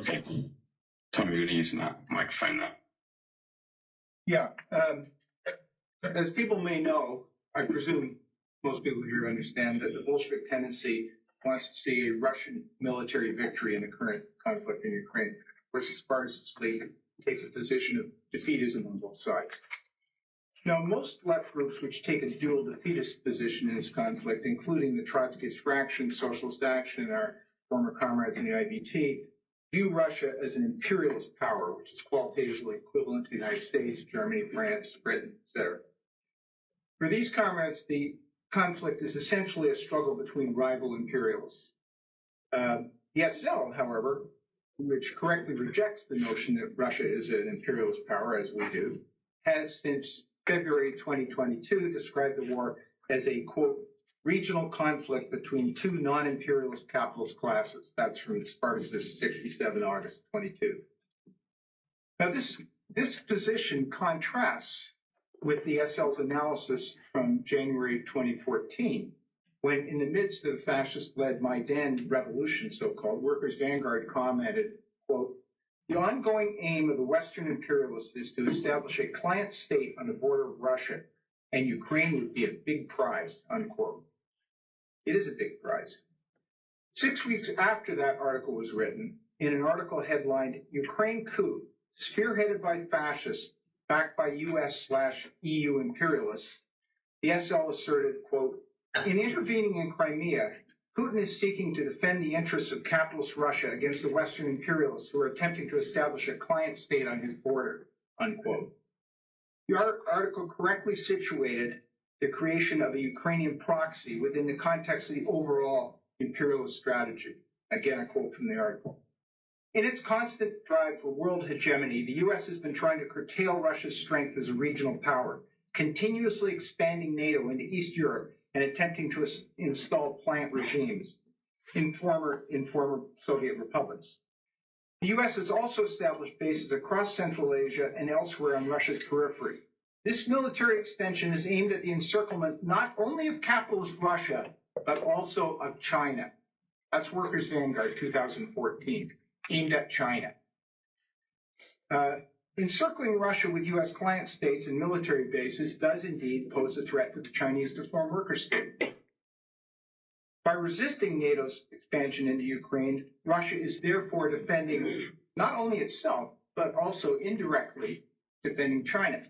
Okay. Tony, we're going to use that microphone now. Yeah. As people may know, I presume most people here understand that the Bolshevik Tendency wants to see a Russian military victory in the current conflict in Ukraine, whereas the Spartacist League takes a position of defeatism on both sides. Now, most left groups which take a dual defeatist position in this conflict, including the Trotskyist Fraction, Socialist Action, and our former comrades in the IBT, view Russia as an imperialist power, which is qualitatively equivalent to the United States, Germany, France, Britain, etc. For these comrades, the conflict is essentially a struggle between rival imperialists. The SL, however, which correctly rejects the notion that Russia is an imperialist power, as we do, has since February 2022 described the war as a, quote, regional conflict between two non-imperialist capitalist classes. That's from Spartacist 67, August 22. Now, this position contrasts with the SL's analysis from January 2014, when in the midst of the fascist-led Maidan revolution, so-called, Workers' Vanguard commented, quote, the ongoing aim of the Western imperialists is to establish a client state on the border of Russia, and Ukraine would be a big prize, unquote. It is a big prize. 6 weeks after that article was written, in an article headlined, Ukraine Coup, Spearheaded by Fascists, Backed by US/EU imperialists, the SL asserted, quote, in intervening in Crimea, Putin is seeking to defend the interests of capitalist Russia against the Western imperialists who are attempting to establish a client state on his border, unquote. The article correctly situated the creation of a Ukrainian proxy within the context of the overall imperialist strategy. Again, a quote from the article. In its constant drive for world hegemony, the U.S. has been trying to curtail Russia's strength as a regional power, continuously expanding NATO into East Europe and attempting to install pliant regimes in former Soviet republics. The U.S. has also established bases across Central Asia and elsewhere on Russia's periphery. This military extension is aimed at the encirclement not only of capitalist Russia, but also of China. That's Workers' Vanguard 2014, aimed at China. Encircling Russia with U.S. client states and military bases does indeed pose a threat to the Chinese to form worker state. By resisting NATO's expansion into Ukraine, Russia is therefore defending not only itself, but also indirectly defending China.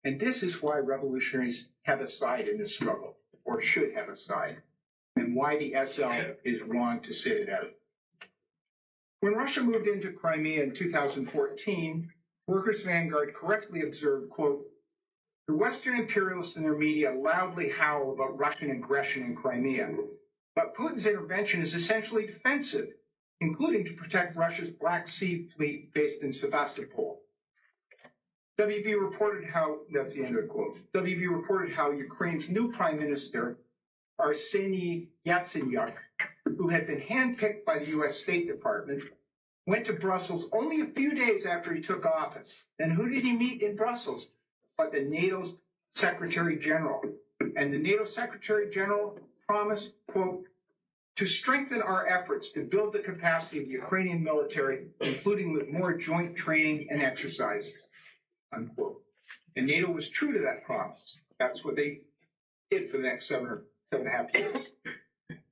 And this is why revolutionaries have a side in this struggle, or should have a side, and why the SL is wrong to sit it out. When Russia moved into Crimea in 2014, Workers' Vanguard correctly observed, quote, the Western imperialists and their media loudly howl about Russian aggression in Crimea, but Putin's intervention is essentially defensive, including to protect Russia's Black Sea fleet based in Sevastopol. WV reported how, that's the end of the quote, WV reported how Ukraine's new prime minister, Arseniy Yatsenyuk, who had been handpicked by the U.S. State Department, went to Brussels only a few days after he took office. And who did he meet in Brussels? But the NATO Secretary General. And the NATO Secretary General promised, quote, to strengthen our efforts to build the capacity of the Ukrainian military, including with more joint training and exercises, unquote. And NATO was true to that promise. That's what they did for the next seven and a half years.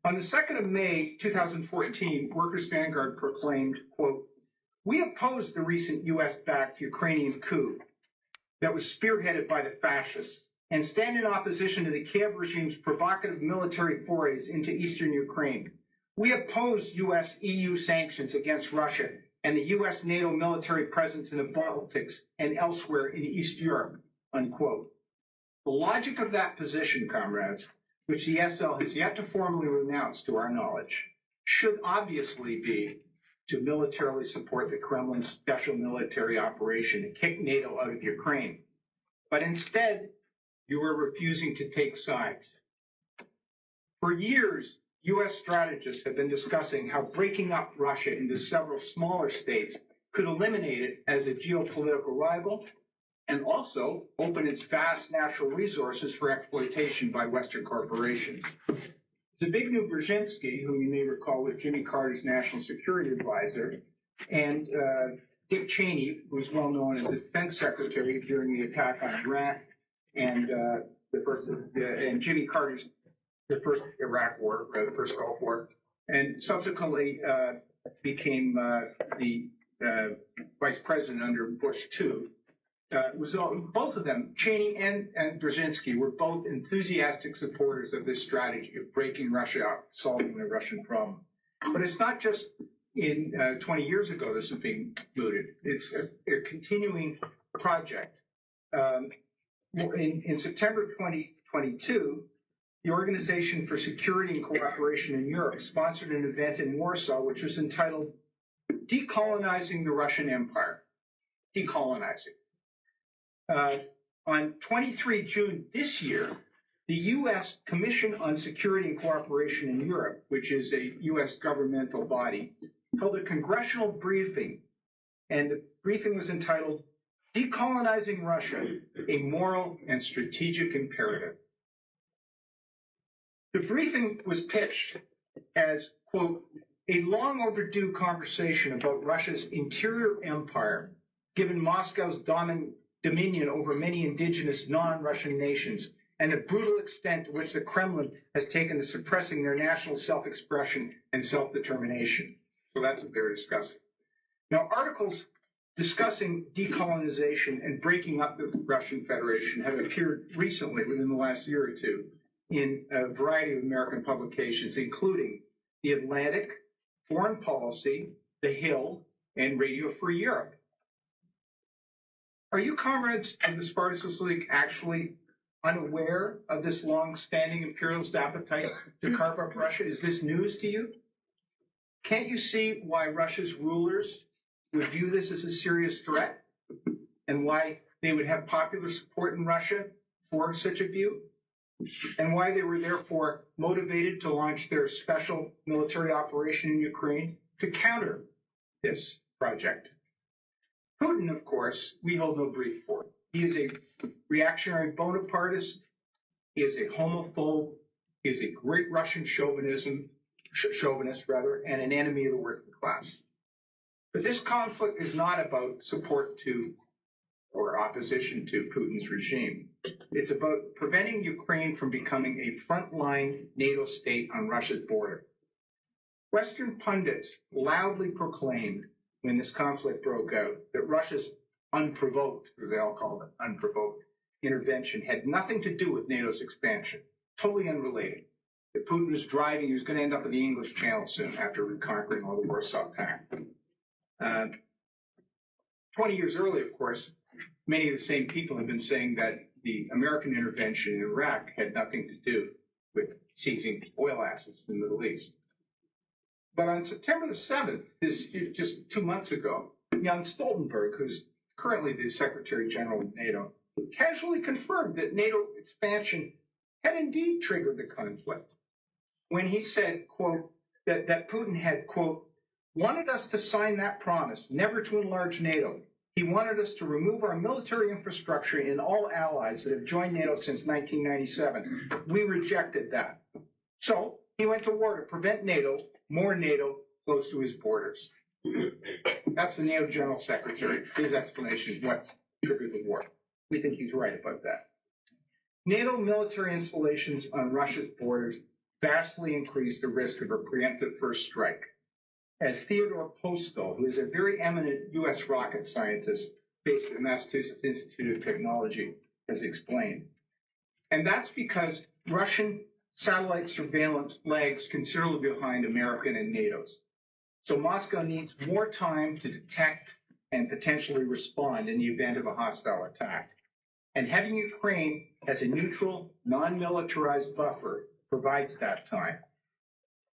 On the 2nd of May, 2014, Workers' Vanguard proclaimed, quote, we oppose the recent U.S.-backed Ukrainian coup that was spearheaded by the fascists and stand in opposition to the Kiev regime's provocative military forays into eastern Ukraine. We oppose U.S.-EU sanctions against Russia and the U.S.-NATO military presence in the Baltics and elsewhere in East Europe, unquote. The logic of that position, comrades, which the SL has yet to formally renounce to our knowledge, should obviously be to militarily support the Kremlin's special military operation to kick NATO out of Ukraine. But instead, you are refusing to take sides. For years, U.S. strategists have been discussing how breaking up Russia into several smaller states could eliminate it as a geopolitical rival and also open its vast natural resources for exploitation by Western corporations. Zbigniew Brzezinski, whom you may recall was Jimmy Carter's national security advisor, And Dick Cheney, who was well known as the defense secretary during the attack on Iraq and and Jimmy Carter's the first Iraq War, the first Gulf War, and subsequently became the vice president under Bush II. Both of them, Cheney and Brzezinski, were both enthusiastic supporters of this strategy of breaking Russia up, solving the Russian problem. But it's not just in 20 years ago this is being mooted. It's a continuing project. In September 2022, the Organization for Security and Cooperation in Europe sponsored an event in Warsaw which was entitled Decolonizing the Russian Empire. Decolonizing. On 23 June this year, the U.S. Commission on Security and Cooperation in Europe, which is a U.S. governmental body, held a congressional briefing, and the briefing was entitled Decolonizing Russia, a Moral and Strategic Imperative. The briefing was pitched as, quote, a long overdue conversation about Russia's interior empire, given Moscow's dominion over many indigenous non-Russian nations and the brutal extent to which the Kremlin has taken to suppressing their national self-expression and self-determination. So that's what they're discussing. Now, articles discussing decolonization and breaking up the Russian Federation have appeared recently, within the last year or two, in a variety of American publications, including The Atlantic, Foreign Policy, The Hill, and Radio Free Europe. Are you comrades of the Spartacist League actually unaware of this long-standing imperialist appetite to carve up Russia? Is this news to you? Can't you see why Russia's rulers would view this as a serious threat and why they would have popular support in Russia for such a view? And why they were therefore motivated to launch their special military operation in Ukraine to counter this project. Putin, of course, we hold no brief for. He is a reactionary Bonapartist. He is a homophobe. He is a great Russian chauvinist, and an enemy of the working class. But this conflict is not about support to or opposition to Putin's regime. It's about preventing Ukraine from becoming a frontline NATO state on Russia's border. Western pundits loudly proclaimed when this conflict broke out that Russia's unprovoked, as they all called it, unprovoked intervention had nothing to do with NATO's expansion, totally unrelated. That Putin was driving, he was going to end up in the English Channel soon after reconquering all the Warsaw Pact. 20 years earlier, of course, many of the same people have been saying that the American intervention in Iraq had nothing to do with seizing oil assets in the Middle East. But on September the 7th, just 2 months ago, Jens Stoltenberg, who's currently the Secretary General of NATO, casually confirmed that NATO expansion had indeed triggered the conflict when he said, quote, that Putin had, quote, wanted us to sign that promise never to enlarge NATO. He wanted us to remove our military infrastructure in all allies that have joined NATO since 1997. We rejected that. So he went to war to prevent NATO, more NATO, close to his borders. That's the NATO General Secretary. His explanation of what triggered the war. We think he's right about that. NATO military installations on Russia's borders vastly increase the risk of a preemptive first strike. As Theodore Postel, who is a very eminent U.S. rocket scientist based at the Massachusetts Institute of Technology, has explained. And that's because Russian satellite surveillance lags considerably behind American and NATO's. So Moscow needs more time to detect and potentially respond in the event of a hostile attack. And having Ukraine as a neutral, non-militarized buffer provides that time.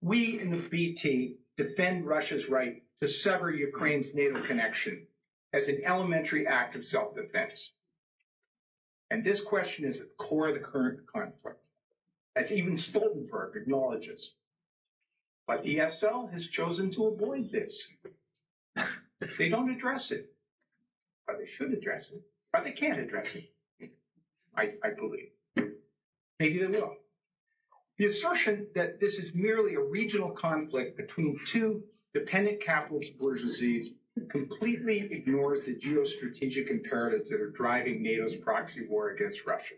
We in the BT defend Russia's right to sever Ukraine's NATO connection as an elementary act of self-defense. And this question is at the core of the current conflict, as even Stoltenberg acknowledges. But ESL has chosen to avoid this. They don't address it, but they should address it, but they can't address it, I believe. Maybe they will. The assertion that this is merely a regional conflict between two dependent capitalist bourgeoisie completely ignores the geostrategic imperatives that are driving NATO's proxy war against Russia.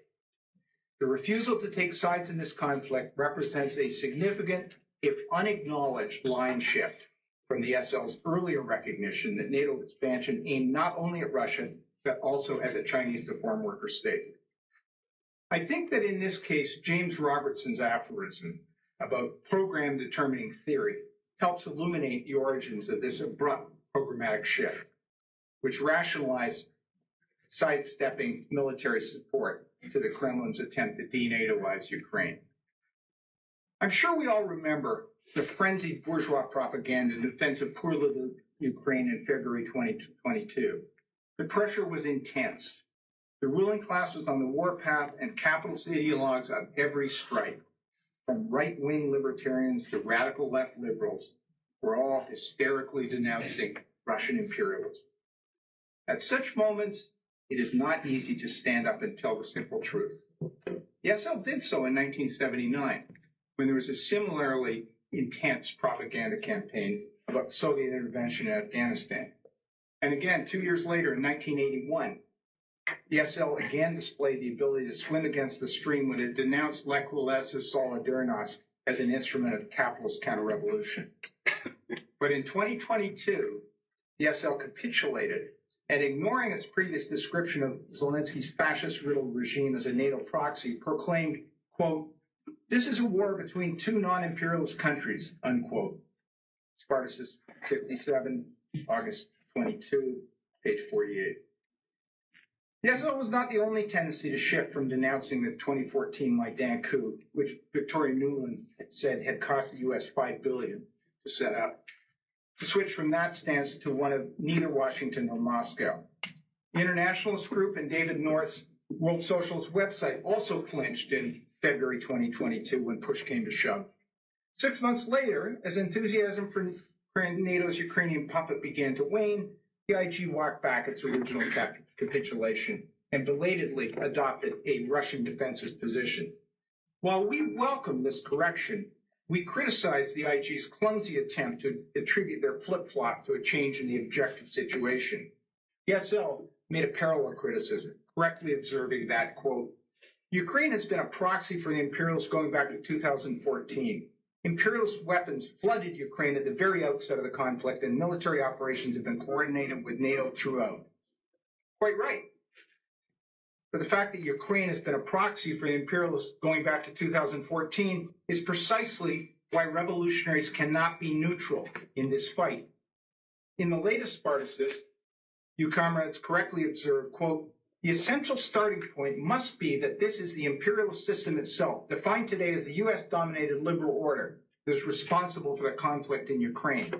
The refusal to take sides in this conflict represents a significant, if unacknowledged, line shift from the SL's earlier recognition that NATO expansion aimed not only at Russia, but also at the Chinese to form worker state. I think that in this case, James Robertson's aphorism about program determining theory helps illuminate the origins of this abrupt programmatic shift, which rationalized sidestepping military support to the Kremlin's attempt to de-NATOize Ukraine. I'm sure we all remember the frenzied bourgeois propaganda in defense of poor little Ukraine in February 2022. The pressure was intense. The ruling class was on the warpath, and capitalist ideologues of every stripe, from right-wing libertarians to radical left liberals, were all hysterically denouncing Russian imperialism. At such moments, it is not easy to stand up and tell the simple truth. The SL did so in 1979, when there was a similarly intense propaganda campaign about Soviet intervention in Afghanistan. And again, 2 years later, in 1981, the SL again displayed the ability to swim against the stream when it denounced Lech Walesa Solidarność as an instrument of capitalist counter-revolution. But in 2022, the SL capitulated, and ignoring its previous description of Zelensky's fascist-riddled regime as a NATO proxy, proclaimed, quote, "This is a war between two non-imperialist countries," unquote. Spartacist 57, August 22, page 48. The SL was not the only tendency to shift from denouncing the 2014 Maidan coup, which Victoria Nuland said had cost the U.S. $5 billion to set up, to switch from that stance to one of neither Washington nor Moscow. The Internationalist Group and David North's World Socialist website also flinched in February 2022 when push came to shove. 6 months later, as enthusiasm for NATO's Ukrainian puppet began to wane, the IG walked back its original capitulation and belatedly adopted a Russian defensive position. While we welcome this correction, we criticize the IG's clumsy attempt to attribute their flip-flop to a change in the objective situation. The SL made a parallel criticism, correctly observing that, quote, "Ukraine has been a proxy for the imperialists going back to 2014. Imperialist weapons flooded Ukraine at the very outset of the conflict, and military operations have been coordinated with NATO throughout." Quite right. But the fact that Ukraine has been a proxy for the imperialists going back to 2014 is precisely why revolutionaries cannot be neutral in this fight. In the latest Spartacist, you comrades correctly observed, quote, "The essential starting point must be that this is the imperialist system itself, defined today as the U.S.-dominated liberal order, that is responsible for the conflict in Ukraine."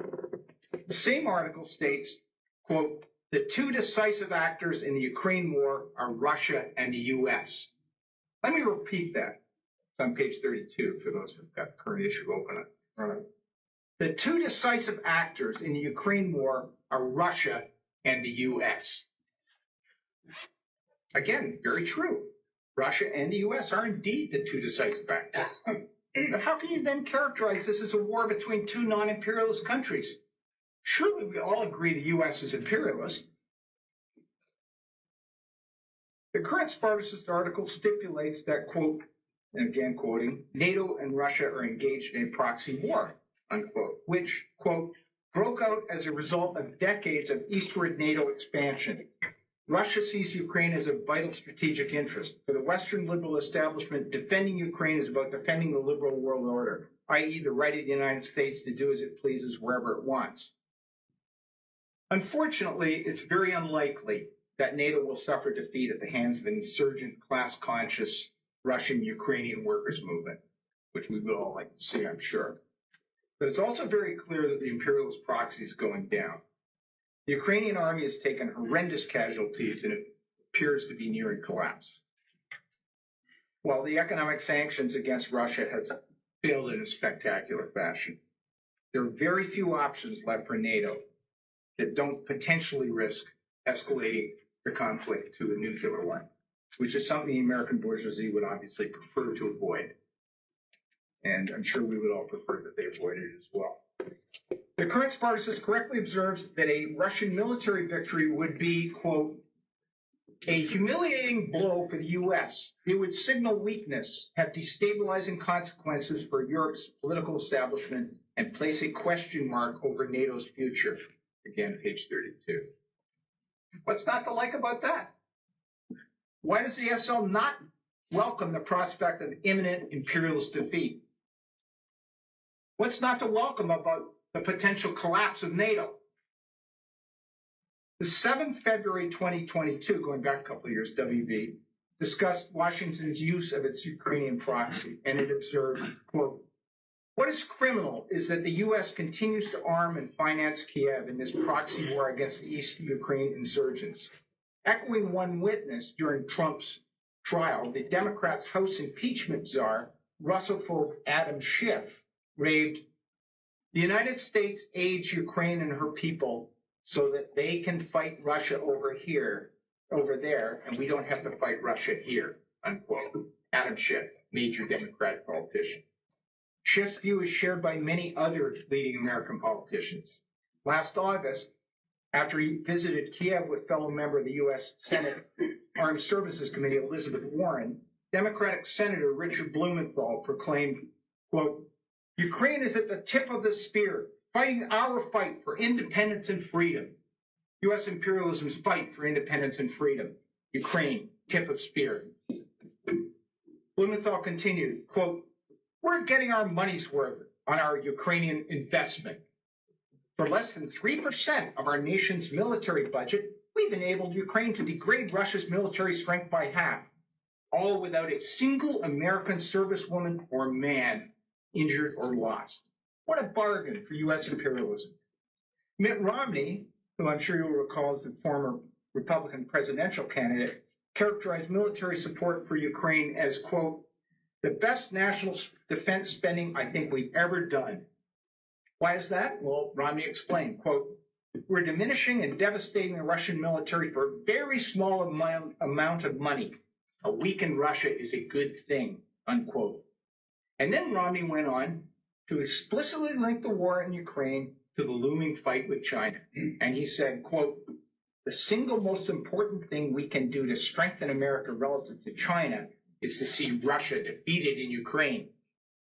The same article states, quote, "The two decisive actors in the Ukraine war are Russia and the U.S." Let me repeat that. It's on page 32 for those who've got the current issue open. The two decisive actors in the Ukraine war are Russia and the U.S. Again, very true. Russia and the U.S. are indeed the two decisive actors. But how can you then characterize this as a war between two non-imperialist countries? Surely we all agree the U.S. is imperialist. The current Spartacist article stipulates that, quote, and again quoting, "NATO and Russia are engaged in a proxy war," unquote, which, quote, "broke out as a result of decades of eastward NATO expansion. Russia sees Ukraine as a vital strategic interest. For the Western liberal establishment, defending Ukraine is about defending the liberal world order, i.e. the right of the United States to do as it pleases wherever it wants. Unfortunately, it's very unlikely that NATO will suffer defeat at the hands of an insurgent, class-conscious Russian-Ukrainian workers' movement, which we would all like to see, I'm sure. But it's also very clear that the imperialist proxy is going down. The Ukrainian army has taken horrendous casualties and it appears to be nearing collapse. While the economic sanctions against Russia have failed in a spectacular fashion, there are very few options left for NATO that don't potentially risk escalating the conflict to a nuclear one, which is something the American bourgeoisie would obviously prefer to avoid. And I'm sure we would all prefer that they avoid it as well. The current Spartacist correctly observes that a Russian military victory would be, quote, a humiliating blow for the U.S. It would signal weakness, have destabilizing consequences for Europe's political establishment, and place a question mark over NATO's future. Again, page 32. What's not to like about that? Why does the SL not welcome the prospect of imminent imperialist defeat? What's not to welcome about the potential collapse of NATO? The 7th February 2022, going back a couple of years, WB, discussed Washington's use of its Ukrainian proxy, and it observed, quote, what is criminal is that the U.S. continues to arm and finance Kiev in this proxy war against the East Ukraine insurgents. Echoing one witness during Trump's trial, the Democrats' House impeachment czar, Russophobe Adam Schiff, raved, the United States aids Ukraine and her people so that they can fight Russia over there, and we don't have to fight Russia here, unquote. Adam Schiff, major Democratic politician. Schiff's view is shared by many other leading American politicians. Last August, after he visited Kiev with fellow member of the U.S. Senate Armed Services Committee, Elizabeth Warren, Democratic Senator Richard Blumenthal proclaimed, quote, Ukraine is at the tip of the spear, fighting our fight for independence and freedom. U.S. imperialism's fight for independence and freedom. Ukraine, tip of spear. Blumenthal continued, quote, we're getting our money's worth on our Ukrainian investment. For less than 3% of our nation's military budget, we've enabled Ukraine to degrade Russia's military strength by half, all without a single American servicewoman or man injured or lost. What a bargain for U.S. imperialism. Mitt Romney, who I'm sure you'll recall is the former Republican presidential candidate, characterized military support for Ukraine as, quote, the best national defense spending I think we've ever done. Why is that? Well, Romney explained, quote, we're diminishing and devastating the Russian military for a very small amount of money. A weakened Russia is a good thing, unquote. And then Romney went on to explicitly link the war in Ukraine to the looming fight with China. And he said, quote, the single most important thing we can do to strengthen America relative to China is to see Russia defeated in Ukraine.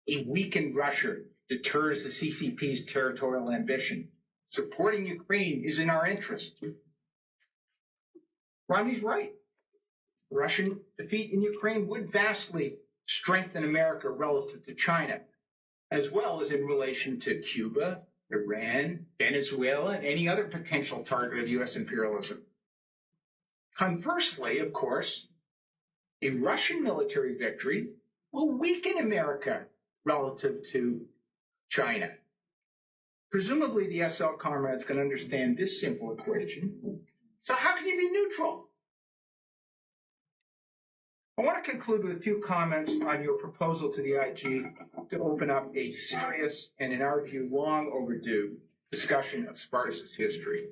A weakened Russia deters the CCP's territorial ambition. Supporting Ukraine is in our interest. Romney's right. Russian defeat in Ukraine would vastly strengthen America relative to China, as well as in relation to Cuba, Iran, Venezuela, and any other potential target of U.S. imperialism. Conversely, of course, a Russian military victory will weaken America relative to China. Presumably, the SL comrades can understand this simple equation. So how can you be neutral? I want to conclude with a few comments on your proposal to the IG to open up a serious and, in our view, long overdue discussion of Spartacist history.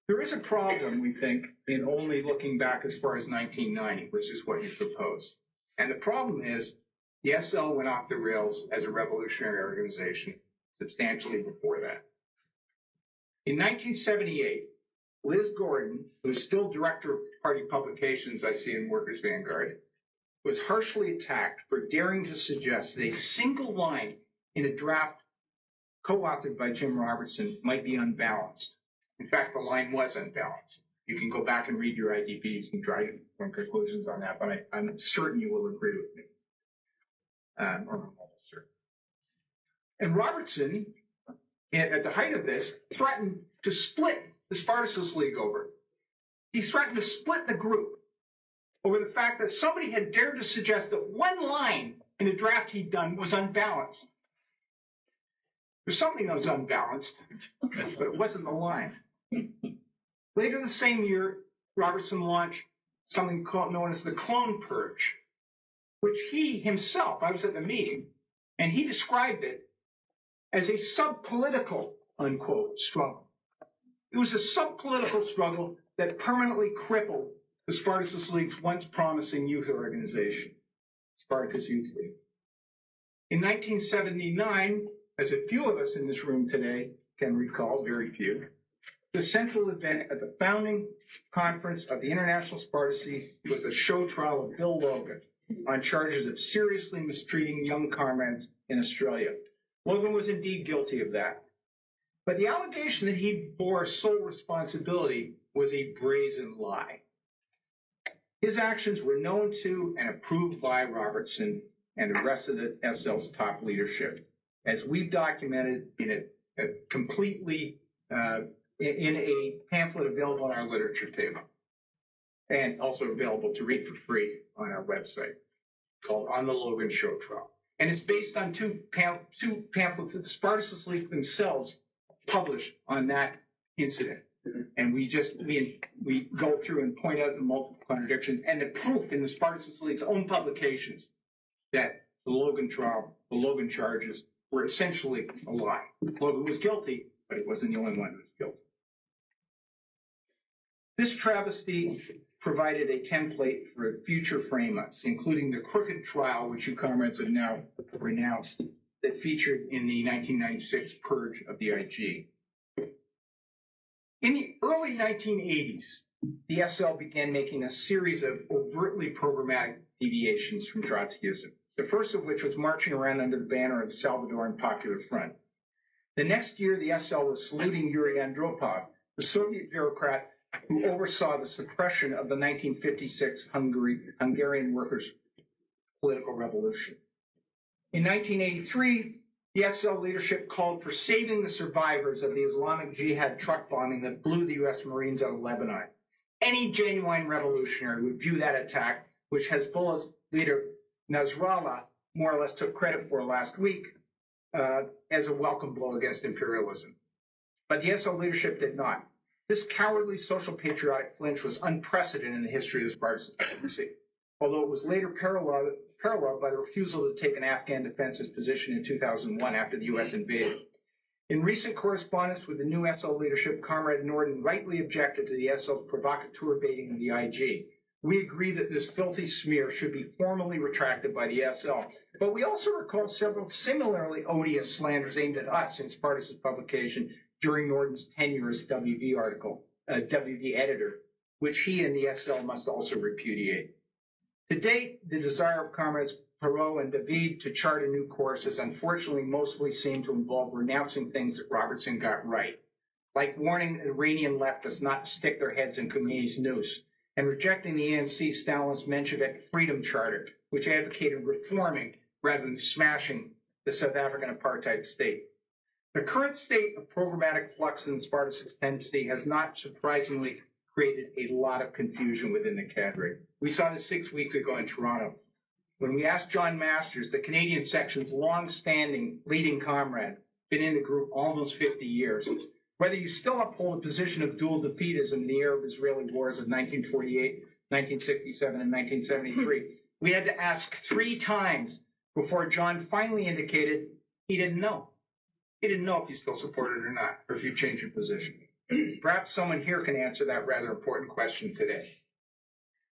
There is a problem, we think, in only looking back as far as 1990, which is what you propose. And the problem is the SL went off the rails as a revolutionary organization substantially before that. In 1978, Liz Gordon, who is still director of party publications I see in Workers' Vanguard, was harshly attacked for daring to suggest that a single line in a draft co-authored by Jim Robertson might be unbalanced. In fact, the line was unbalanced. You can go back and read your IDBs and try to form conclusions on that, but I'm certain you will agree with me. Or I'm almost certain. And Robertson, at the height of this, threatened to split the Spartacist League over. He threatened to split the group over the fact that somebody had dared to suggest that one line in a draft he'd done was unbalanced. There's something that was unbalanced, but it wasn't the line. Later the same year, Robertson launched something known as the Clone Purge, which he himself, I was at the meeting, and he described it as a sub-political, unquote, struggle. It was a sub-political struggle that permanently crippled the Spartacist League's once promising youth organization, Spartacus Youth League. In 1979, as a few of us in this room today can recall, very few, the central event at the founding conference of the International Spartacist was a show trial of Bill Logan on charges of seriously mistreating young comrades in Australia. Logan was indeed guilty of that. But the allegation that he bore sole responsibility was a brazen lie. His actions were known to and approved by Robertson and the rest of the SL's top leadership, as we've documented in a completely in a pamphlet available on our literature table, and also available to read for free on our website, called On the Logan Show Trial. And it's based on two pamphlets that the Spartacist League themselves published on that incident. And we go through and point out the multiple contradictions and the proof in the Spartacist League's own publications that the Logan trial, the Logan charges, were essentially a lie. Logan was guilty, but he wasn't the only one who was guilty. This travesty provided a template for future frame-ups, including the crooked trial, which you comrades have now renounced, that featured in the 1996 purge of the IG. In the early 1980s, the SL began making a series of overtly programmatic deviations from Trotskyism, the first of which was marching around under the banner of the Salvadoran Popular Front. The next year, the SL was saluting Yuri Andropov, the Soviet bureaucrat who oversaw the suppression of the 1956 Hungarian workers' political revolution. In 1983, the SL leadership called for saving the survivors of the Islamic Jihad truck bombing that blew the U.S. Marines out of Lebanon. Any genuine revolutionary would view that attack, which Hezbollah's leader Nasrallah more or less took credit for last week, as a welcome blow against imperialism. But the SL leadership did not. This cowardly social patriotic flinch was unprecedented in the history of the Spartacist Tendency, although it was later paralleled by the refusal to take an Afghan defensive position in 2001 after the U.S. invaded. In recent correspondence with the new SL leadership, Comrade Norden rightly objected to the SL's provocateur baiting of the IG. We agree that this filthy smear should be formally retracted by the SL, but we also recall several similarly odious slanders aimed at us in Spartacist publication during Norden's tenure as WV editor, which he and the SL must also repudiate. To date, the desire of comrades Perot and David to chart a new course has unfortunately mostly seemed to involve renouncing things that Robertson got right, like warning Iranian leftists not to stick their heads in Khomeini's noose, and rejecting the ANC Stalinist Menshevik Freedom Charter, which advocated reforming rather than smashing the South African apartheid state. The current state of programmatic flux in the Spartacist Tendency has not surprisingly created a lot of confusion within the cadre. We saw this 6 weeks ago in Toronto, when we asked John Masters, the Canadian section's long-standing leading comrade, been in the group almost 50 years, whether you still uphold a position of dual defeatism in the Arab-Israeli wars of 1948, 1967, and 1973. We had to ask 3 times before John finally indicated he didn't know. He didn't know if you still supported it or not, or if you changed your position. Perhaps someone here can answer that rather important question today.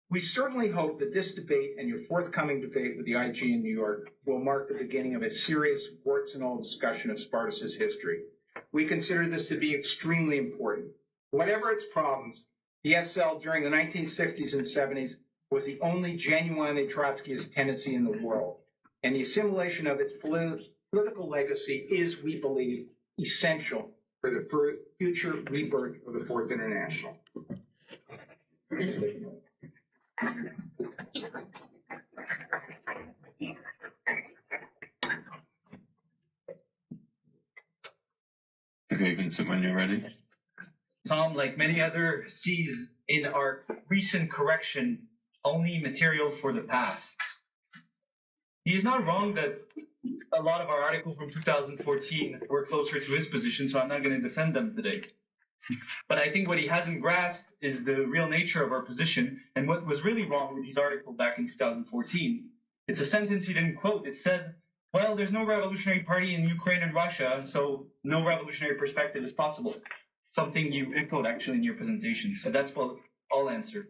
We certainly hope that this debate and your forthcoming debate with the IG in New York will mark the beginning of a serious, warts and all discussion of Spartacist history. We consider this to be extremely important. Whatever its problems, the SL during the 1960s and 70s was the only genuinely Trotskyist tendency in the world, and the assimilation of its political legacy is, we believe, essential for the future rebirth of the Fourth International. Okay, Vincent, when you're ready. Tom, like many other, sees in our recent correction only material for the past. He is not wrong that a lot of our articles from 2014 were closer to his position, so I'm not going to defend them today. But I think what he hasn't grasped is the real nature of our position and what was really wrong with these articles back in 2014. It's a sentence he didn't quote. It said, well, there's no revolutionary party in Ukraine and Russia, so no revolutionary perspective is possible. Something you echoed actually in your presentation. So that's what I'll answer.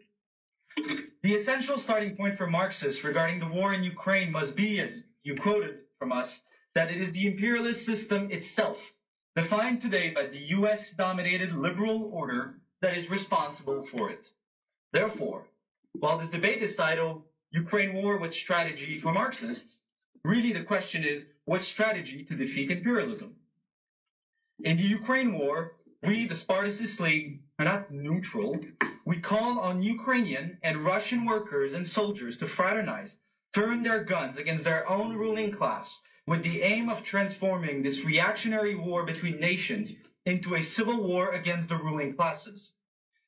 The essential starting point for Marxists regarding the war in Ukraine must be, as you quoted from us, that it is the imperialist system itself, defined today by the US-dominated liberal order, that is responsible for it. Therefore, while this debate is titled Ukraine War with Strategy for Marxists, really the question is, what strategy to defeat imperialism? In the Ukraine war, we, the Spartacist League, are not neutral. We call on Ukrainian and Russian workers and soldiers to fraternize, turn their guns against their own ruling class, with the aim of transforming this reactionary war between nations into a civil war against the ruling classes.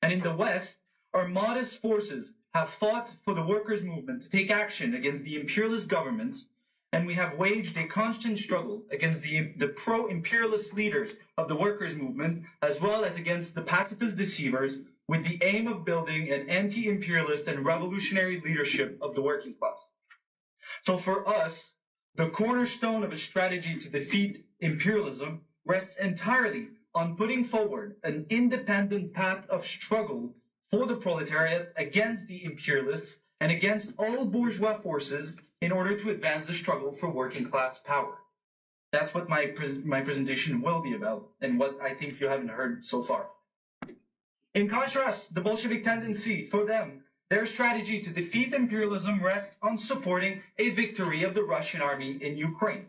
And in the West, our modest forces have fought for the workers' movement to take action against the imperialist governments, and we have waged a constant struggle against the pro-imperialist leaders of the workers' movement, as well as against the pacifist deceivers, with the aim of building an anti-imperialist and revolutionary leadership of the working class. So for us, the cornerstone of a strategy to defeat imperialism rests entirely on putting forward an independent path of struggle for the proletariat against the imperialists and against all bourgeois forces in order to advance the struggle for working class power. That's what my presentation will be about, and what I think you haven't heard so far. In contrast, the Bolshevik tendency, for them, their strategy to defeat imperialism rests on supporting a victory of the Russian army in Ukraine.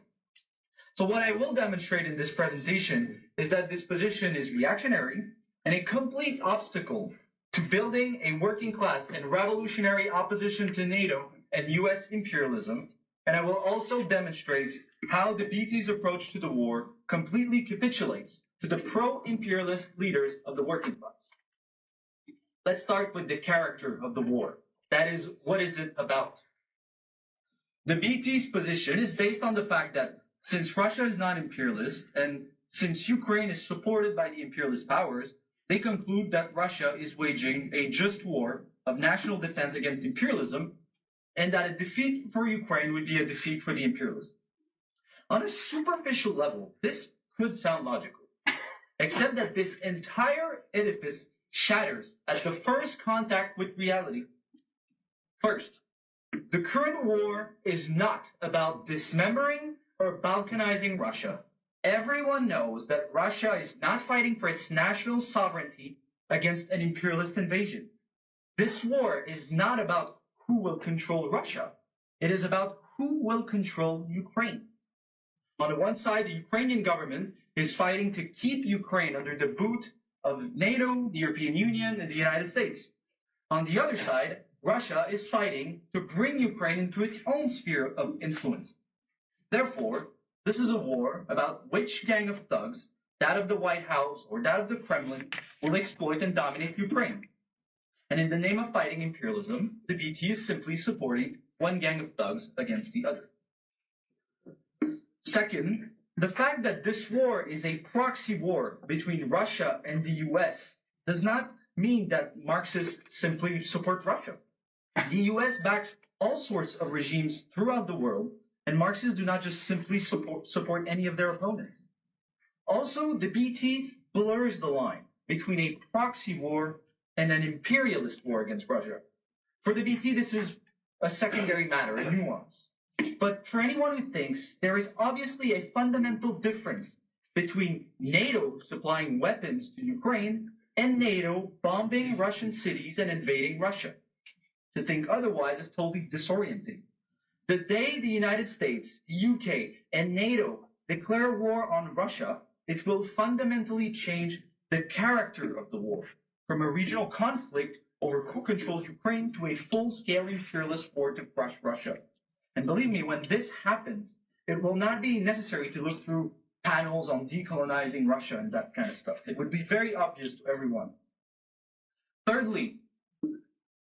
So what I will demonstrate in this presentation is that this position is reactionary and a complete obstacle to building a working class and revolutionary opposition to NATO and US imperialism, and I will also demonstrate how the BT's approach to the war completely capitulates to the pro-imperialist leaders of the working class. Let's start with the character of the war. That is, what is it about? The BT's position is based on the fact that since Russia is not imperialist, and since Ukraine is supported by the imperialist powers, they conclude that Russia is waging a just war of national defense against imperialism, and that a defeat for Ukraine would be a defeat for the imperialists. On a superficial level, this could sound logical, except that this entire edifice shatters at the first contact with reality. First, the current war is not about dismembering or balkanizing Russia. Everyone knows that Russia is not fighting for its national sovereignty against an imperialist invasion. This war is not about who will control Russia. It is about who will control Ukraine. On the one side, the Ukrainian government is fighting to keep Ukraine under the boot of NATO, the European Union, and the United States. On the other side, Russia is fighting to bring Ukraine into its own sphere of influence. Therefore, this is a war about which gang of thugs, that of the White House or that of the Kremlin, will exploit and dominate Ukraine. And in the name of fighting imperialism, the BT is simply supporting one gang of thugs against the other. Second, the fact that this war is a proxy war between Russia and the US does not mean that Marxists simply support Russia. The US backs all sorts of regimes throughout the world, and Marxists do not just simply support any of their opponents. Also, the BT blurs the line between a proxy war and an imperialist war against Russia. For the BT, this is a secondary matter, a nuance. But for anyone who thinks, there is obviously a fundamental difference between NATO supplying weapons to Ukraine and NATO bombing Russian cities and invading Russia. To think otherwise is totally disorienting. The day the United States, the UK, and NATO declare war on Russia, it will fundamentally change the character of the war, from a regional conflict over who controls Ukraine to a full-scale imperialist war to crush Russia. And believe me, when this happens, it will not be necessary to look through panels on decolonizing Russia and that kind of stuff. It would be very obvious to everyone. Thirdly,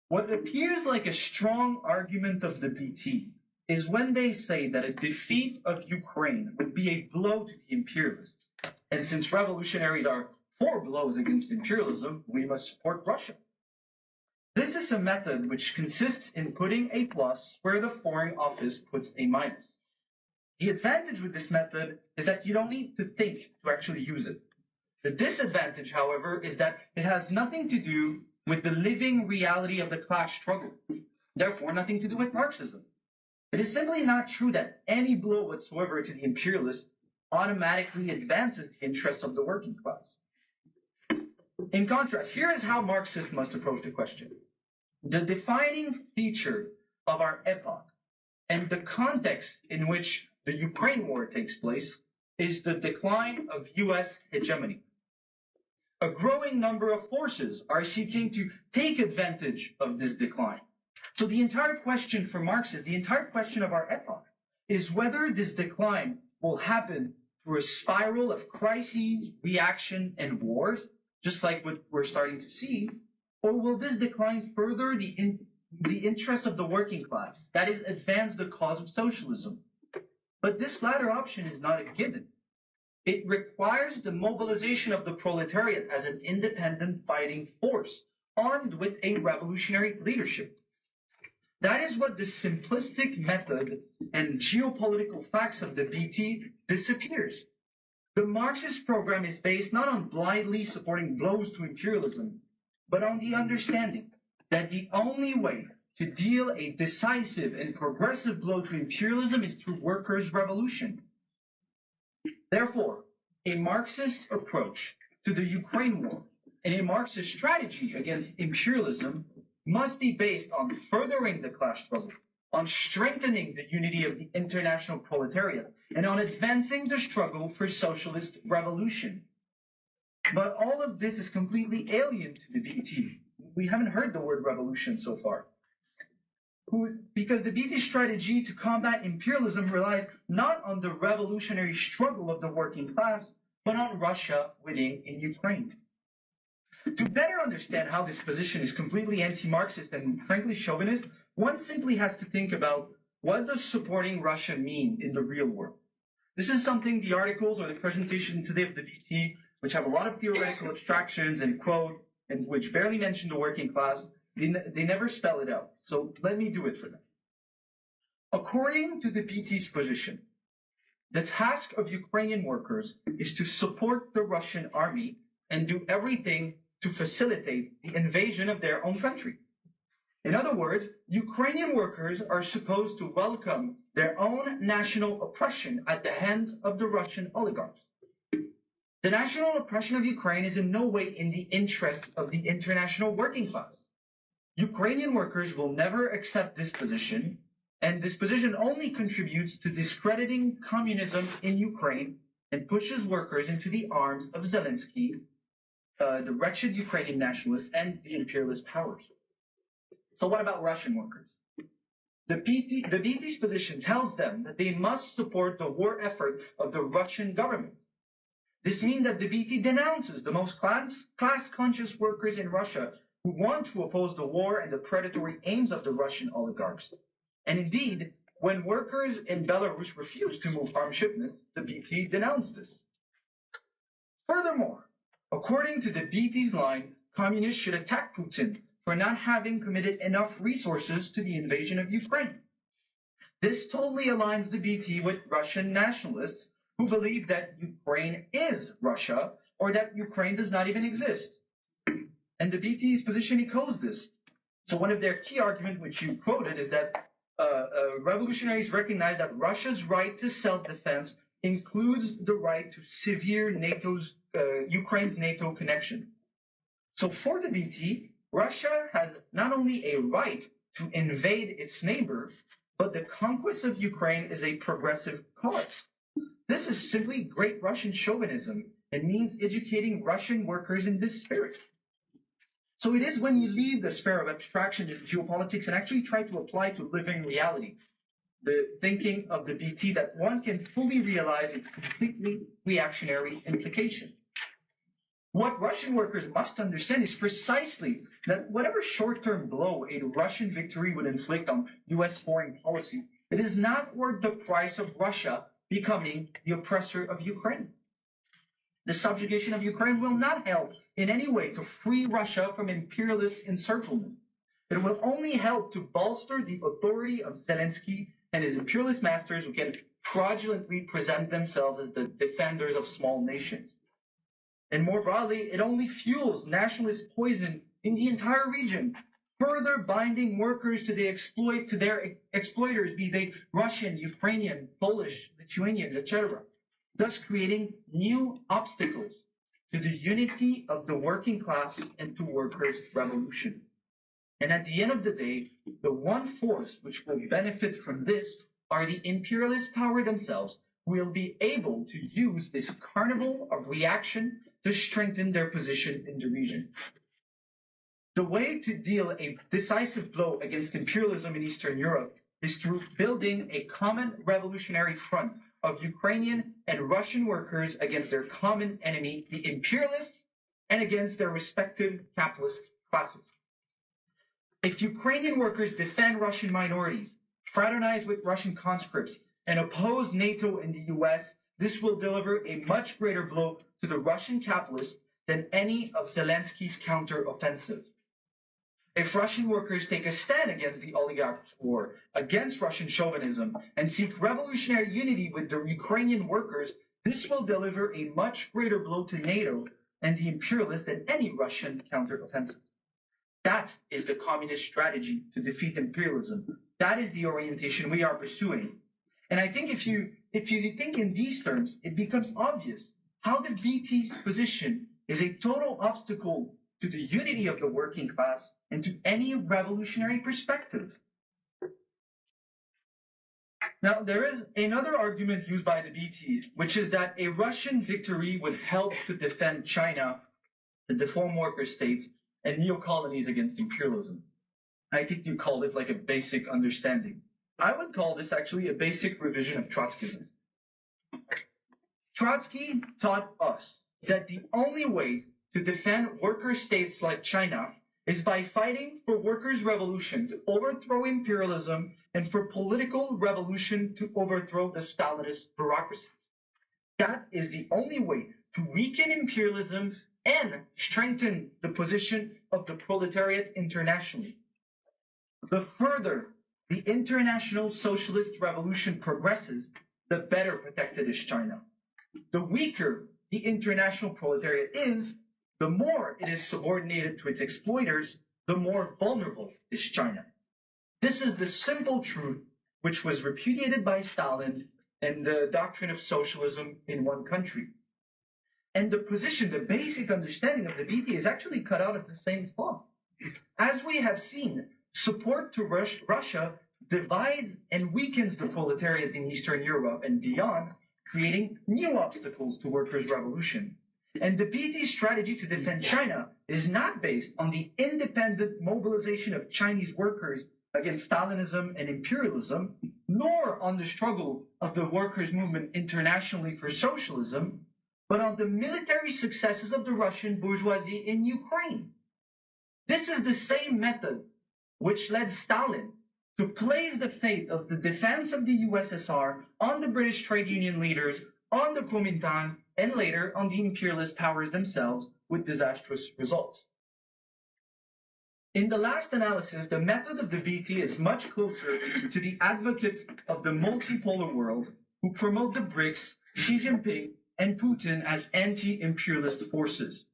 what appears like a strong argument of the BT is when they say that a defeat of Ukraine would be a blow to the imperialists. And since revolutionaries are for blows against imperialism, we must support Russia. This is a method which consists in putting a plus where the Foreign Office puts a minus. The advantage with this method is that you don't need to think to actually use it. The disadvantage, however, is that it has nothing to do with the living reality of the class struggle, therefore nothing to do with Marxism. It is simply not true that any blow whatsoever to the imperialists automatically advances the interests of the working class. In contrast, here is how Marxists must approach the question. The defining feature of our epoch and the context in which the Ukraine war takes place is the decline of US hegemony. A growing number of forces are seeking to take advantage of this decline. So the entire question for Marxists, the entire question of our epoch, is whether this decline will happen through a spiral of crises, reaction, and wars, just like what we're starting to see, or will this decline further the interest of the working class, that is, advance the cause of socialism? But this latter option is not a given. It requires the mobilization of the proletariat as an independent fighting force, armed with a revolutionary leadership. That is what the simplistic method and geopolitical facts of the BT disappears. The Marxist program is based not on blindly supporting blows to imperialism, but on the understanding that the only way to deal a decisive and progressive blow to imperialism is through workers' revolution. Therefore, a Marxist approach to the Ukraine war and a Marxist strategy against imperialism must be based on furthering the class struggle, on strengthening the unity of the international proletariat, and on advancing the struggle for socialist revolution. But all of this is completely alien to the BT. We haven't heard the word revolution so far. Because the BT strategy to combat imperialism relies not on the revolutionary struggle of the working class, but on Russia winning in Ukraine. To better understand how this position is completely anti-Marxist and frankly chauvinist, one simply has to think about what does supporting Russia mean in the real world. This is something the articles or the presentation today of the BT, which have a lot of theoretical abstractions and quote, and which barely mention the working class, they never spell it out. So let me do it for them. According to the BT's position, the task of Ukrainian workers is to support the Russian army and do everything to facilitate the invasion of their own country. In other words, Ukrainian workers are supposed to welcome their own national oppression at the hands of the Russian oligarchs. The national oppression of Ukraine is in no way in the interests of the international working class. Ukrainian workers will never accept this position, and this position only contributes to discrediting communism in Ukraine and pushes workers into the arms of Zelensky, the wretched Ukrainian nationalists, and the imperialist powers. So what about Russian workers? The BT's position tells them that they must support the war effort of the Russian government. This means that the BT denounces the most class-conscious workers in Russia who want to oppose the war and the predatory aims of the Russian oligarchs. And indeed, when workers in Belarus refuse to move arms shipments, the BT denounced this. Furthermore, according to the BT's line, communists should attack Putin for not having committed enough resources to the invasion of Ukraine. This totally aligns the BT with Russian nationalists who believe that Ukraine is Russia or that Ukraine does not even exist. And the BT's position echoes this. So one of their key arguments, which you quoted, is that revolutionaries recognize that Russia's right to self-defense includes the right to severe Ukraine's NATO connection. So for the BT, Russia has not only a right to invade its neighbor, but the conquest of Ukraine is a progressive cause. This is simply great Russian chauvinism and means educating Russian workers in this spirit. So it is when you leave the sphere of abstraction in geopolitics and actually try to apply to living reality the thinking of the BT that one can fully realize its completely reactionary implication. What Russian workers must understand is precisely that whatever short-term blow a Russian victory would inflict on U.S. foreign policy, it is not worth the price of Russia becoming the oppressor of Ukraine. The subjugation of Ukraine will not help in any way to free Russia from imperialist encirclement. It will only help to bolster the authority of Zelensky and his imperialist masters who can fraudulently present themselves as the defenders of small nations. And more broadly, it only fuels nationalist poison in the entire region, further binding workers to their exploiters, be they Russian, Ukrainian, Polish, Lithuanian, etc., thus creating new obstacles to the unity of the working class and to workers' revolution. And at the end of the day, the one force which will benefit from this are the imperialist power themselves, who will be able to use this carnival of reaction to strengthen their position in the region. The way to deal a decisive blow against imperialism in Eastern Europe is through building a common revolutionary front of Ukrainian and Russian workers against their common enemy, the imperialists, and against their respective capitalist classes. If Ukrainian workers defend Russian minorities, fraternize with Russian conscripts, and oppose NATO and the US, this will deliver a much greater blow to the Russian capitalists than any of Zelensky's counter-offensive. If Russian workers take a stand against the oligarchs' war, against Russian chauvinism, and seek revolutionary unity with the Ukrainian workers, this will deliver a much greater blow to NATO and the imperialists than any Russian counter-offensive. That is the communist strategy to defeat imperialism. That is the orientation we are pursuing. And I think if you think in these terms, it becomes obvious how the BT's position is a total obstacle to the unity of the working class and to any revolutionary perspective. Now, there is another argument used by the BT, which is that a Russian victory would help to defend China, the deformed worker states, and neo-colonies against imperialism. I think you called it like a basic understanding. I would call this actually a basic revision of Trotskyism. Trotsky taught us that the only way to defend worker states like China is by fighting for workers' revolution to overthrow imperialism and for political revolution to overthrow the Stalinist bureaucracy. That is the only way to weaken imperialism and strengthen the position of the proletariat internationally. The further the international socialist revolution progresses, the better protected is China. The weaker the international proletariat is, the more it is subordinated to its exploiters, the more vulnerable is China. This is the simple truth which was repudiated by Stalin and the doctrine of socialism in one country. And the position, the basic understanding of the BT is actually cut out of the same cloth. As we have seen, support to Russia divides and weakens the proletariat in Eastern Europe and beyond, creating new obstacles to workers' revolution. And the BT strategy to defend China is not based on the independent mobilization of Chinese workers against Stalinism and imperialism, nor on the struggle of the workers' movement internationally for socialism, but on the military successes of the Russian bourgeoisie in Ukraine. This is the same method which led Stalin to place the fate of the defense of the USSR on the British trade union leaders, on the Kuomintang, and later on the imperialist powers themselves, with disastrous results. In the last analysis, the method of the BT is much closer to the advocates of the multipolar world who promote the BRICS, Xi Jinping, and Putin as anti-imperialist forces.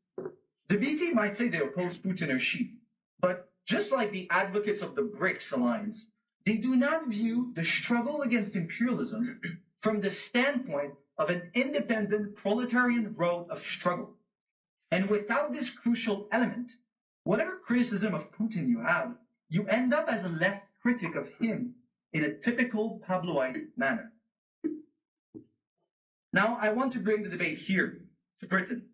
The BT might say they oppose Putin or Xi, but just like the advocates of the BRICS alliance, they do not view the struggle against imperialism from the standpoint of an independent proletarian road of struggle. And without this crucial element, whatever criticism of Putin you have, you end up as a left critic of him in a typical Pabloite manner. Now, I want to bring the debate here to Britain.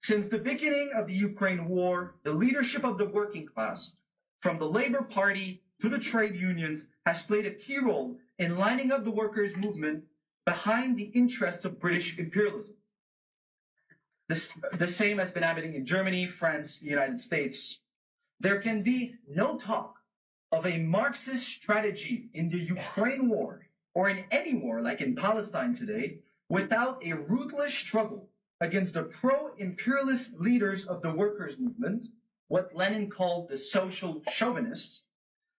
Since the beginning of the Ukraine war, the leadership of the working class, from the Labour Party to the trade unions, has played a key role in lining up the workers' movement behind the interests of British imperialism. The same has been happening in Germany, France, the United States. There can be no talk of a Marxist strategy in the Ukraine war or in any war like in Palestine today without a ruthless struggle against the pro-imperialist leaders of the workers' movement, what Lenin called the social chauvinists,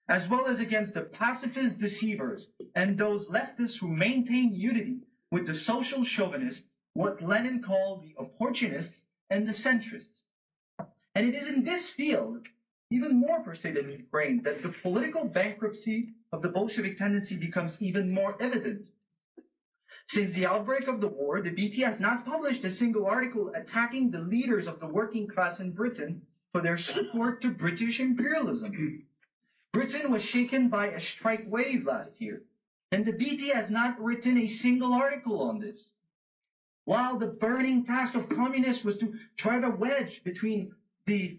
as well as against the pacifist deceivers and those leftists who maintain unity with the social chauvinists, what Lenin called the opportunists and the centrists. And it is in this field even more per se than Ukraine, that the political bankruptcy of the Bolshevik tendency becomes even more evident. Since the outbreak of the war, the BT has not published a single article attacking the leaders of the working class in Britain for their support to British imperialism. Britain was shaken by a strike wave last year, and the BT has not written a single article on this. While the burning task of communists was to drive a wedge between the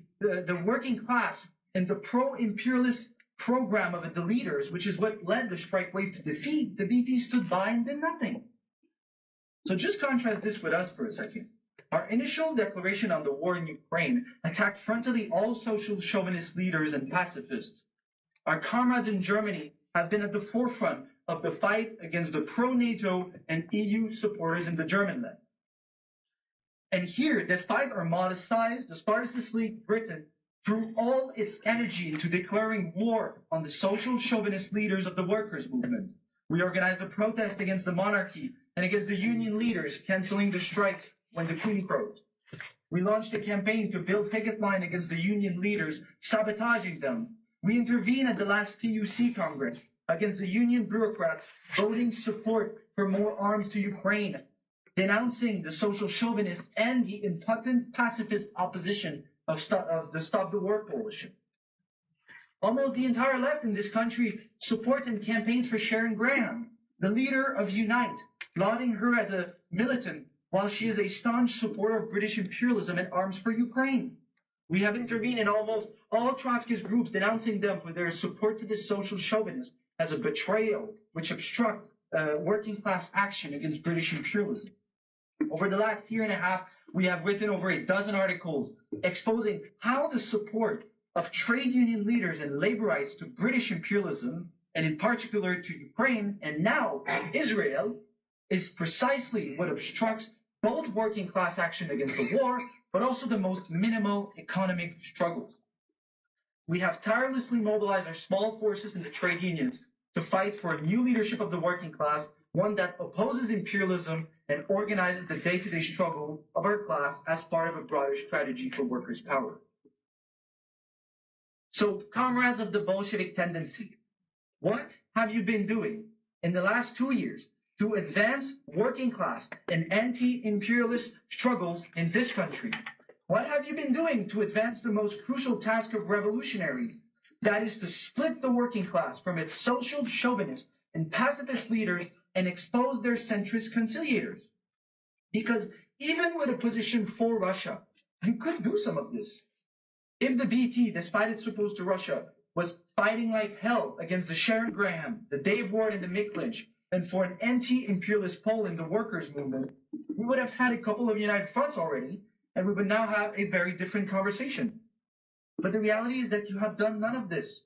working class and the pro-imperialist program of the leaders, which is what led the strike wave to defeat, the BT stood by and did nothing. So just contrast this with us for a second. Our initial declaration on the war in Ukraine attacked frontally all social chauvinist leaders and pacifists. Our comrades in Germany have been at the forefront of the fight against the pro-NATO and EU supporters in the German left. And here, despite our modest size, the Spartacist League Britain threw all its energy into declaring war on the social chauvinist leaders of the workers' movement. We organized a protest against the monarchy and against the union leaders canceling the strikes when the Queen crowed. We launched a campaign to build picket line against the union leaders, sabotaging them. We intervened at the last TUC Congress against the union bureaucrats voting support for more arms to Ukraine, denouncing the social chauvinists and the impotent pacifist opposition of the Stop the War coalition. Almost the entire left in this country supports and campaigns for Sharon Graham, the leader of Unite, lauding her as a militant while she is a staunch supporter of British imperialism and arms for Ukraine. We have intervened in almost all Trotskyist groups, denouncing them for their support to the social chauvinists as a betrayal which obstruct working class action against British imperialism. Over the last year and a half, we have written over a dozen articles exposing how the support of trade union leaders and labor rights to British imperialism, and in particular to Ukraine and now Israel, is precisely what obstructs both working class action against the war, but also the most minimal economic struggles. We have tirelessly mobilized our small forces in the trade unions to fight for a new leadership of the working class, one that opposes imperialism and organizes the day-to-day struggle of our class as part of a broader strategy for workers' power. So, comrades of the Bolshevik tendency, what have you been doing in the last 2 years to advance working class and anti-imperialist struggles in this country? What have you been doing to advance the most crucial task of revolutionaries, that is to split the working class from its social chauvinist and pacifist leaders and expose their centrist conciliators? Because even with a position for Russia, you could do some of this. If the BT, despite its support to Russia, was fighting like hell against the Sharon Graham, the Dave Ward, and the Mick Lynch, and for an anti-imperialist pole in the workers' movement, we would have had a couple of united fronts already, and we would now have a very different conversation. But the reality is that you have done none of this.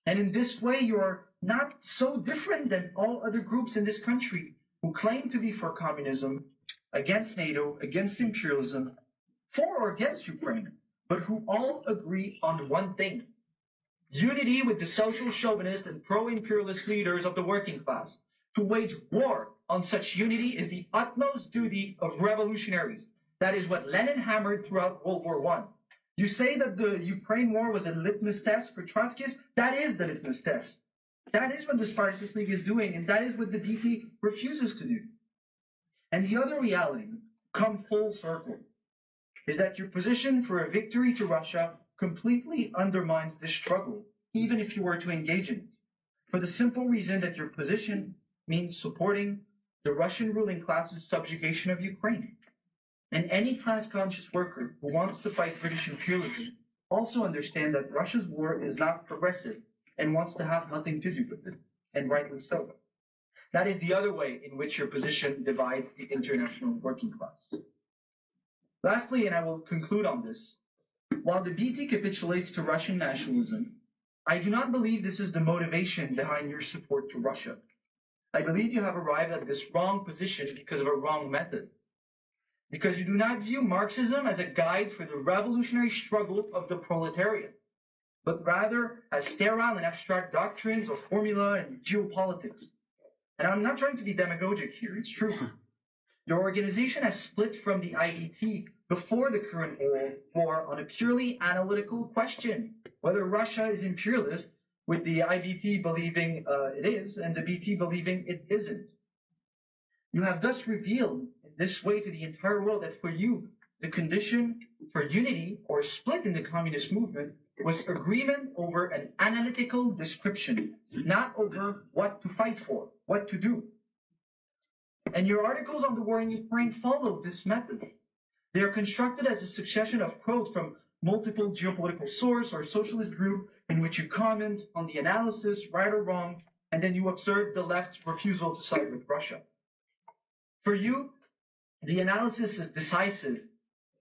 And in this way, you are not so different than all other groups in this country who claim to be for communism, against NATO, against imperialism, for or against Ukraine, but who all agree on one thing: unity with the social chauvinist and pro-imperialist leaders of the working class. To wage war on such unity is the utmost duty of revolutionaries. That is what Lenin hammered throughout World War I. You say that the Ukraine war was a litmus test for Trotskyists? That is the litmus test. That is what the Spartacist League is doing, and that is what the BT refuses to do. And the other reality, come full circle, is that your position for a victory to Russia completely undermines this struggle, even if you were to engage in it, for the simple reason that your position means supporting the Russian ruling class's subjugation of Ukraine. And any class-conscious worker who wants to fight British imperialism also understands that Russia's war is not progressive and wants to have nothing to do with it, and rightly so. That is the other way in which your position divides the international working class. Lastly, and I will conclude on this, while the BT capitulates to Russian nationalism, I do not believe this is the motivation behind your support to Russia. I believe you have arrived at this wrong position because of a wrong method. Because you do not view Marxism as a guide for the revolutionary struggle of the proletariat, but rather as sterile and abstract doctrines or formula and geopolitics. And I'm not trying to be demagogic here, it's true. Your organization has split from the IBT before the current war on a purely analytical question, whether Russia is imperialist, with the IBT believing it is and the BT believing it isn't. You have thus revealed in this way to the entire world that for you, the condition for unity or split in the communist movement was agreement over an analytical description, not over what to fight for, what to do. And your articles on the war in Ukraine follow this method. They are constructed as a succession of quotes from multiple geopolitical source or socialist group in which you comment on the analysis, right or wrong, and then you observe the left's refusal to side with Russia. For you, the analysis is decisive.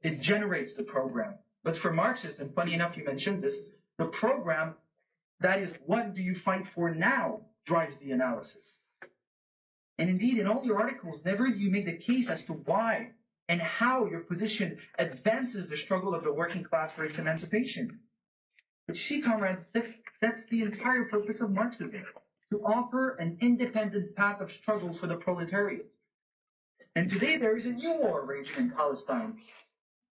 It generates the program. But for Marxists, and funny enough you mentioned this, the program, that is, what do you fight for now, drives the analysis. And indeed, in all your articles, never do you make the case as to why and how your position advances the struggle of the working class for its emancipation. But you see, comrades, that's the entire purpose of Marxism, to offer an independent path of struggle for the proletariat. And today there is a new war raging in Palestine.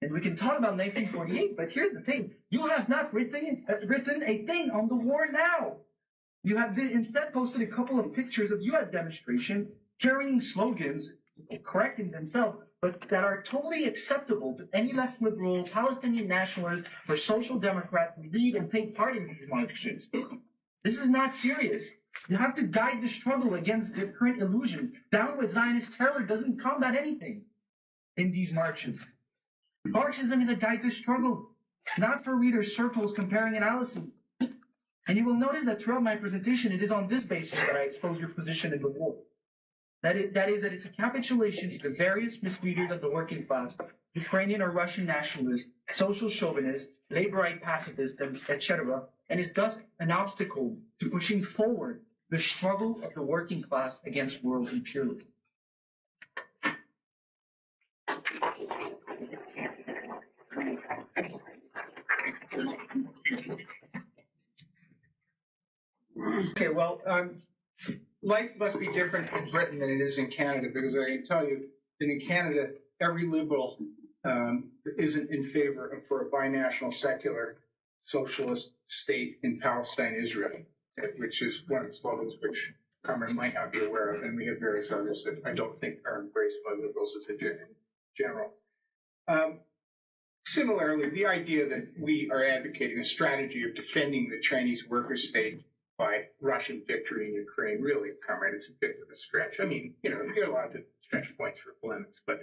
And we can talk about 1948, but here's the thing. You have not written a thing on the war now. You have instead posted a couple of pictures of you at demonstration carrying slogans, correcting themselves, but that are totally acceptable to any left liberal, Palestinian nationalist, or social democrat who read and take part in these marches. This is not serious. You have to guide the struggle against the current illusion. Down with Zionist terror doesn't combat anything in these marches. Marxism is a guide to struggle, not for readers' circles comparing analyses. And you will notice that throughout my presentation, it is on this basis that I expose your position in the war. That is that it's a capitulation to the various misleaders of the working class, Ukrainian or Russian nationalists, social chauvinists, labor-right pacifists, etc., and is thus an obstacle to pushing forward the struggle of the working class against world imperialism. Okay, well, life must be different in Britain than it is in Canada, because I can tell you that in Canada, every liberal isn't in favor for a binational secular socialist state in Palestine, Israel, which is one of the slogans which Cameron might not be aware of, and we have various others that I don't think are embraced by liberals in general. Similarly, the idea that we are advocating a strategy of defending the Chinese worker state by Russian victory in Ukraine, really, comrade, it's a bit of a stretch. I mean, you're allowed to stretch points for polemics, but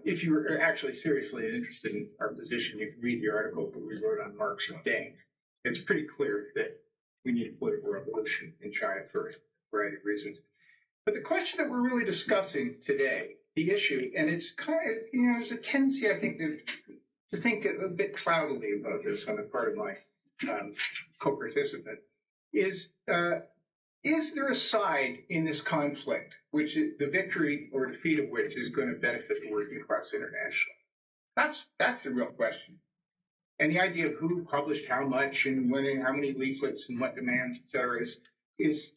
if you were actually seriously interested in our position, you can read the article that we wrote on Marx and Deng. It's pretty clear that we need a political revolution in China for a variety of reasons. But the question that we're really discussing today, the issue, and it's kind of, there's a tendency, I think, to think a bit cloudily about this on the part of my co-participant, is there a side in this conflict which the victory or defeat of which is going to benefit the working class internationally? That's the real question. And the idea of who published how much and when, how many leaflets and what demands, et cetera, is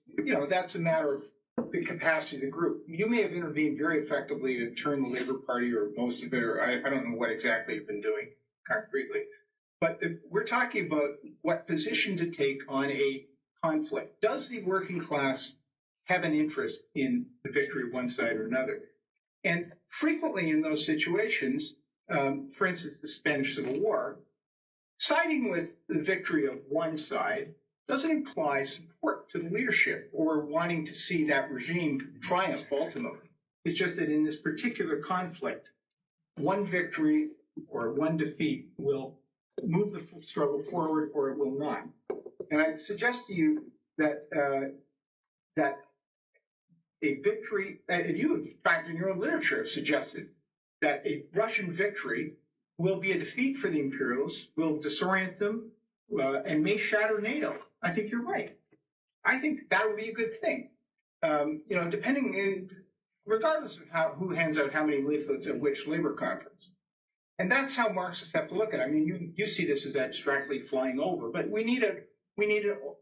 that's a matter of the capacity of the group. You may have intervened very effectively to turn the Labour Party or most of it, or I don't know what exactly you've been doing concretely. But we're talking about what position to take on a conflict. Does the working class have an interest in the victory of one side or another? And frequently in those situations, for instance, the Spanish Civil War, siding with the victory of one side doesn't imply support to the leadership or wanting to see that regime triumph ultimately. It's just that in this particular conflict, one victory or one defeat will move the struggle forward or it will not. And I suggest to you that a victory, and you in fact in your own literature have suggested that a Russian victory will be a defeat for the imperialists, will disorient them, and may shatter NATO. I think you're right. I think that would be a good thing. Regardless of who hands out how many leaflets at which labor conference. And that's how Marxists have to look at it. I mean, you see this as abstractly flying over, but we need an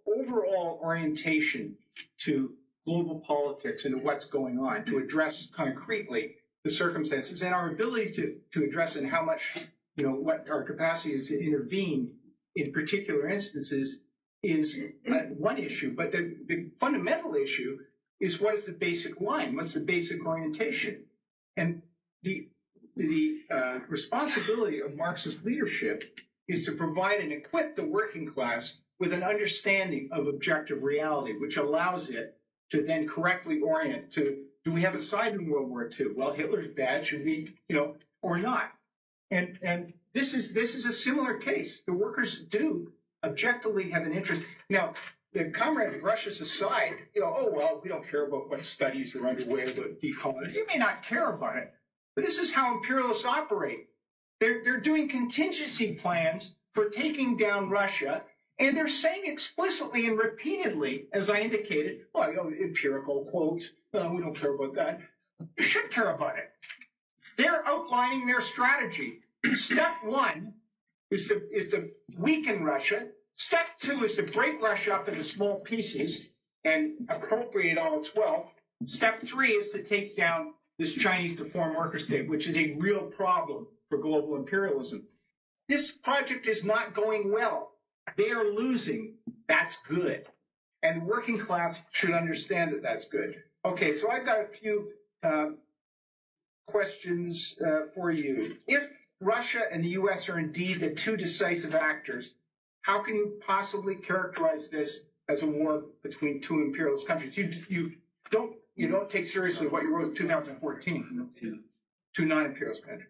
overall orientation to global politics and to what's going on to address concretely the circumstances and our ability to address and how much, what our capacity is to intervene in particular instances is one issue. But the fundamental issue is, what is the basic line? What's the basic orientation? And the responsibility of Marxist leadership is to provide and equip the working class with an understanding of objective reality, which allows it to then correctly orient to, do we have a side in World War II? Well, Hitler's bad, should we, or not? And this is a similar case. The workers do objectively have an interest. Now, the comrade of Russia's aside, oh, well, we don't care about what studies are underway about decolonization. You may not care about it, but this is how imperialists operate. They're doing contingency plans for taking down Russia, and they're saying explicitly and repeatedly, as I indicated, well, empirical quotes, we don't care about that. You should care about it. They're outlining their strategy. Step one is to weaken Russia. Step two is to break Russia up into small pieces and appropriate all its wealth. Step three is to take down this Chinese deformed worker state, which is a real problem for global imperialism. This project is not going well. They are losing. That's good. And the working class should understand that that's good. Okay, so I've got a few questions for you. If Russia and the U.S. are indeed the two decisive actors, how can you possibly characterize this as a war between two imperialist countries? You don't take seriously what you wrote in 2014. Two non-imperialist countries.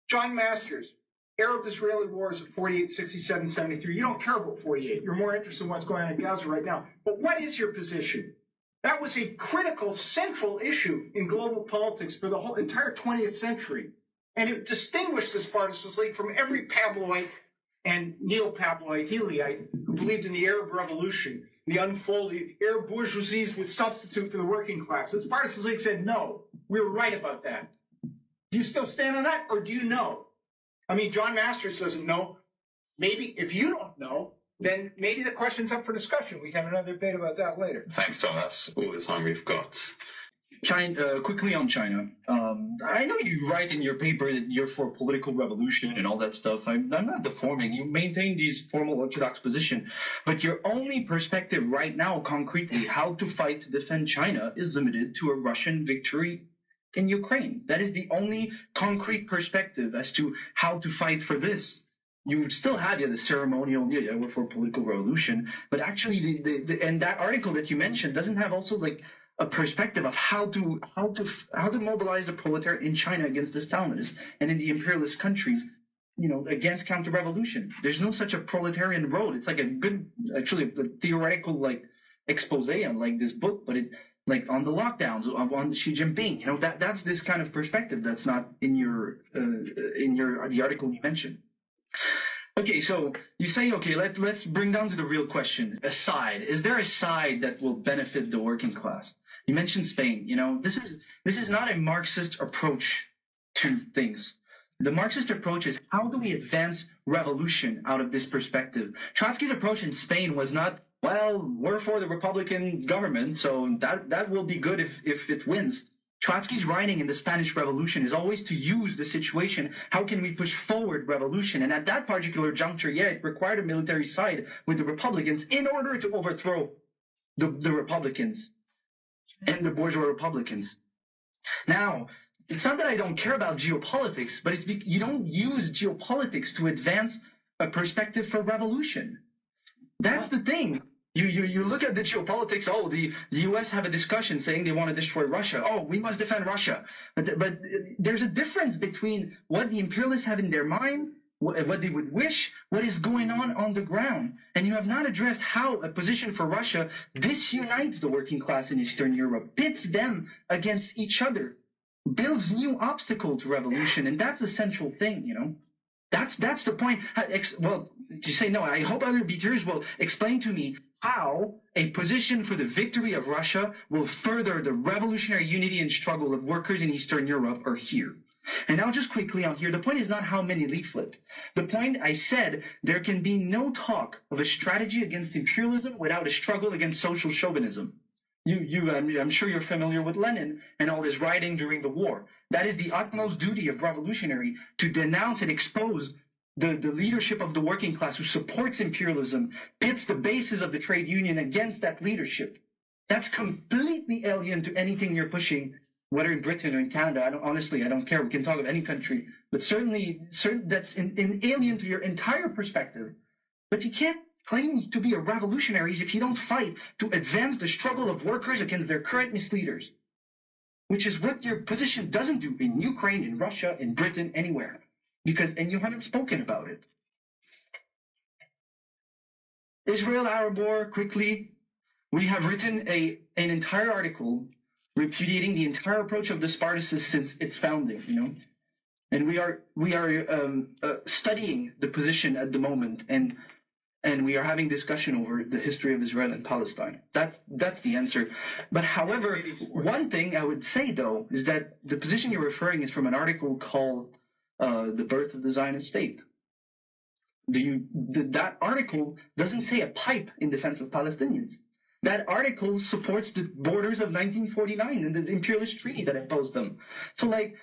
John Masters, Arab-Israeli wars of 48, 67, 73. You don't care about 48. You're more interested in what's going on in Gaza right now. But what is your position? That was a critical, central issue in global politics for the whole entire 20th century. And it distinguished the Spartacist League from every Pabloid and neo-Pabloid Heleite who believed in the Arab Revolution, the unfolding Arab bourgeoisies would substitute for the working class. The Spartacist League said, no, we were right about that. Do you still stand on that, or do you know? I mean, John Masters doesn't know. Maybe if you don't know, then maybe the question's up for discussion. We can have another debate about that later. Thanks, Tom. That's all the time we've got. China, quickly on China. I know you write in your paper that you're for political revolution and all that stuff. I'm not deforming. You maintain these formal orthodox position, but your only perspective right now, concretely, how to fight to defend China, is limited to a Russian victory in Ukraine. That is the only concrete perspective as to how to fight for this. You would still have the ceremonial, we're for political revolution, but actually, and that article that you mentioned doesn't have also like a perspective of how to mobilize the proletariat in China against the Stalinists and in the imperialist countries, against counter-revolution. There's no such a proletarian road. It's like a theoretical like expose on like this book, but it like on the lockdowns, on Xi Jinping. That's this kind of perspective that's not in the article you mentioned. Okay, so you say, okay, let's bring down to the real question. A side. Is there a side that will benefit the working class? You mentioned Spain. This is not a Marxist approach to things. The Marxist approach is, how do we advance revolution out of this perspective? Trotsky's approach in Spain was not, well, we're for the Republican government, so that will be good if it wins. Trotsky's writing in the Spanish Revolution is always to use the situation. How can we push forward revolution? And at that particular juncture, it required a military side with the Republicans in order to overthrow the Republicans and the bourgeois Republicans. Now, it's not that I don't care about geopolitics, but you don't use geopolitics to advance a perspective for revolution. That's the thing. You look at the geopolitics. Oh, the U.S. have a discussion saying they want to destroy Russia. Oh, we must defend Russia. But there's a difference between what the imperialists have in their mind, what they would wish, what is going on the ground. And you have not addressed how a position for Russia disunites the working class in Eastern Europe, pits them against each other, builds new obstacles to revolution. And that's the central thing, That's the point. Well, to say no, I hope other debaters will explain to me how a position for the victory of Russia will further the revolutionary unity and struggle of workers in Eastern Europe or here. And now just quickly on here, the point is not how many leaflet. The point, I said, there can be no talk of a strategy against imperialism without a struggle against social chauvinism. I'm sure you're familiar with Lenin and all his writing during the war. That is the utmost duty of revolutionary, to denounce and expose the leadership of the working class who supports imperialism, pits the bases of the trade union against that leadership. That's completely alien to anything you're pushing, whether in Britain or in Canada. Honestly, I don't care. We can talk of any country, but certainly that's in alien to your entire perspective. But you can't claim to be a revolutionary if you don't fight to advance the struggle of workers against their current misleaders, which is what your position doesn't do in Ukraine, in Russia, in Britain, anywhere. And you haven't spoken about it. Israel-Arab War, quickly. We have written an entire article repudiating the entire approach of the Spartacists since its founding, and we are studying the position at the moment, and we are having discussion over the history of Israel and Palestine. That's the answer. But however, one thing I would say though is that the position you're referring is from an article called "The Birth of the Zionist State." That article doesn't say a pipe in defense of Palestinians. That article supports the borders of 1949 and the imperialist treaty that imposed them. So, I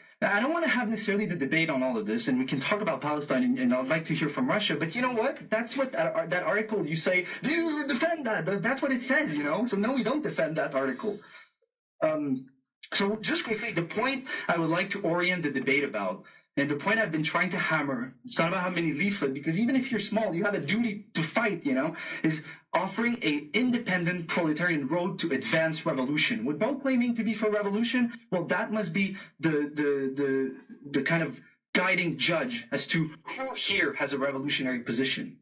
don't want to have necessarily the debate on all of this, and we can talk about Palestine, and I'd like to hear from Russia. But you know what? That's what that article, you say, do you defend that? That's what it says, So no, we don't defend that article. So just quickly, the point I would like to orient the debate about, and the point I've been trying to hammer, it's not about how many leaflets, because even if you're small, you have a duty to fight, is offering an independent proletarian road to advance revolution. We're both claiming to be for revolution. Well, that must be the kind of guiding judge as to who here has a revolutionary position.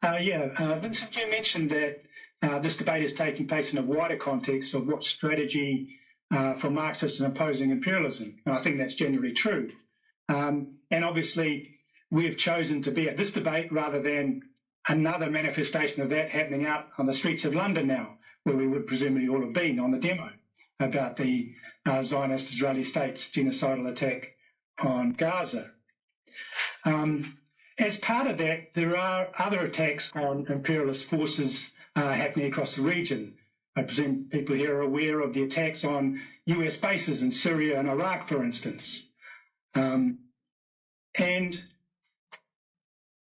Vincent, you mentioned that this debate is taking place in a wider context of what strategy for Marxists in opposing imperialism. And I think that's generally true. And obviously, we've chosen to be at this debate rather than another manifestation of that happening out on the streets of London now, where we would presumably all have been on the demo about the Zionist Israeli state's genocidal attack on Gaza. As part of that, there are other attacks on imperialist forces happening across the region. I presume people here are aware of the attacks on US bases in Syria and Iraq, for instance. And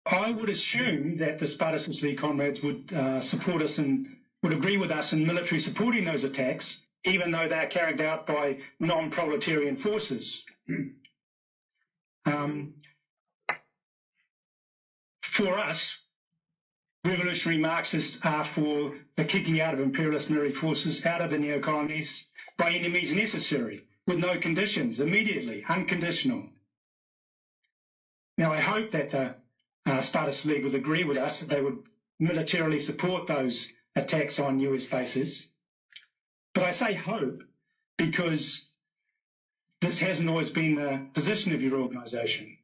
I would assume that the Spartacist League comrades would support us and would agree with us in military supporting those attacks, even though they're carried out by non-proletarian forces. For us, revolutionary Marxists are for the kicking out of imperialist military forces out of the neo-colonies by any means necessary, with no conditions, immediately, unconditional. Now, I hope that the Spartacist League would agree with us that they would militarily support those attacks on US bases. But I say hope because this hasn't always been the position of your organisation.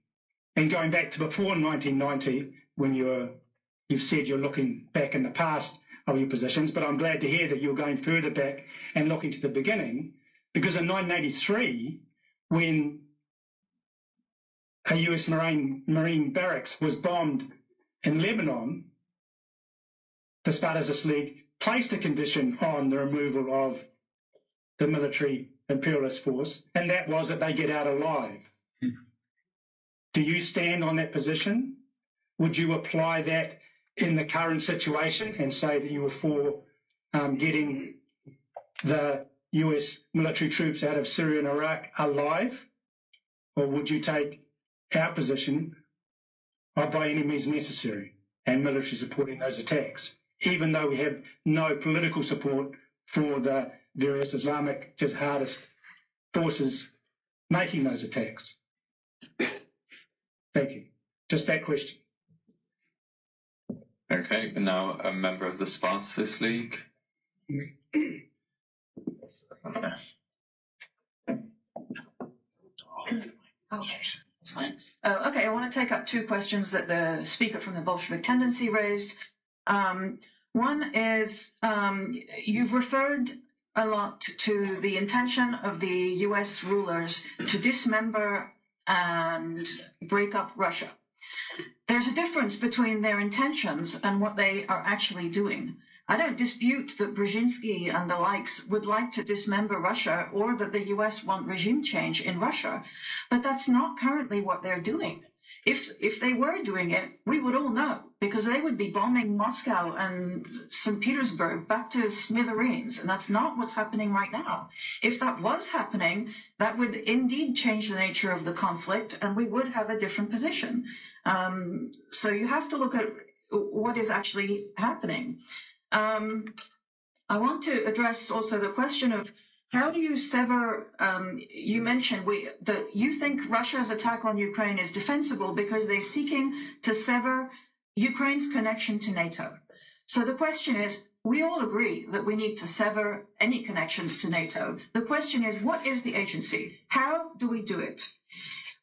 And going back to before 1990, when you've said you're looking back in the past of your positions, but I'm glad to hear that you're going further back and looking to the beginning, because in 1983, when a US Marine barracks was bombed in Lebanon, the Spartacist League placed a condition on the removal of the military imperialist force, and that was that they get out alive. Do you stand on that position? Would you apply that in the current situation and say that you were for getting the US military troops out of Syria and Iraq alive? Or would you take our position of by any means necessary and military supporting those attacks, even though we have no political support for the various Islamic jihadist forces making those attacks? Thank you. Just that question. Okay, and now a member of the Spartacist League. Okay. Oh, it's fine. Okay, I want to take up two questions that the speaker from the Bolshevik Tendency raised. One is you've referred a lot to the intention of the U.S. rulers to dismember and break up Russia. There's a difference between their intentions and what they are actually doing. I don't dispute that Brzezinski and the likes would like to dismember Russia or that the US want regime change in Russia, but that's not currently what they're doing. If they were doing it, we would all know, because they would be bombing Moscow and St. Petersburg back to smithereens, and that's not what's happening right now. If that was happening, that would indeed change the nature of the conflict, and we would have a different position. So you have to look at what is actually happening. I want to address also the question of how do you sever, you mentioned that you think Russia's attack on Ukraine is defensible because they're seeking to sever Ukraine's connection to NATO. So the question is, we all agree that we need to sever any connections to NATO. The question is, what is the agency? How do we do it?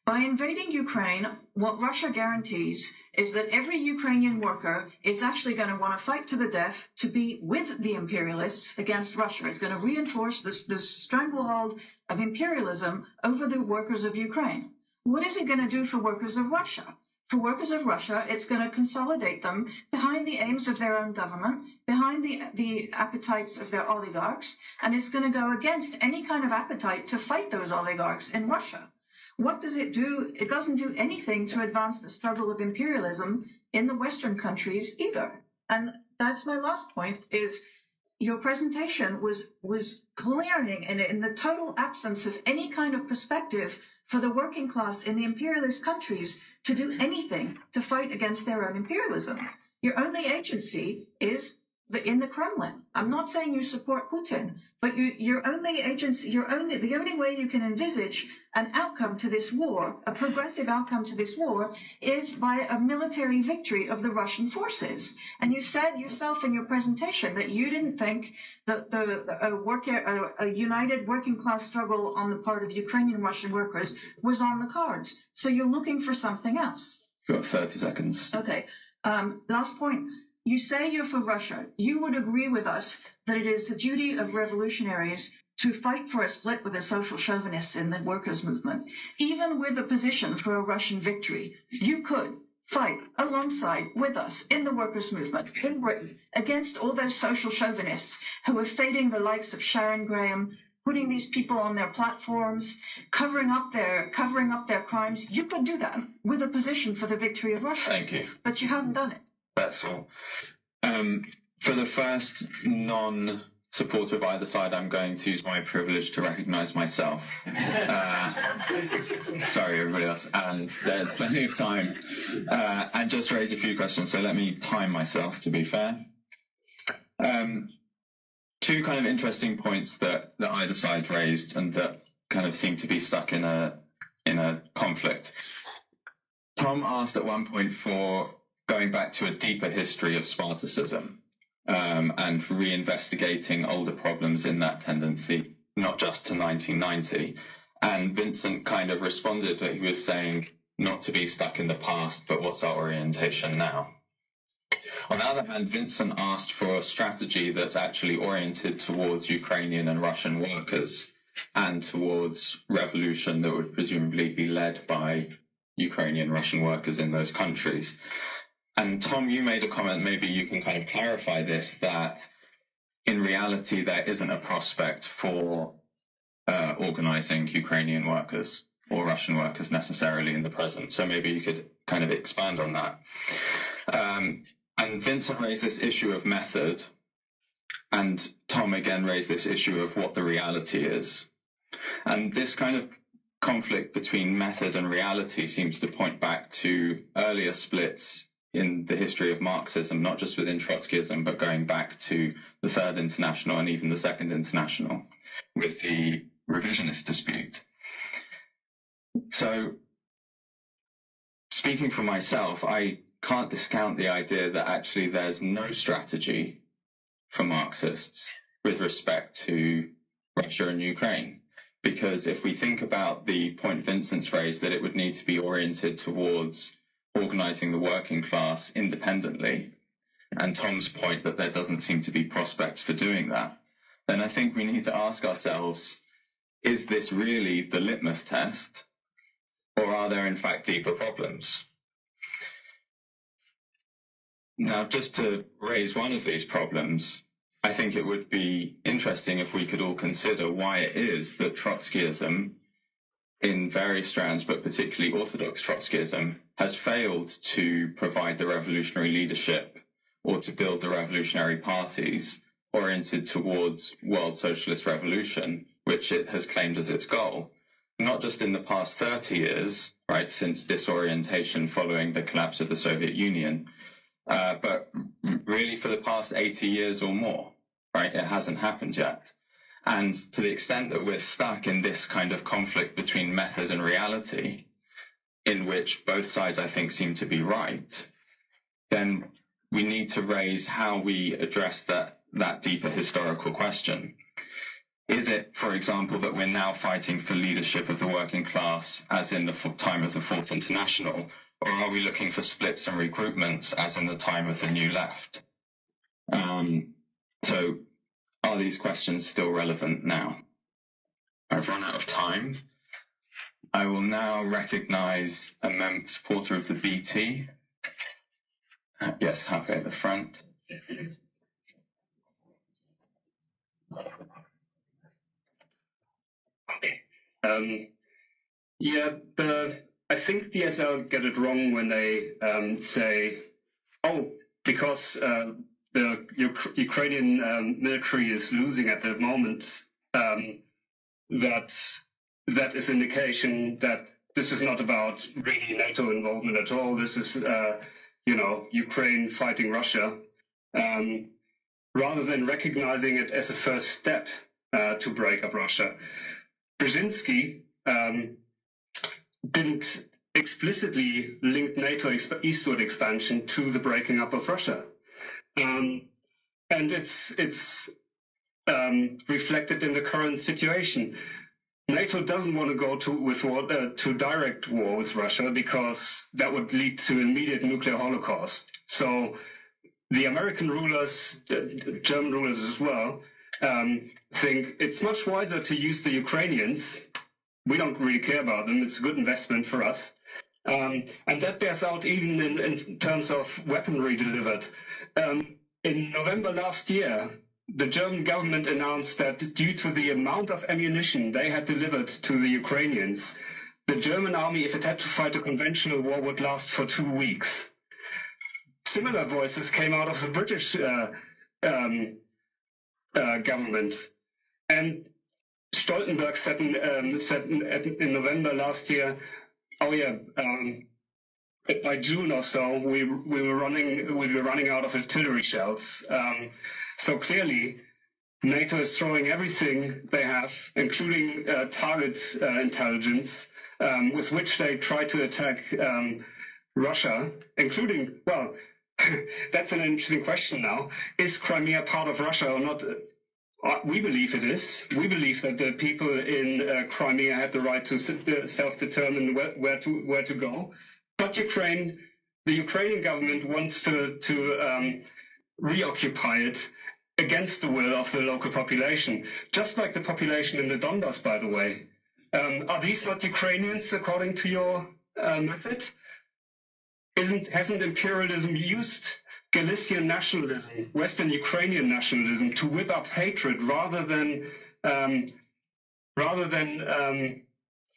By invading Ukraine, what Russia guarantees is that every Ukrainian worker is actually going to want to fight to the death to be with the imperialists against Russia. It's going to reinforce this stranglehold of imperialism over the workers of Ukraine. What is it going to do for workers of Russia? For workers of Russia, it's going to consolidate them behind the aims of their own government, behind the appetites of their oligarchs, and it's going to go against any kind of appetite to fight those oligarchs in Russia. What does it do? It doesn't do anything to advance the struggle of imperialism in the Western countries either. And that's my last point, is your presentation was glaring in the total absence of any kind of perspective for the working class in the imperialist countries to do anything to fight against their own imperialism. Your only agency is in the Kremlin. I'm not saying you support Putin, but your only agency, the only way you can envisage an outcome to this war, a progressive outcome to this war, is by a military victory of the Russian forces. And you said yourself in your presentation that you didn't think that a united working class struggle on the part of Ukrainian Russian workers was on the cards. So you're looking for something else. Got 30 seconds. Okay. Last point. You say you're for Russia. You would agree with us that it is the duty of revolutionaries to fight for a split with the social chauvinists in the workers' movement. Even with a position for a Russian victory, you could fight alongside with us in the workers' movement in Britain against all those social chauvinists who are fading the likes of Sharon Graham, putting these people on their platforms, covering up their crimes. You could do that with a position for the victory of Russia. Thank you. But you haven't done it. That's all. For the first non-supporter of either side, I'm going to use my privilege to recognise myself. Sorry, everybody else. And there's plenty of time. And just raise a few questions. So let me time myself, to be fair. Two kind of interesting points that either side raised and that kind of seem to be stuck in a conflict. Tom asked at one point for going back to a deeper history of Spartacism and reinvestigating older problems in that tendency, not just to 1990. And Vincent kind of responded that he was saying not to be stuck in the past, but what's our orientation now? On the other hand, Vincent asked for a strategy that's actually oriented towards Ukrainian and Russian workers and towards revolution that would presumably be led by Ukrainian Russian workers in those countries. And Tom, you made a comment, maybe you can kind of clarify this, that in reality there isn't a prospect for organizing Ukrainian workers or Russian workers necessarily in the present. So maybe you could kind of expand on that. And Vincent raised this issue of method, and Tom again raised this issue of what the reality is. And this kind of conflict between method and reality seems to point back to earlier splits in the history of Marxism, not just within Trotskyism, but going back to the Third International and even the Second International with the revisionist dispute. So, speaking for myself, I can't discount the idea that actually there's no strategy for Marxists with respect to Russia and Ukraine. Because if we think about the point Vincent's raised, that it would need to be oriented towards organizing the working class independently, and Tom's point that there doesn't seem to be prospects for doing that, then I think we need to ask ourselves, is this really the litmus test, or are there in fact deeper problems? Now, just to raise one of these problems, I think it would be interesting if we could all consider why it is that Trotskyism, in various strands, but particularly Orthodox Trotskyism, has failed to provide the revolutionary leadership or to build the revolutionary parties oriented towards world socialist revolution, which it has claimed as its goal, not just in the past 30 years, right, since disorientation following the collapse of the Soviet Union, but really for the past 80 years or more, right? It hasn't happened yet. And to the extent that we're stuck in this kind of conflict between method and reality, in which both sides, I think, seem to be right, then we need to raise how we address that deeper historical question. Is it, for example, that we're now fighting for leadership of the working class, as in the time of the Fourth International, or are we looking for splits and regroupments, as in the time of the New Left? So are these questions still relevant now? I've run out of time. I will now recognize a supporter of the BT. Yes, Happy at the front. Okay. I think the SL get it wrong when they say, oh, because the Ukrainian military is losing at the moment, that is indication that this is not about really NATO involvement at all. This is, Ukraine fighting Russia, rather than recognizing it as a first step to break up Russia. Brzezinski didn't explicitly link NATO eastward expansion to the breaking up of Russia. And it's reflected in the current situation. NATO doesn't want to go to direct war with Russia because that would lead to immediate nuclear holocaust. So the American rulers, the German rulers as well, think it's much wiser to use the Ukrainians. We don't really care about them. It's a good investment for us. And that bears out even in terms of weaponry delivered. In November last year, the German government announced that due to the amount of ammunition they had delivered to the Ukrainians, the German army, if it had to fight a conventional war, would last for 2 weeks. Similar voices came out of the British government. And Stoltenberg said in November last year, by June or so, we'll be running out of artillery shells. So clearly, NATO is throwing everything they have, including target intelligence, with which they try to attack Russia, including, well, that's an interesting question now. Is Crimea part of Russia or not? We believe it is. We believe that the people in Crimea have the right to self-determine where to go. But the Ukrainian government wants to reoccupy it against the will of the local population, just like the population in the Donbass, by the way. Are these not Ukrainians, according to your method? Hasn't imperialism used Galician nationalism, Western Ukrainian nationalism, to whip up hatred rather than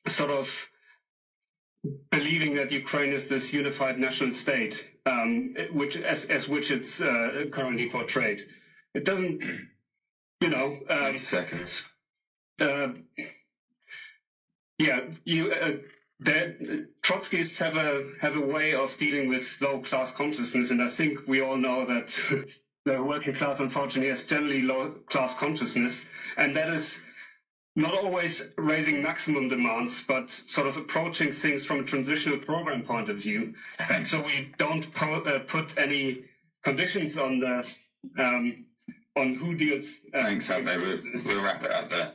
sort of believing that Ukraine is this unified national state, which it's currently portrayed? It doesn't, 90 seconds. Trotskyists have a way of dealing with low class consciousness, and I think we all know that the working class, unfortunately, has generally low class consciousness, and that is not always raising maximum demands, but sort of approaching things from a transitional program point of view. And so we don't put any conditions on who deals. Thanks, Jaime. We'll wrap it up there.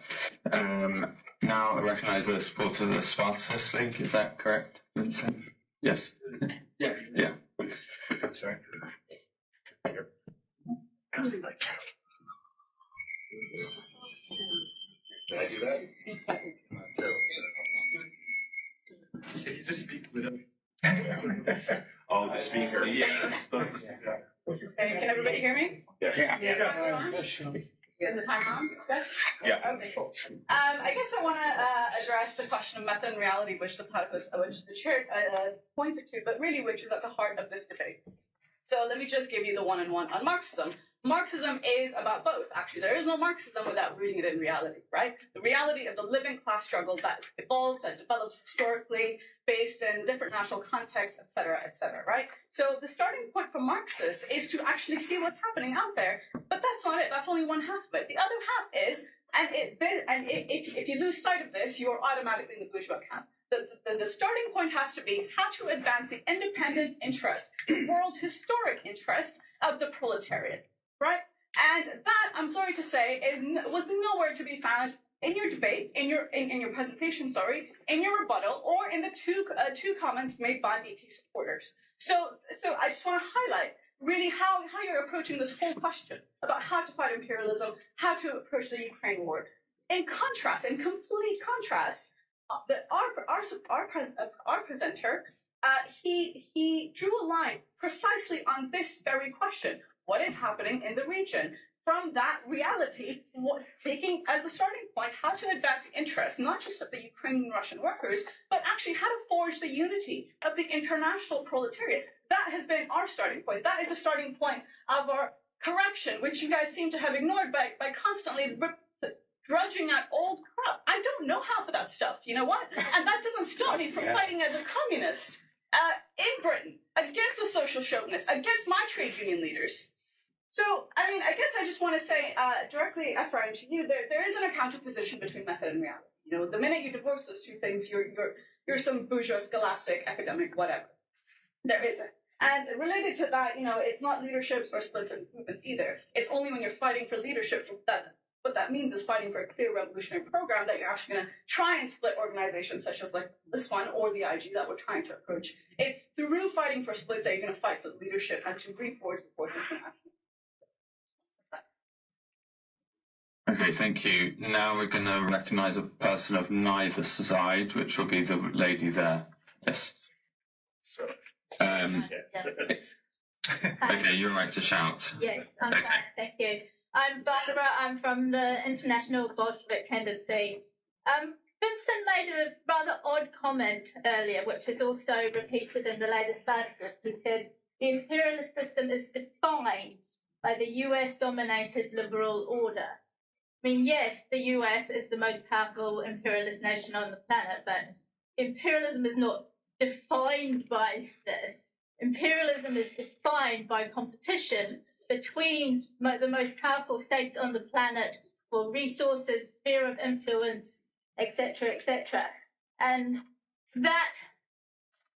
Now I recognise the supporter of the Spartacist League. Is that correct, Vincent? Yes. Yeah. Yeah. Sorry. Can I do that? Can you just speak with him? Oh, the speaker. Yeah, that's the speaker. Can everybody hear me? Yeah. Is the timer on? Yes? Yeah. Okay, cool. I guess I want to address the question of method and reality, which the platypus, which the chair pointed to, but really which is at the heart of this debate. So let me just give you the one-on-one on Marxism. Marxism is about both. Actually, there is no Marxism without rooting it in reality, right? The reality of the living class struggle that evolves and develops historically based in different national contexts, et cetera, right? So the starting point for Marxists is to actually see what's happening out there. But that's not it. That's only one half of it. The other half is, if you lose sight of this, you're automatically in the bourgeois camp. The starting point has to be how to advance the independent interest, the world historic interest of the proletariat, right? And that, I'm sorry to say, was nowhere to be found in your debate, in your presentation, in your rebuttal, or in the two comments made by BT supporters. So I just want to highlight really how you're approaching this whole question about how to fight imperialism, how to approach the Ukraine war. In complete contrast, our presenter, he drew a line precisely on this very question: what is happening in the region? From that reality, was taking as a starting point how to advance the interests not just of the Ukrainian Russian workers, but actually how to forge the unity of the international proletariat. That has been our starting point. That is the starting point of our correction, which you guys seem to have ignored by constantly grudging at old crap. I don't know half of that stuff, you know what? And that doesn't stop me from fighting as a communist in Britain against the social chauvinists, against my trade union leaders. So, I mean, I guess I just want to say directly, Ephraim, to you, there isn't a counterposition between method and reality. You know, the minute you divorce those two things, you're some bourgeois, scholastic, academic, whatever. There isn't. And related to that, you know, it's not leaderships or splits and movements either. It's only when you're fighting for leadership that what that means is fighting for a clear revolutionary program that you're actually going to try and split organizations such as like this one or the IG that we're trying to approach. It's through fighting for splits that you're going to fight for leadership and to reforge the force international. Okay, thank you. Now we're going to recognize a person of neither side, which will be the lady there. Yes. Okay, you're right to shout. Yes, I'm fine, thank you. I'm Barbara. I'm from the International Bolshevik Tendency. Vincent made a rather odd comment earlier, which is also repeated in the latest Spartacist. He said the imperialist system is defined by the US-dominated liberal order. I mean, yes, the US is the most powerful imperialist nation on the planet, but imperialism is not defined by this. Imperialism is defined by competition between the most powerful states on the planet for resources, sphere of influence, etc., etc. And that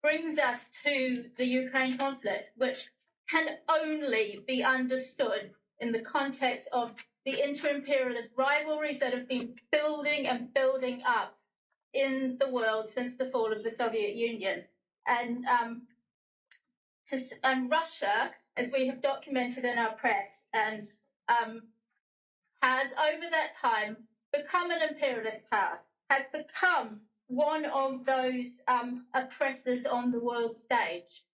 brings us to the Ukraine conflict, which can only be understood in the context of the inter-imperialist rivalries that have been building and building up in the world since the fall of the Soviet Union. And Russia, as we have documented in our press, and has over that time become an imperialist power, has become one of those oppressors on the world stage.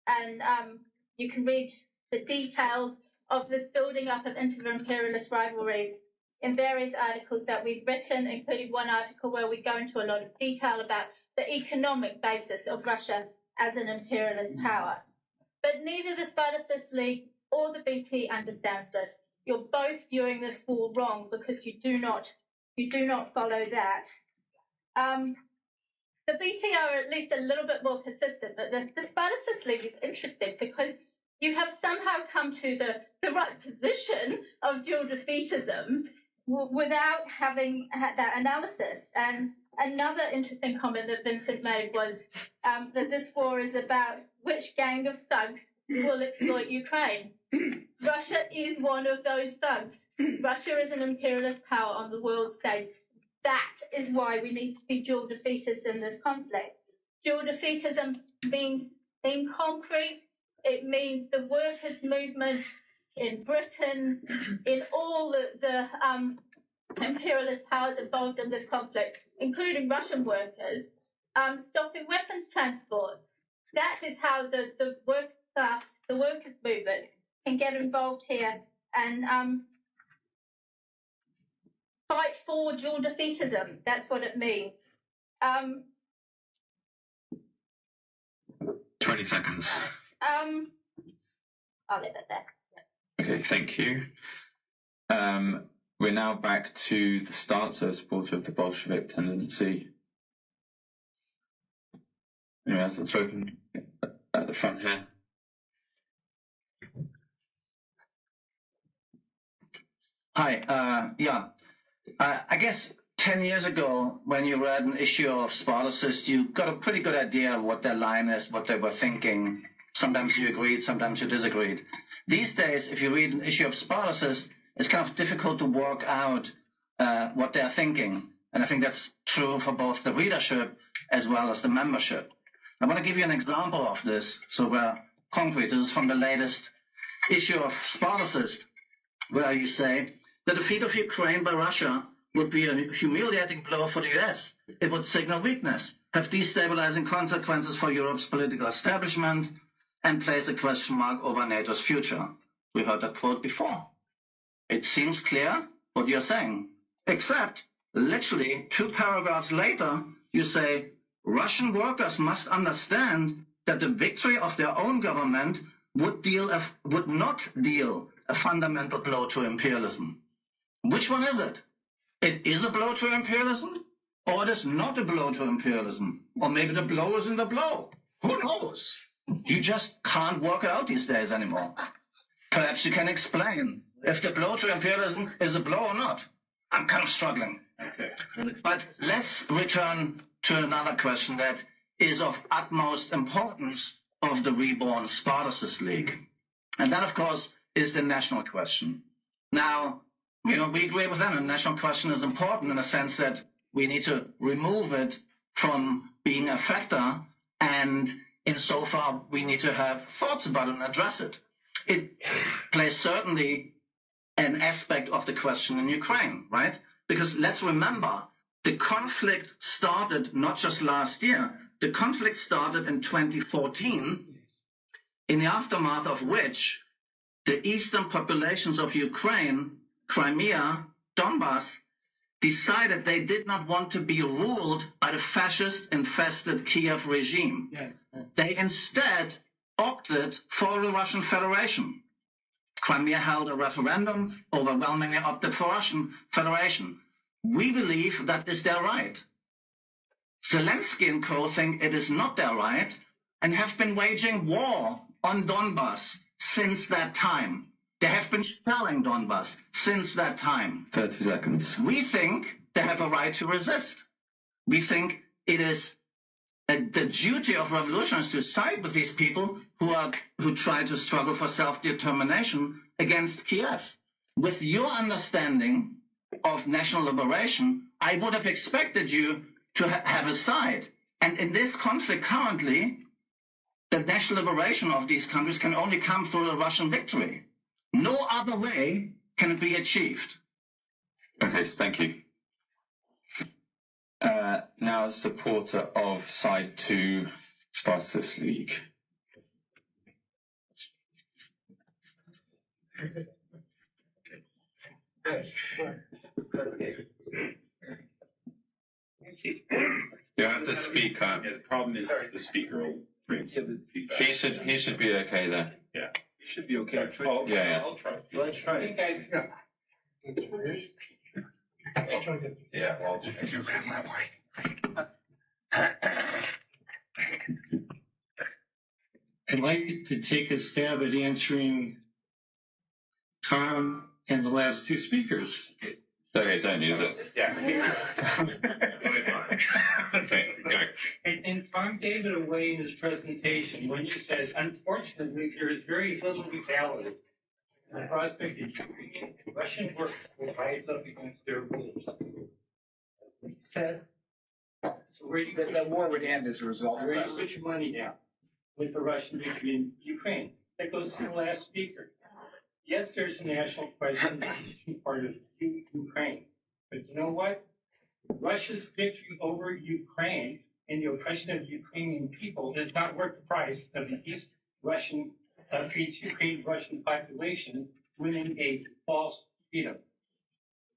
And you can read the details of the building up of inter-imperialist rivalries in various articles that we've written, including one article where we go into a lot of detail about the economic basis of Russia as an imperialist power. But neither the Spartacist League or the BT understands this. You're both viewing this war wrong because you do not follow that. The BT are at least a little bit more consistent, but the Spartacist League is interesting because you have somehow come to the right position of dual defeatism without having had that analysis. And another interesting comment that Vincent made was that this war is about which gang of thugs will exploit Ukraine. Russia is one of those thugs. Russia is an imperialist power on the world stage. That is why we need to be dual defeatist in this conflict. Dual defeatism means, in concrete, it means the workers' movement in Britain, in all the imperialist powers involved in this conflict, including Russian workers, stopping weapons transports. That is how the working class, the workers' movement can get involved here and fight for dual defeatism. That's what it means. 20 seconds. I'll leave it there. Okay, thank you. We're now back to the start, so supporter of the Bolshevik tendency. Anyone else that's spoken at the front here? Hi, I guess 10 years ago, when you read an issue of Spartacist, you got a pretty good idea of what their line is, what they were thinking. Sometimes you agreed, sometimes you disagreed. These days, if you read an issue of Spartacist, it's kind of difficult to work out what they're thinking. And I think that's true for both the readership as well as the membership. I want to give you an example of this, so we're concrete. This is from the latest issue of Spartacist, where you say, the defeat of Ukraine by Russia would be a humiliating blow for the US. It would signal weakness, have destabilizing consequences for Europe's political establishment, and place a question mark over NATO's future. We heard that quote before. It seems clear what you're saying, except literally 2 paragraphs later, you say, Russian workers must understand that the victory of their own government would not deal a fundamental blow to imperialism. Which one is it? It is a blow to imperialism, or it is not a blow to imperialism? Or maybe the blow isn't a blow. Who knows? You just can't work it out these days anymore. Perhaps you can explain if the blow to imperialism is a blow or not. I'm kind of struggling. Okay. But let's return to another question that is of utmost importance of the reborn Spartacist League. And that, of course, is the national question. Now, we agree with that. The national question is important in the sense that we need to remove it from being a factor, and insofar we need to have thoughts about it and address it. It plays certainly an aspect of the question in Ukraine, right? Because let's remember, the conflict started not just last year. The conflict started in 2014, in the aftermath of which the eastern populations of Ukraine, Crimea, Donbass, decided they did not want to be ruled by the fascist-infested Kiev regime. Yes. They instead opted for the Russian Federation. Crimea held a referendum, overwhelmingly opted for Russian Federation. We believe that is their right. Zelensky and co think it is not their right and have been waging war on Donbass since that time. They have been shelling Donbass since that time. 30 seconds. We think they have a right to resist. We think it is the duty of revolutionaries to side with these people who try to struggle for self-determination against Kiev. With your understanding of national liberation, I would have expected you to have a side. And in this conflict currently, the national liberation of these countries can only come through a Russian victory. No other way can it be achieved. Okay, thank you. Now, as supporter of side 2, Spartacist League. You have to speak up. Yeah, the problem is the speaker will bring feedback. He should be okay there. Yeah, he should be okay. I'll try. Let's try. Yeah, I'll just. I'd like to take a stab at answering Tom and the last 2 speakers. Okay, don't use it. Yeah. Okay, go. And Tom gave it away in his presentation when you said, unfortunately, there is very little reality in the prospect that Ukrainian and Russian workers will rise up against their rulers. He said, so where do you The war would end as a result. where do you put your money down with the Russian victory in Ukraine? That goes to the last speaker. Yes, there's a national question in the eastern part of Ukraine. But you know what? Russia's victory over Ukraine and the oppression of the Ukrainian people does not worth the price of the East Russian feeds Ukraine Russian population winning a false freedom,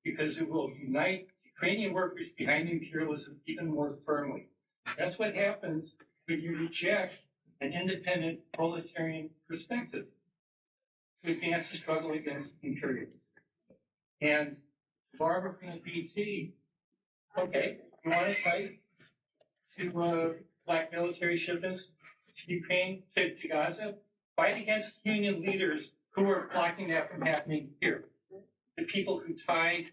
because it will unite Ukrainian workers behind imperialism even more firmly. That's what happens when you reject an independent proletarian perspective to advance the struggle against imperialism. And Barbara from the BT, okay, you want to fight to black military shipments to Ukraine, to Gaza? Fight against union leaders who are blocking that from happening here. The people who tied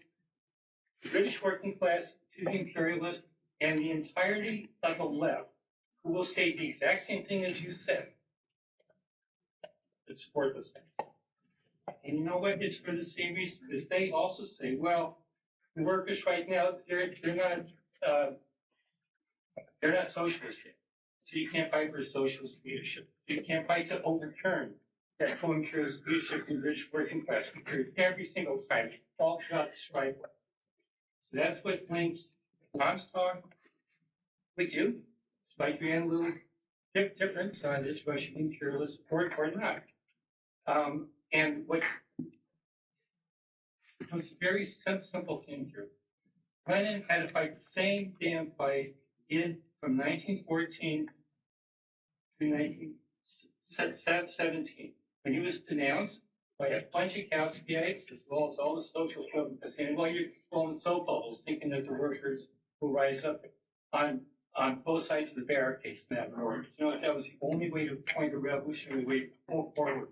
the British working class to the imperialists and the entirety of the left, who will say the exact same thing as you said, that support those things. And you know what? It's for the same reason, because they also say, well, the workers right now, they're not socialist yet. So you can't fight for socialist leadership. So you can't fight to overturn that pro-imperialist leadership in the British working class every single time, all throughout the strike. So that's what links Tom's talk with you, despite your own little difference on this Russian imperialist support or not. And what was a very simple thing here. Lenin had to fight the same damn fight from 1914 to 1917, when he was denounced by a bunch of Kautsky-ites, as well as all the social clubs, saying, well, you're blowing soap bubbles, thinking that the workers will rise up on both sides of the barricades in that war. You know, that was the only way to point a revolutionary way to move forward.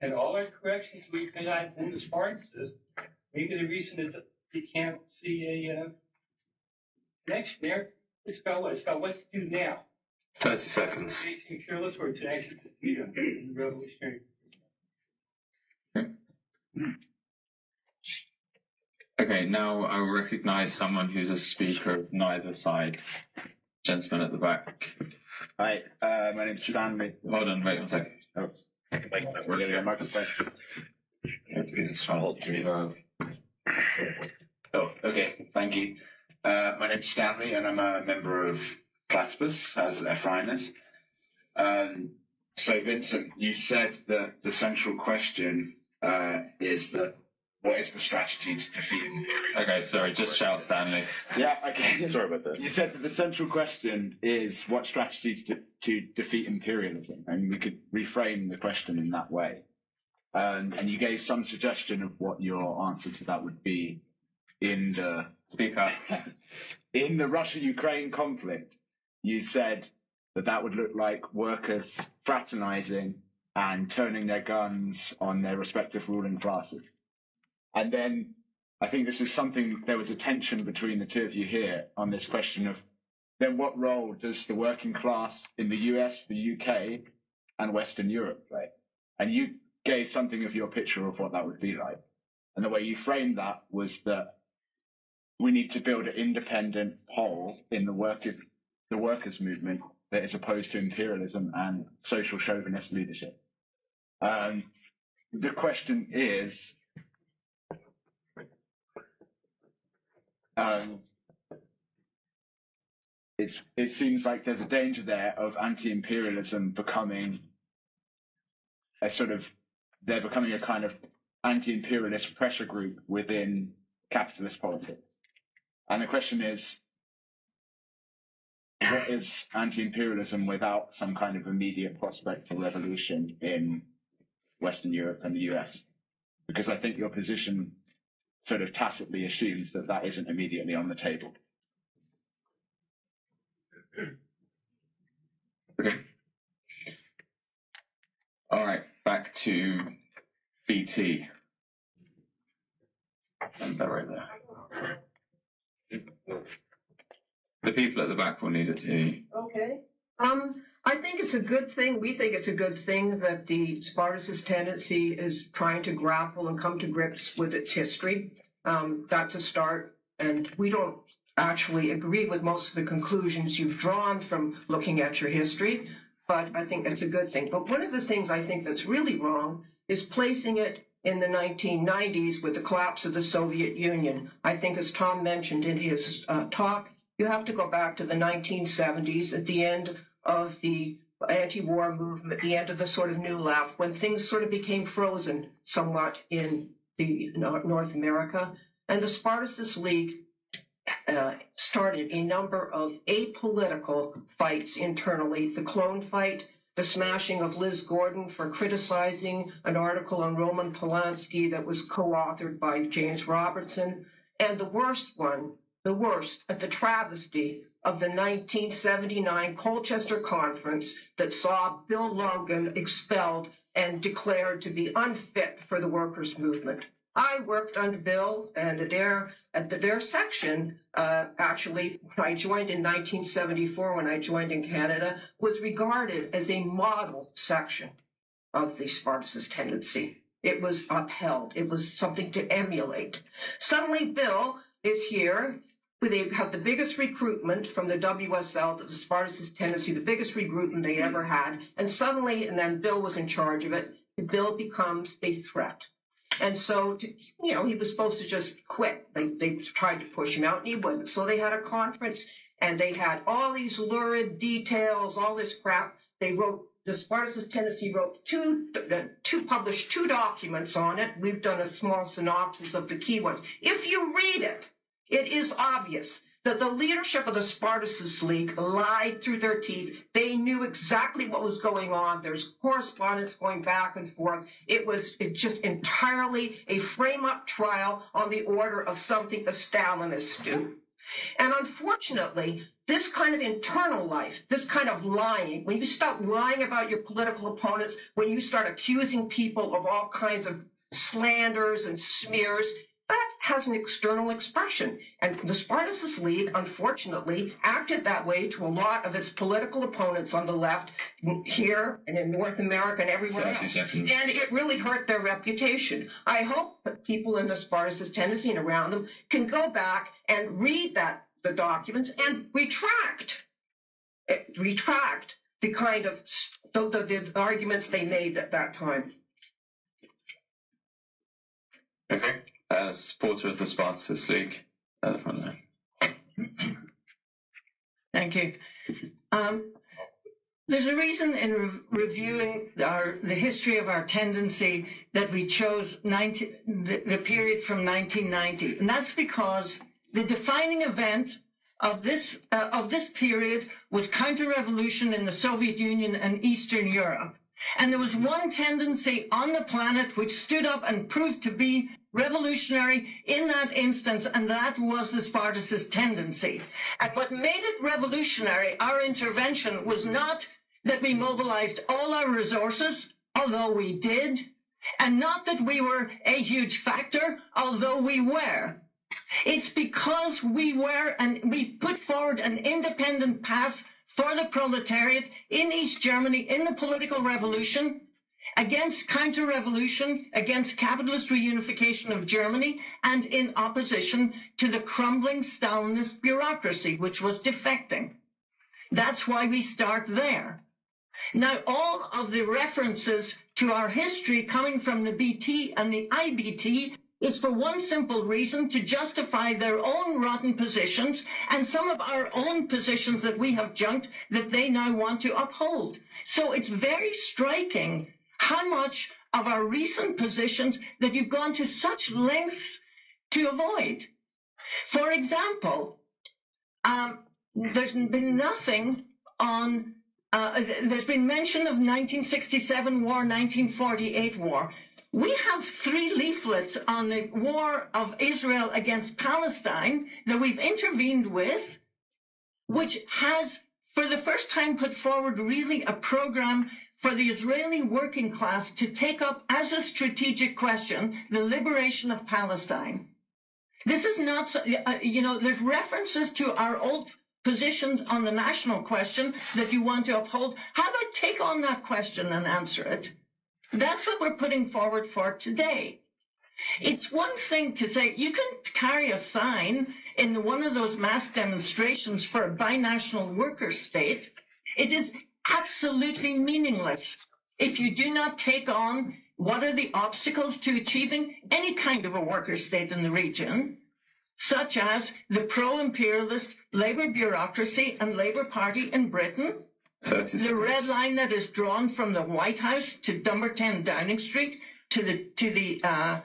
And all our corrections we've been on in the Spartacist, maybe the reason that you can't see a connection there, it's about what to do now. 30 seconds. Facing imperialists or to actually defeat them in the revolutionary. Okay, now I will recognize someone who's a speaker of neither side. Gentleman at the back. Hi, my name's Stanley. Hold on, wait one second. Oh, we're getting a microphone. Oh, okay, thank you. My name's Stanley, and I'm a member of Platypus as Ephraim's. So, Vincent, you said that the central question is that what is the strategy to defeat imperialism? Okay, sorry, just shout Stanley. Yeah, okay. Sorry about that. You said that the central question is what strategy to defeat imperialism, and we could reframe the question in that way. And you gave some suggestion of what your answer to that would be in the in the Russia-Ukraine conflict. You said that would look like workers fraternizing and turning their guns on their respective ruling classes. And then I think this is something, there was a tension between the two of you here on this question of then what role does the working class in the US, the UK, and Western Europe play? And you gave something of your picture of what that would be like. And the way you framed that was that we need to build an independent pole in the workers' movement that is opposed to imperialism and social chauvinist leadership. The question is, it seems like there's a danger there of anti-imperialism becoming they're becoming a kind of anti-imperialist pressure group within capitalist politics. And the question is, what is anti-imperialism without some kind of immediate prospect for revolution in Western Europe and the US? Because I think your position sort of tacitly assumes that that isn't immediately on the table. Okay. All right, back to BT. And that right there. The people at the back will need it to hear you. Okay. I think it's a good thing. We think it's a good thing that the Spartacist Tendency is trying to grapple and come to grips with its history. That's a start. And we don't actually agree with most of the conclusions you've drawn from looking at your history, but I think that's a good thing. But one of the things I think that's really wrong is placing it in the 1990s with the collapse of the Soviet Union. I think, as Tom mentioned in his talk, you have to go back to the 1970s at the end of the anti-war movement, the end of the sort of New Left, when things sort of became frozen somewhat in the North America. And the Spartacist League started a number of apolitical fights internally. The clone fight, the smashing of Liz Gordon for criticizing an article on Roman Polanski that was co-authored by James Robertson, and the worst one, the travesty of the 1979 Colchester Conference that saw Bill Logan expelled and declared to be unfit for the workers' movement. I worked under Bill and Adair at their section, actually, when I joined in 1974, when I joined in Canada, was regarded as a model section of the Spartacist Tendency. It was upheld. It was something to emulate. Suddenly, Bill is here. They have the biggest recruitment from the WSL, the Spartacist Tendency, the biggest recruitment they ever had. And suddenly, and then Bill was in charge of it, Bill becomes a threat. And so, he was supposed to just quit. They tried to push him out, and he wouldn't. So they had a conference, and they had all these lurid details, all this crap. They wrote, the Spartacist Tendency wrote published two documents on it. We've done a small synopsis of the key ones. If you read it, it is obvious that the leadership of the Spartacist League lied through their teeth. They knew exactly what was going on. There's correspondence going back and forth. It just entirely a frame-up trial on the order of something the Stalinists do. And unfortunately, this kind of internal life, this kind of lying, when you start lying about your political opponents, when you start accusing people of all kinds of slanders and smears, that has an external expression. And the Spartacist League, unfortunately, acted that way to a lot of its political opponents on the left here and in North America and everywhere else. And it really hurt their reputation. I hope that people in the Spartacist Tendency and around them can go back and read the documents and retract the kind of the arguments they made at that time. Okay. Supporter of the Spartacist League. At the front there. Thank you. There's a reason in reviewing the history of our tendency that we chose the period from 1990, and that's because the defining event of this period was counter-revolution in the Soviet Union and Eastern Europe. And there was one tendency on the planet which stood up and proved to be revolutionary in that instance, and that was the Spartacist Tendency. And what made it revolutionary, our intervention, was not that we mobilized all our resources, although we did, and not that we were a huge factor, although we were. It's because we were, and we put forward an independent path for the proletariat in East Germany in the political revolution, against counter-revolution, against capitalist reunification of Germany, and in opposition to the crumbling Stalinist bureaucracy, which was defecting. That's why we start there. Now, all of the references to our history coming from the BT and the IBT is for one simple reason: to justify their own rotten positions and some of our own positions that we have junked that they now want to uphold. So it's very striking how much of our recent positions that you've gone to such lengths to avoid. For example, there's been nothing on, there's been mention of 1967 war, 1948 war. We have 3 leaflets on the war of Israel against Palestine that we've intervened with, which has, for the first time, put forward really a program for the Israeli working class to take up as a strategic question the liberation of Palestine. This is not, there's references to our old positions on the national question that you want to uphold. How about take on that question and answer it? That's what we're putting forward for today. It's one thing to say you can carry a sign in one of those mass demonstrations for a binational worker state. It is absolutely meaningless if you do not take on what are the obstacles to achieving any kind of a worker state in the region, such as the pro-imperialist Labour bureaucracy and Labour Party in Britain, The red line that is drawn from the White House to number 10 Downing Street to the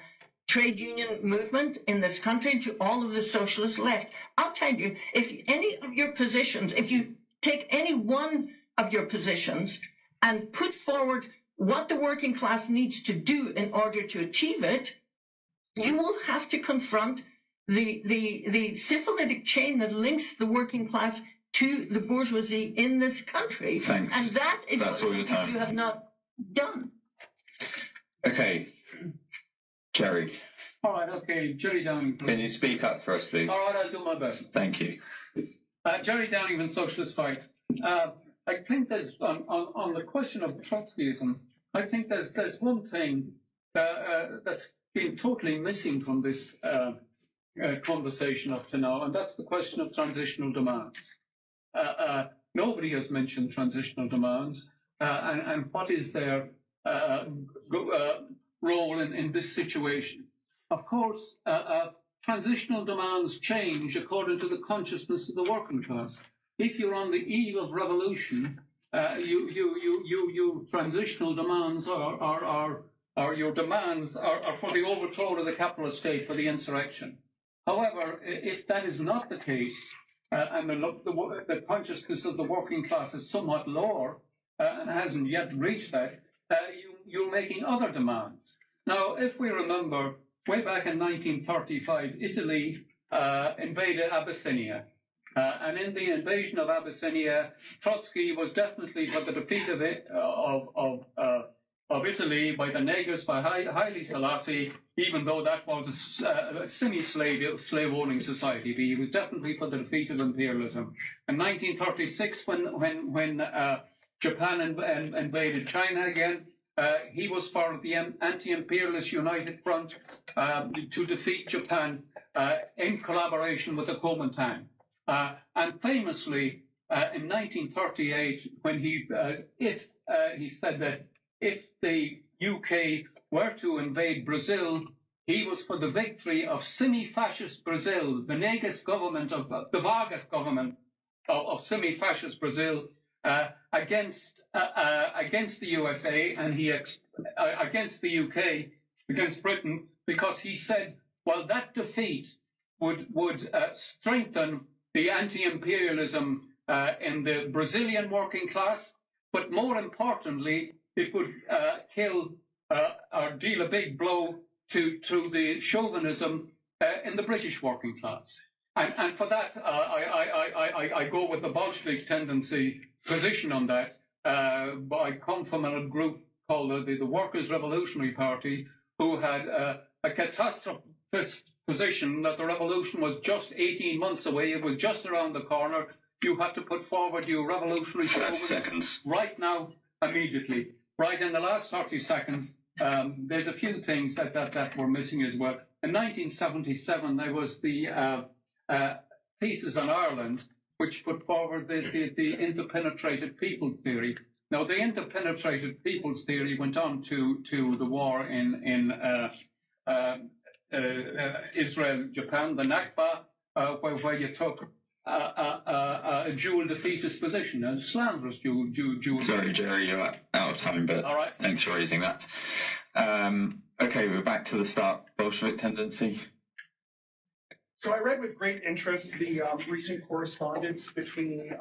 trade union movement in this country, to all of the socialist left. I'll tell you, if any of your positions, if you take any one of your positions and put forward what the working class needs to do in order to achieve it, you will have to confront the syphilitic chain that links the working class to the bourgeoisie in this country. Thanks. And that's all your time. You have not done. Okay, Jerry. All right, okay, Jerry Downing. Can you speak up for us, please? All right, I'll do my best. Thank you. Jerry Downing from Socialist Fight. I think there's, on the question of Trotskyism, I think there's one thing that's been totally missing from this conversation up to now, and that's the question of transitional demands. Nobody has mentioned transitional demands, and what is their role in this situation. Of course, transitional demands change according to the consciousness of the working class. If you're on the eve of revolution, your transitional demands are your demands are for the overthrow of the capitalist state, for the insurrection. However, if that is not the case, and the consciousness of the working class is somewhat lower and hasn't yet reached that, you're making other demands. Now, if we remember, way back in 1935, Italy invaded Abyssinia. And in the invasion of Abyssinia, Trotsky was definitely for the defeat of Italy by the Negus, by Haile Selassie, even though that was a semi-slave-owning society. He was definitely for the defeat of imperialism. In 1936, when Japan invaded China again, he was for the anti-imperialist United Front to defeat Japan in collaboration with the Kuomintang. And famously, in 1938, when he said that if the UK were to invade Brazil, he was for the victory of semi-fascist Brazil, the Vargas government of semi-fascist Brazil, against the USA, and against the UK, against Britain, because he said, well, that defeat would strengthen the anti-imperialism in the Brazilian working class, but more importantly, it would kill or deal a big blow to the chauvinism in the British working class. And for that, I go with the Bolshevik tendency position on that. I come from a group called the Workers' Revolutionary Party, who had a catastrophist position that the revolution was just 18 months away. It was just around the corner. You had to put forward your revolutionary 30 seconds. Right now, immediately. Right in the last 30 seconds, there's a few things that were missing as well. In 1977, there was the thesis on Ireland, which put forward the interpenetrated people theory. Now, the interpenetrated peoples theory went on to the war in Israel, Japan, the Nakba, where you took a dual defeatist position, a slanderous dual. Sorry, Jerry, you're out of time, but all right. Thanks for raising that. Okay, we're back to the start. Bolshevik tendency. So I read with great interest the recent correspondence between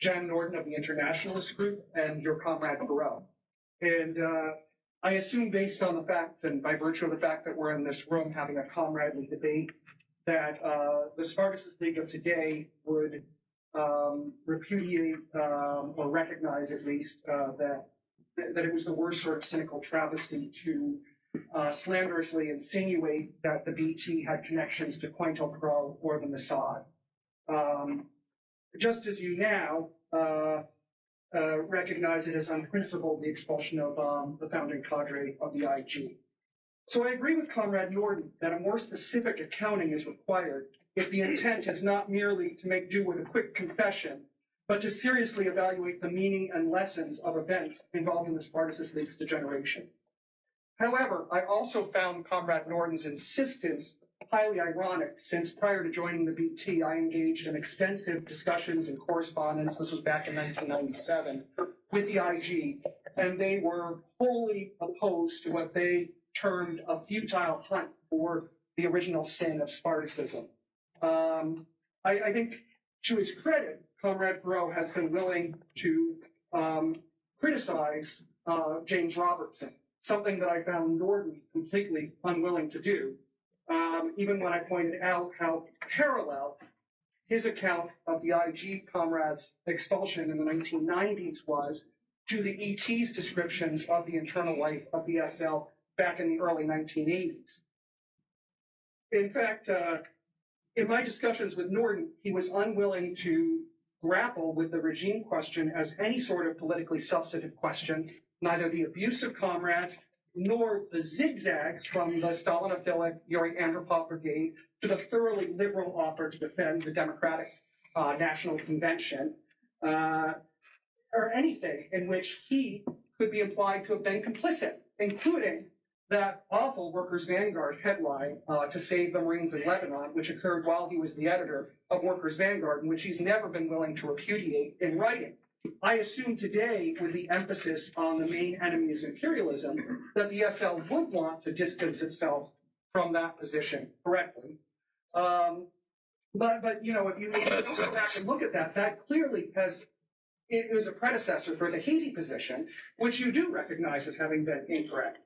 Jan Norden of the Internationalist Group and your comrade Burrell. And I assume, based on the fact and by virtue of the fact that we're in this room having a comradely debate, that the Spartacist League of today would repudiate or recognize at least that it was the worst sort of cynical travesty to slanderously insinuate that the BT had connections to Cointreau or the Mossad. Just as you now recognize it as unprincipled, the expulsion of the founding cadre of the IG. So I agree with Comrade Norden that a more specific accounting is required if the intent is not merely to make do with a quick confession, but to seriously evaluate the meaning and lessons of events involving the Spartacist League's degeneration. However, I also found Comrade Norden's insistence highly ironic, since prior to joining the BT, I engaged in extensive discussions and correspondence, this was back in 1997, with the IG, and they were wholly opposed to what they termed a futile hunt for the original sin of Spartacism. I think, to his credit, Comrade Perot has been willing to criticize James Robertson, something that I found Norden completely unwilling to do, even when I pointed out how parallel his account of the IG comrades' expulsion in the 1990s was to the ET's descriptions of the internal life of the SL back in the early 1980s. In fact, in my discussions with Norden, he was unwilling to grapple with the regime question as any sort of politically substantive question, neither the abuse of comrades nor the zigzags from the Stalinophilic Yuri Andropov Brigade to the thoroughly liberal offer to defend the Democratic National Convention, or anything in which he could be implied to have been complicit, including that awful Workers' Vanguard headline, To Save the Marines in Lebanon, which occurred while he was the editor of Workers' Vanguard, and which he's never been willing to repudiate in writing. I assume today, with the emphasis on the main enemy is imperialism, that the SL would want to distance itself from that position correctly. But you know, if you go back and look at that, that clearly it was a predecessor for the Haiti position, which you do recognize as having been incorrect.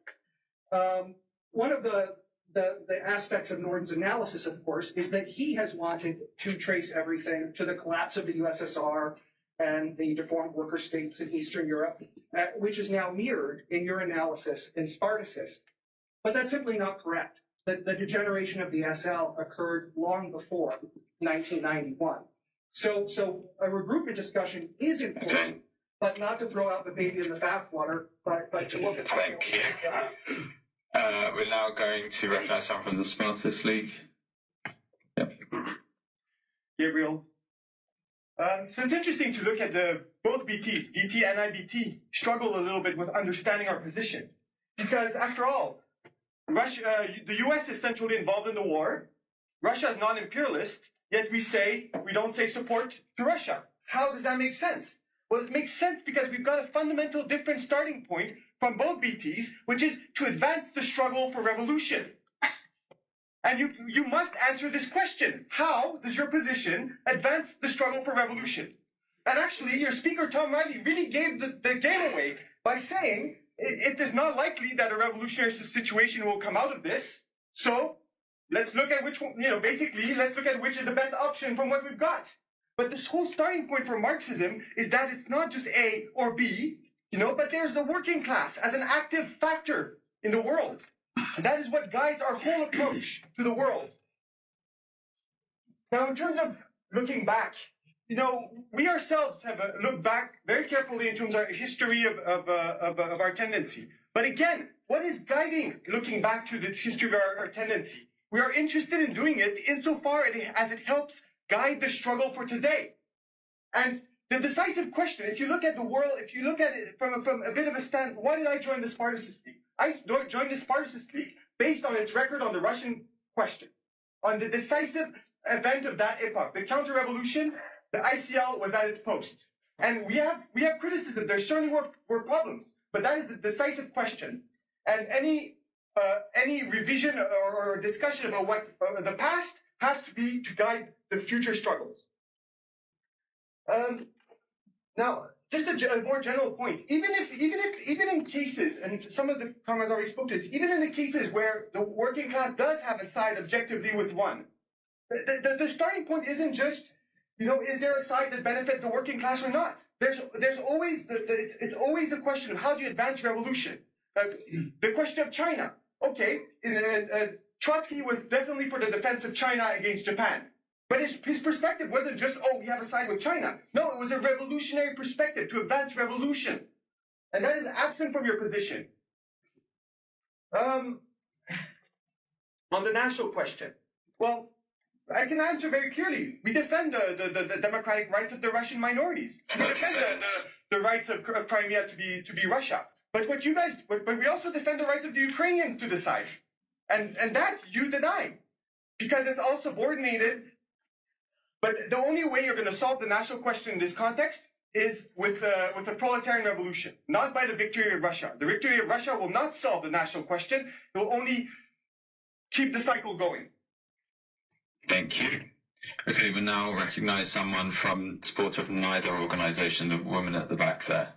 One of the aspects of Norden's analysis, of course, is that he has wanted to trace everything to the collapse of the USSR and the deformed worker states in Eastern Europe, which is now mirrored in your analysis in Spartacist. But that's simply not correct. The degeneration of the SL occurred long before 1991. So a regroupment discussion is important, but not to throw out the baby in the bathwater, but to look at. Thank you. We're now going to recognize someone from the Spartacist League. Yep. Gabriel. So it's interesting to look at both BTs, BT and IBT, struggle a little bit with understanding our position. Because after all, Russia, the US is centrally involved in the war. Russia is non-imperialist, yet we don't say support to Russia. How does that make sense? Well, it makes sense because we've got a fundamental different starting point from both BTs, which is to advance the struggle for revolution. And you must answer this question. How does your position advance the struggle for revolution? And actually, your speaker, Tom Riley, really gave the game away by saying it is not likely that a revolutionary situation will come out of this. So let's look at which one, basically, let's look at which is the best option from what we've got. But this whole starting point for Marxism is that it's not just A or B, but there's the working class as an active factor in the world. And that is what guides our whole approach to the world. Now, in terms of looking back, we ourselves have looked back very carefully in terms of our history of our tendency. But again, what is guiding looking back to the history of our tendency? We are interested in doing it insofar as it helps guide the struggle for today. And the decisive question, if you look at the world, if you look at it from a bit of a stand, why did I join the Spartacist League? I joined the Spartacist League based on its record on the Russian question, on the decisive event of that epoch, the counter-revolution. The ICL was at its post. And we have criticism. There certainly were problems, but that is the decisive question. And any revision or discussion about what the past has to be to guide the future struggles. Now, just a more general point. Even in cases, and some of the comrades already spoke to this, even in the cases where the working class does have a side objectively with one, the starting point isn't just, is there a side that benefits the working class or not? There's always it's always the question of how do you advance revolution. The question of China. Okay, Trotsky was definitely for the defense of China against Japan. But his perspective wasn't just, we have a side with China. No, it was a revolutionary perspective to advance revolution. And that is absent from your position. On the national question, well, I can answer very clearly. We defend the democratic rights of the Russian minorities. We defend the rights of Crimea to be Russia. But we also defend the rights of the Ukrainians to decide. And that you deny. because it's all subordinated. But the only way you're going to solve the national question in this context is with the proletarian revolution, not by the victory of Russia. The victory of Russia will not solve the national question. It will only keep the cycle going. Thank you. Okay, we now recognize someone supporter from neither organisation, the woman at the back there.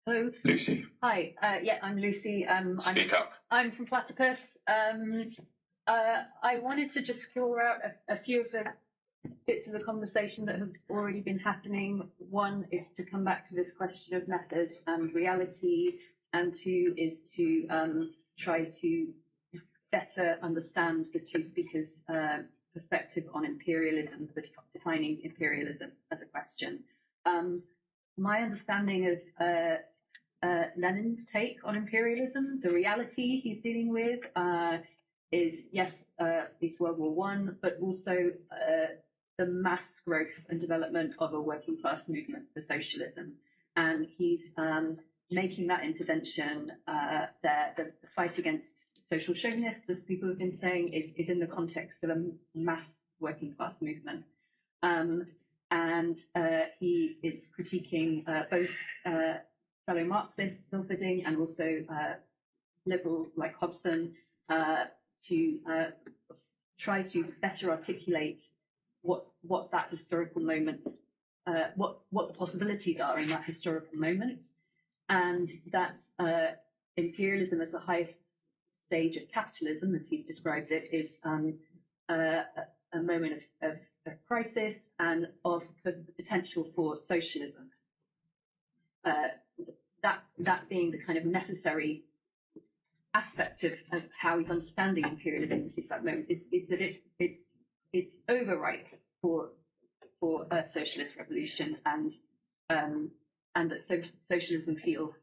Hello. Lucy. Hi. Yeah, I'm Lucy. Speak up. I'm from Platypus. I wanted to just draw out a few of the bits of the conversation that have already been happening. One is to come back to this question of method and reality, and two is to try to better understand the two speakers' perspective on imperialism, defining imperialism as a question. My understanding of Lenin's take on imperialism, the reality he's dealing with is, yes, it's World War I, but also the mass growth and development of a working class movement for socialism. And he's making that intervention there, the fight against social chauvinists, as people have been saying, is in the context of a mass working class movement. And he is critiquing both fellow Marxists, Hilferding, and also liberal like Hobson, to try to better articulate what that historical moment, what the possibilities are in that historical moment, and that imperialism as the highest stage of capitalism, as he describes it, is a moment of crisis and of the potential for socialism. That being the kind of necessary aspect of how he's understanding imperialism at that moment is that it's overripe for a socialist revolution, and that socialism feels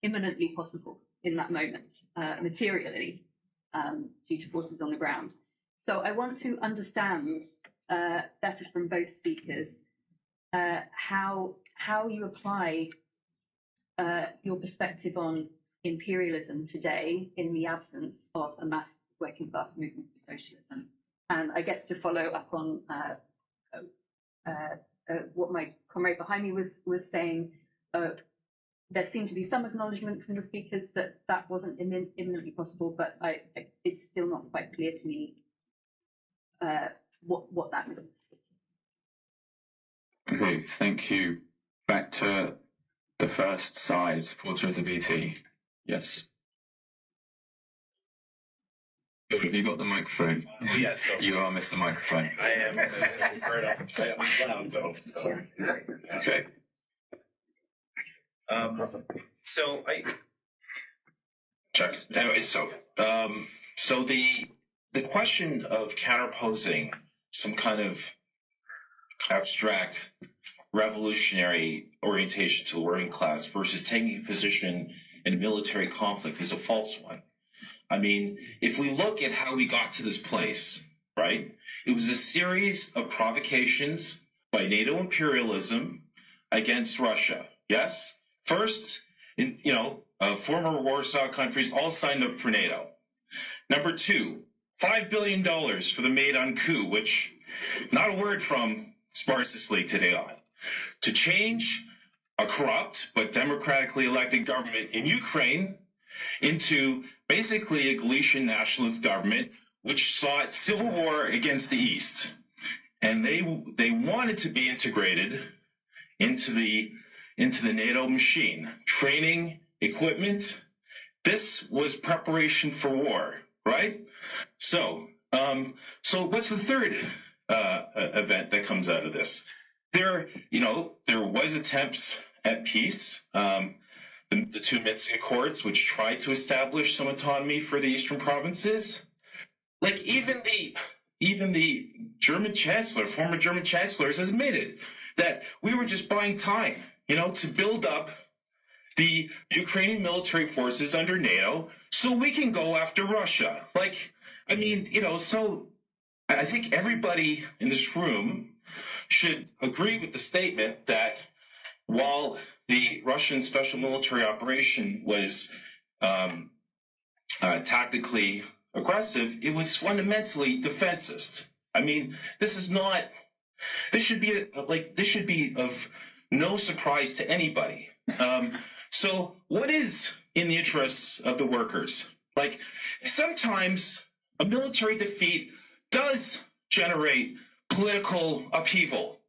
imminently possible in that moment, materially, due to forces on the ground. So I want to understand better from both speakers how you apply your perspective on imperialism today in the absence of a mass working class movement for socialism. And I guess to follow up on what my comrade behind me was saying, there seemed to be some acknowledgement from the speakers that wasn't imminently possible, but it's still not quite clear to me what that means. Okay, thank you. Back to the first side, supporter of the BT. Yes. Good, have you got the microphone? Yeah, so you are Mr. Microphone. I am. I'm loud though. Okay. So I check. Anyway, so the question of counterposing some kind of abstract revolutionary orientation to the working class versus taking a position in a military conflict is a false one. I mean, if we look at how we got to this place, right, it was a series of provocations by NATO imperialism against Russia. Yes? First, former Warsaw countries all signed up for NATO. Number two, $5 billion for the Maidan coup, which not a word from Spartacist League today on, to change a corrupt but democratically elected government in Ukraine into basically a Galician nationalist government which sought civil war against the East. And they wanted to be integrated into the NATO machine. Training, equipment, this was preparation for war, right? So what's the third event that comes out of this? There was attempts at peace. The two Minsk Accords, which tried to establish some autonomy for the eastern provinces. Like even the German chancellor, former German chancellor, has admitted that we were just buying time, to build up the Ukrainian military forces under NATO so we can go after Russia. So I think everybody in this room should agree with the statement that while the Russian special military operation was tactically aggressive, it was fundamentally defensist. I mean, this should be of no surprise to anybody. So what is in the interests of the workers? Like, sometimes a military defeat does generate political upheaval.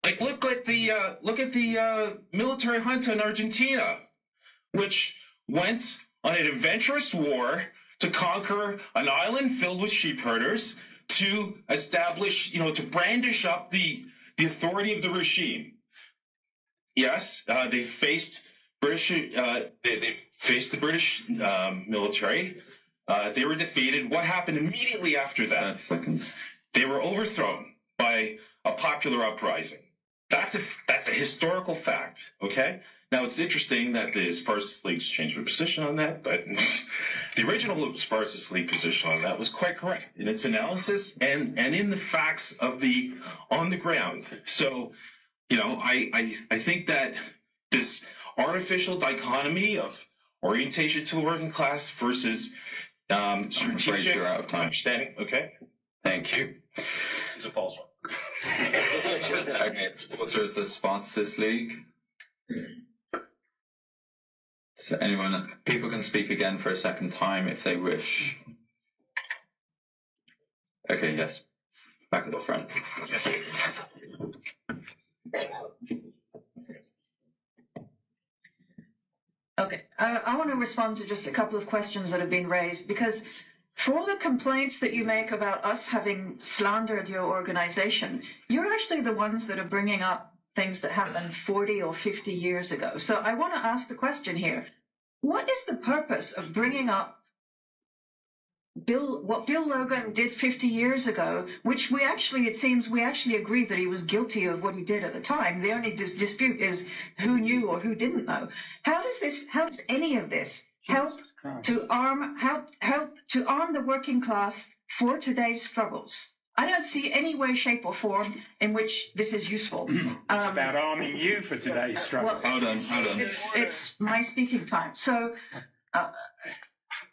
Like, look at the military junta in Argentina, which went on an adventurous war to conquer an island filled with sheep herders, to establish, to brandish up the authority of the regime. Yes, they faced British. They faced the British military. They were defeated. What happened immediately after that? They were overthrown by a popular uprising. That's a historical fact. Okay. Now, it's interesting that the Spartacist League changed their position on that, but the original Spartacist League position on that was quite correct in its analysis and in the facts of on the ground. So, I think that this artificial dichotomy of orientation to the working class versus strategic understanding. Okay. Thank you. It's a false one. Okay, supporter of the Spartacist League. So people can speak again for a second time if they wish. Okay, yes. Back at the front. Okay, I want to respond to just a couple of questions that have been raised, because for the complaints that you make about us having slandered your organization, you're actually the ones that are bringing up things that happened 40 or 50 years ago. So I want to ask the question here, what is the purpose of bringing up what Bill Logan did 50 years ago, which it seems we actually agree that he was guilty of what he did at the time. The only dispute is who knew or who didn't know. How does any of this help to arm the working class for today's struggles? I don't see any way, shape, or form in which this is useful. It's about arming you for today's struggle. Hold on. It's my speaking time.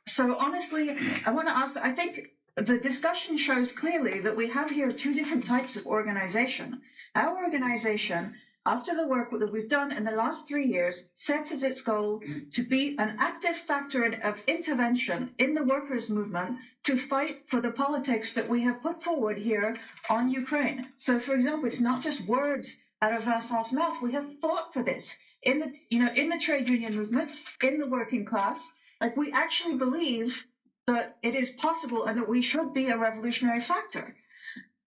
So honestly, I want to ask, I think the discussion shows clearly that we have here two different types of organization. Our organization, after the work that we've done in the last 3 years, sets as its goal to be an active factor of intervention in the workers' movement to fight for the politics that we have put forward here on Ukraine. So, for example, it's not just words out of Vincent's mouth. We have fought for this in the trade union movement, in the working class. Like, we actually believe that it is possible and that we should be a revolutionary factor.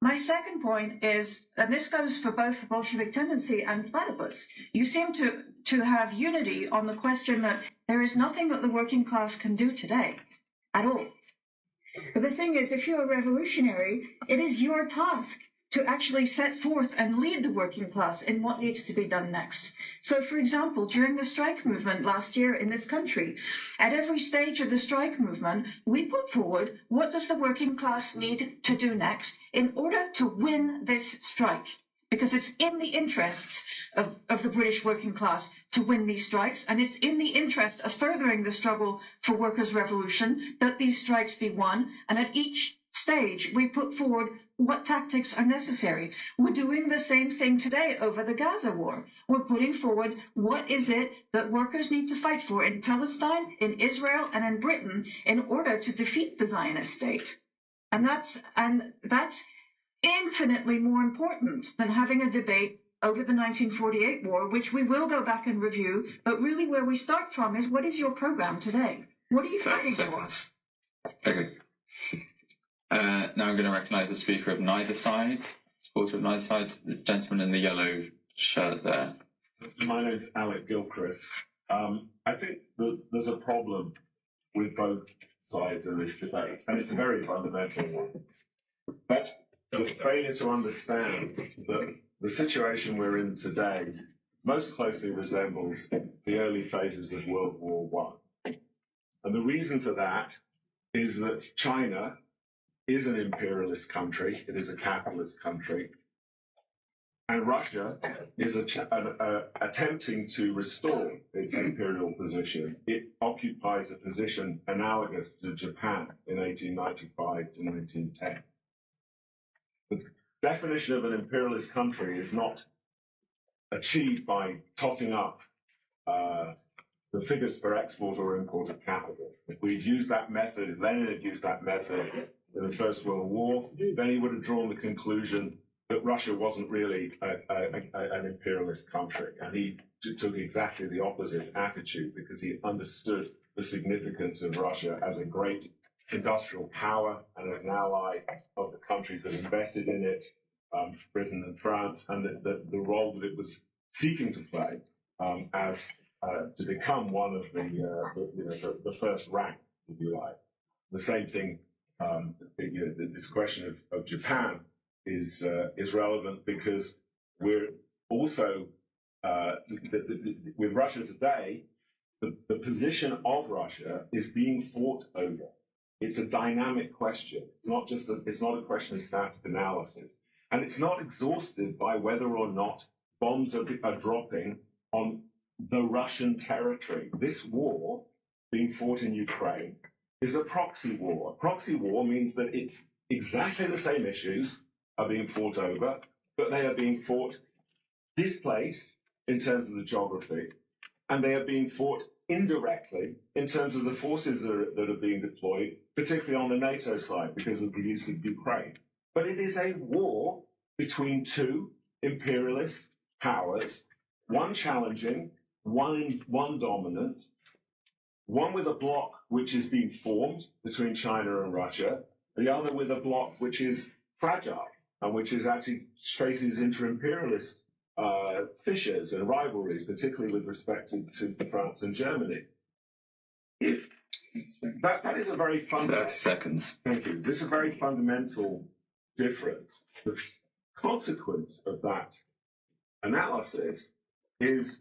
My second point is, and this goes for both the Bolshevik Tendency and Platypus, you seem to have unity on the question that there is nothing that the working class can do today at all. But the thing is, if you're a revolutionary, it is your task to actually set forth and lead the working class in what needs to be done next. So, for example, during the strike movement last year in this country, at every stage of the strike movement, we put forward what does the working class need to do next in order to win this strike. Because it's in the interests of the British working class to win these strikes, and it's in the interest of furthering the struggle for workers' revolution that these strikes be won, and at each stage we put forward what tactics are necessary. We're doing the same thing today over the Gaza war. We're putting forward what is it that workers need to fight for in Palestine, in Israel, and in Britain in order to defeat the Zionist state. And that's infinitely more important than having a debate over the 1948 war, which we will go back and review, but really where we start from is, what is your program today? What are you fighting for? Okay. Now I'm going to recognize the speaker of neither side, supporter of neither side, the gentleman in the yellow shirt there. My name's Alec Gilchrist. I think there's a problem with both sides of this debate, and it's a very fundamental one. But the failure to understand that the situation we're in today most closely resembles the early phases of World War I. And the reason for that is that China is an imperialist country. It is a capitalist country. And Russia is attempting to restore its imperial position. It occupies a position analogous to Japan in 1895 to 1910. The definition of an imperialist country is not achieved by totting up the figures for export or import of capital. If we'd used that method, if Lenin had used that method in the First World War, then he would have drawn the conclusion that Russia wasn't really an imperialist country. And he took exactly the opposite attitude because he understood the significance of Russia as a great industrial power and as an ally of the countries that invested in it, Britain and France, and the role that it was seeking to play as to become one of the first rank, if you like. The same thing, this question of Japan is relevant because we're also with Russia today, the position of Russia is being fought over. It's a dynamic question. It's not a question of static analysis, and it's not exhausted by whether or not bombs are dropping on the Russian territory. This war being fought in Ukraine is a proxy war. A proxy war means that it's exactly the same issues are being fought over, but they are being fought displaced in terms of the geography, and they are being fought indirectly in terms of the forces that are being deployed, particularly on the NATO side because of the use of Ukraine. But it is a war between two imperialist powers, one challenging, one dominant, one with a bloc which is being formed between China and Russia, the other with a bloc which is fragile and which is actually faces inter-imperialist fissures and rivalries, particularly with respect to France and Germany. If that is a very fundamental 30 seconds. Thank you. This is a very fundamental difference. The consequence of that analysis is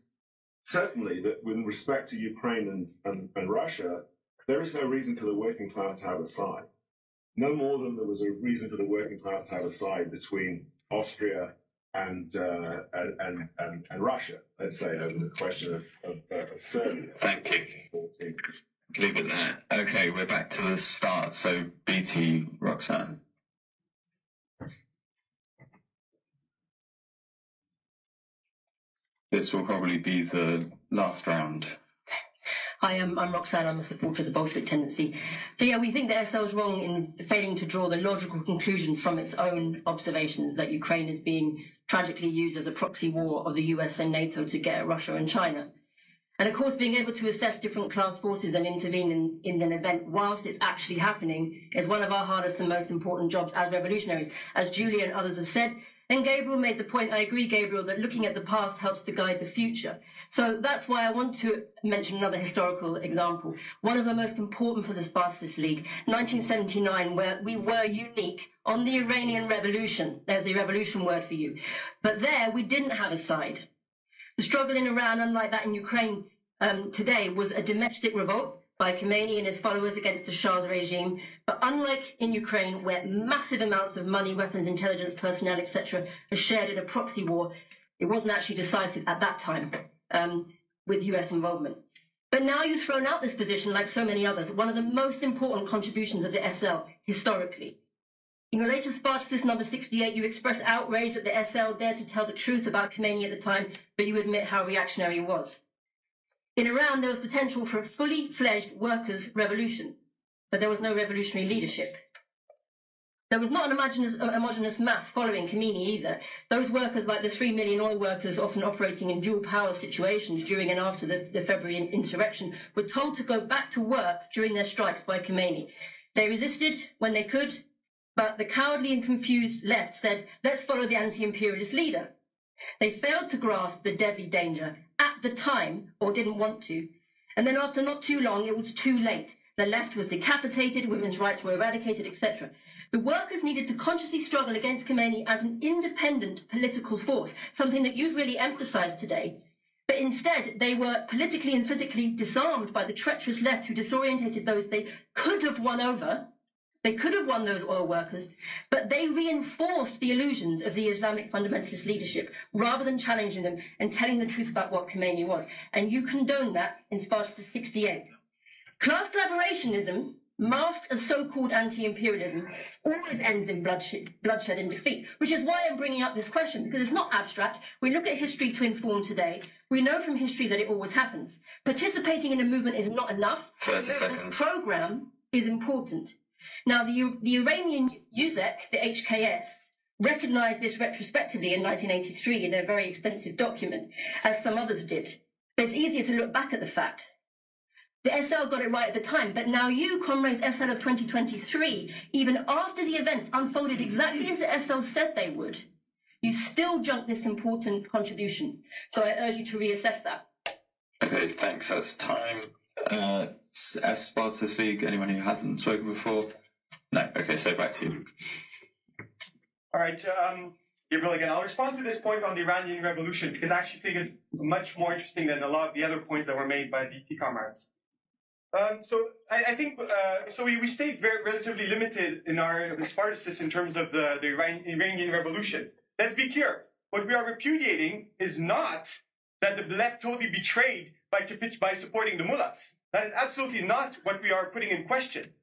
certainly that with respect to Ukraine and Russia, there is no reason for the working class to have a side. No more than there was a reason for the working class to have a side between Austria and Russia, let's say, over the question of Serbia. Thank you. Leave it there. Okay, we're back to the start. So, BT, Roxanne. This will probably be the last round. Hi, I'm Roxanne. I'm a supporter of the Bolshevik Tendency. So yeah, we think the SL is wrong in failing to draw the logical conclusions from its own observations that Ukraine is being tragically used as a proxy war of the US and NATO to get at Russia and China. And of course, being able to assess different class forces and intervene in an event whilst it's actually happening is one of our hardest and most important jobs as revolutionaries. As Julia and others have said, and Gabriel made the point, I agree, Gabriel, that looking at the past helps to guide the future. So that's why I want to mention another historical example, one of the most important for the Spartacist League, 1979, where we were unique on the Iranian Revolution. There's the revolution word for you. But there, we didn't have a side. The struggle in Iran, unlike that in Ukraine today, was a domestic revolt by Khomeini and his followers against the Shah's regime. But unlike in Ukraine, where massive amounts of money, weapons, intelligence, personnel, etc., are shared in a proxy war, it wasn't actually decisive at that time with US involvement. But now you've thrown out this position, like so many others, one of the most important contributions of the SL historically. In your latest Spartacist number 68, you express outrage that the SL dared to tell the truth about Khomeini at the time, but you admit how reactionary it was. In Iran, there was potential for a fully fledged workers' revolution, but there was no revolutionary leadership. There was not an homogeneous mass following Khomeini either. Those workers, like the 3 million oil workers often operating in dual power situations during and after the February insurrection, were told to go back to work during their strikes by Khomeini. They resisted when they could, but the cowardly and confused left said, let's follow the anti-imperialist leader. They failed to grasp the deadly danger at the time, or didn't want to. And then after not too long, it was too late. The left was decapitated, women's rights were eradicated, etc. The workers needed to consciously struggle against Khomeini as an independent political force, something that you've really emphasized today. But instead, they were politically and physically disarmed by the treacherous left who disorientated those they could have won over, They could have won those oil workers, but they reinforced the illusions of the Islamic fundamentalist leadership rather than challenging them and telling the truth about what Khomeini was. And you condone that in Spartacist 68. Class collaborationism, masked as so-called anti-imperialism, always ends in bloodshed and defeat, which is why I'm bringing up this question, because it's not abstract. We look at history to inform today. We know from history that it always happens. Participating in a movement is not enough. 30 seconds. This program is important. Now, the Iranian USEC, the HKS, recognized this retrospectively in 1983 in a very extensive document, as some others did. But it's easier to look back at the fact. The SL got it right at the time, but now you, comrades SL of 2023, even after the events unfolded exactly as the SL said they would, you still junk this important contribution. So I urge you to reassess that. Okay, thanks. That's time. Spartacist League, anyone who hasn't spoken before? No. Okay, so back to you. All right, Gabriel again. I'll respond to this point on the Iranian Revolution because I actually think it's much more interesting than a lot of the other points that were made by the comrades. So I think we stayed relatively limited in our Spartacists in terms of the Iranian Revolution. Let's be clear. What we are repudiating is not that the left totally betrayed by supporting the mullahs. That is absolutely not what we are putting in question.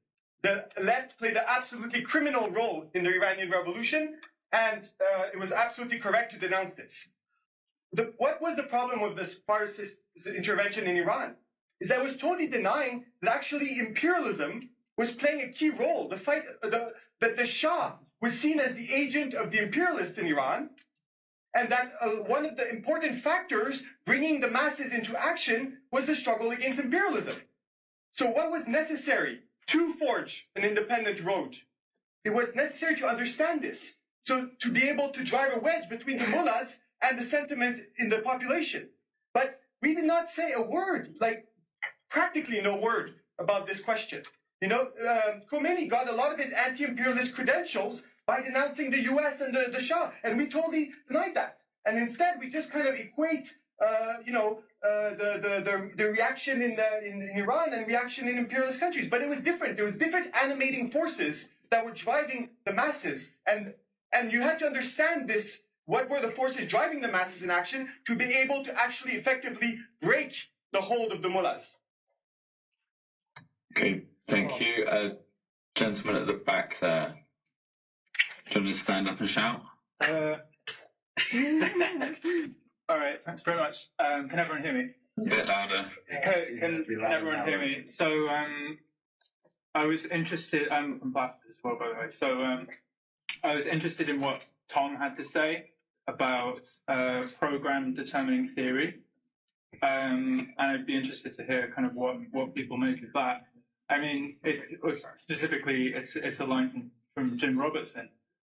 The left played an absolutely criminal role in the Iranian Revolution, and it was absolutely correct to denounce this. What was the problem with the Spartacist intervention in Iran? Is that it was totally denying that actually imperialism was playing a key role. That the Shah was seen as the agent of the imperialists in Iran, and that one of the important factors bringing the masses into action was the struggle against imperialism. So what was necessary to forge an independent road? It was necessary to understand this, so to be able to drive a wedge between the mullahs and the sentiment in the population. But we did not say a word, like practically no word about this question. You know, Khomeini got a lot of his anti-imperialist credentials by denouncing the U.S. and the Shah, and we totally denied that. And instead, we just kind of equate, the reaction in Iran and reaction in imperialist countries. But it was different. There was different animating forces that were driving the masses, and you had to understand this. What were the forces driving the masses in action to be able to actually effectively break the hold of the mullahs? Okay, thank you. Gentleman at the back there. Do you want to stand up and shout? All right, thanks very much. Can everyone hear me? A bit louder. Can everyone hear me? So I was interested, I'm from Bradford as well, by the way. So I was interested in what Tom had to say about program determining theory. And I'd be interested to hear kind of what people make of that. I mean, specifically, it's a line from Jim Robertson.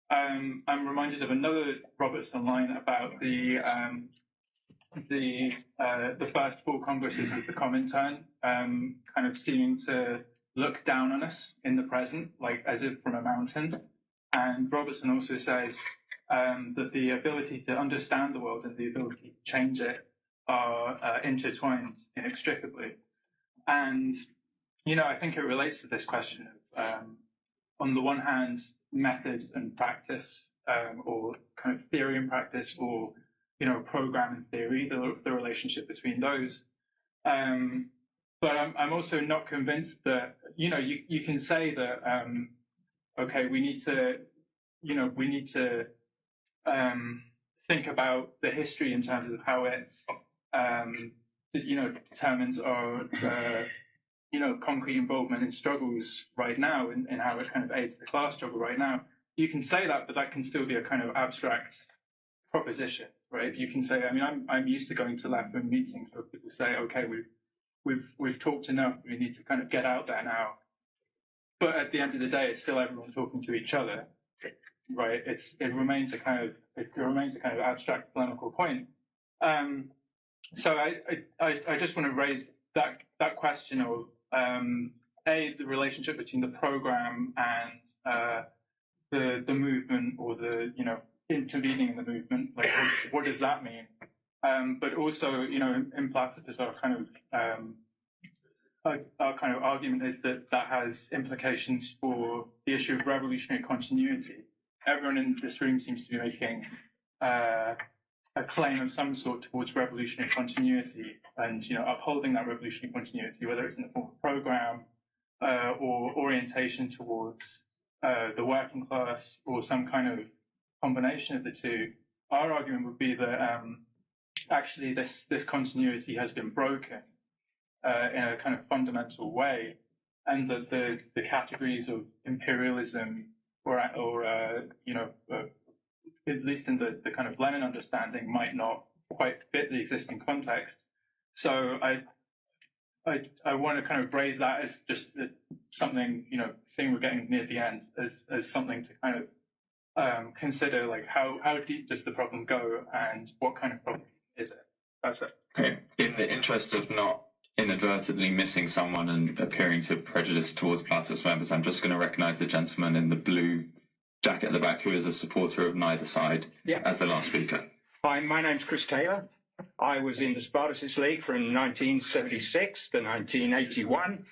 I'm reminded of another Robertson line about the first four congresses of the Comintern kind of seeming to look down on us in the present, like as if from a mountain. And Robertson also says that the ability to understand the world and the ability to change it are intertwined inextricably. And, you know, I think it relates to this question of, on the one hand, method and practice, or kind of theory and practice, or, you know, program and theory, the relationship between those. But I'm also not convinced that, you know, you can say that, okay, we need to think about the history in terms of how it's, you know, determines our, you know, concrete involvement in struggles right now and how it kind of aids the class struggle right now. You can say that, but that can still be a kind of abstract proposition, right? You can say, I mean, I'm used to going to left-wing meetings where people say, okay, we've talked enough, we need to kind of get out there now. But at the end of the day, it's still everyone talking to each other, right? It remains a kind of abstract polemical point. So I just want to raise that question of the relationship between the program and the movement, or the, you know, intervening in the movement. Like what does that mean? But also, you know, in platypus are kind of our kind of argument is that that has implications for the issue of revolutionary continuity. Everyone in this room seems to be making a claim of some sort towards revolutionary continuity, and upholding that revolutionary continuity, whether it's in the form of program or orientation towards the working class, or some kind of combination of the two. Our argument would be that actually this continuity has been broken in a kind of fundamental way, and that the categories of imperialism or at least in the kind of Lenin understanding, might not quite fit the existing context. So I want to kind of raise that as just something, seeing we're getting near the end, as something to kind of consider, like how deep does the problem go and what kind of problem is it? That's it. Okay. In the interest of not inadvertently missing someone and appearing to prejudice towards Platos members, I'm just going to recognize the gentleman in the blue jacket at the back who is a supporter of neither side as the last speaker. Hi, my name's Chris Taylor. I was in the Spartacist League from 1976 to 1981.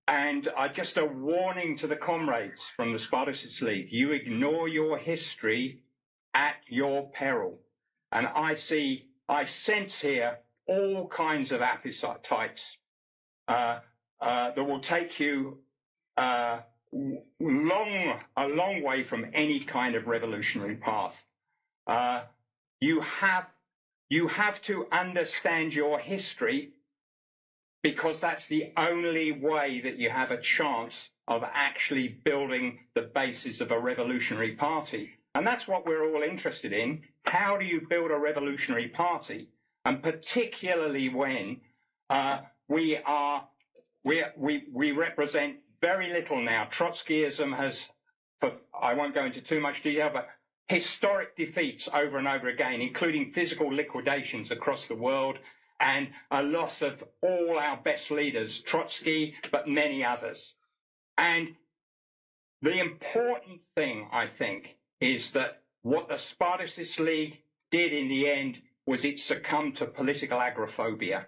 And just a warning to the comrades from the Spartacist League: you ignore your history at your peril. And I sense here all kinds of appetites that will take you a long way from any kind of revolutionary path. You have to understand your history, because that's the only way that you have a chance of actually building the basis of a revolutionary party. And that's what we're all interested in. How do you build a revolutionary party? And particularly when we represent very little now. Trotskyism has, I won't go into too much detail, but historic defeats over and over again, including physical liquidations across the world and a loss of all our best leaders, Trotsky, but many others. And the important thing, I think, is that what the Spartacist League did in the end was it succumbed to political agoraphobia.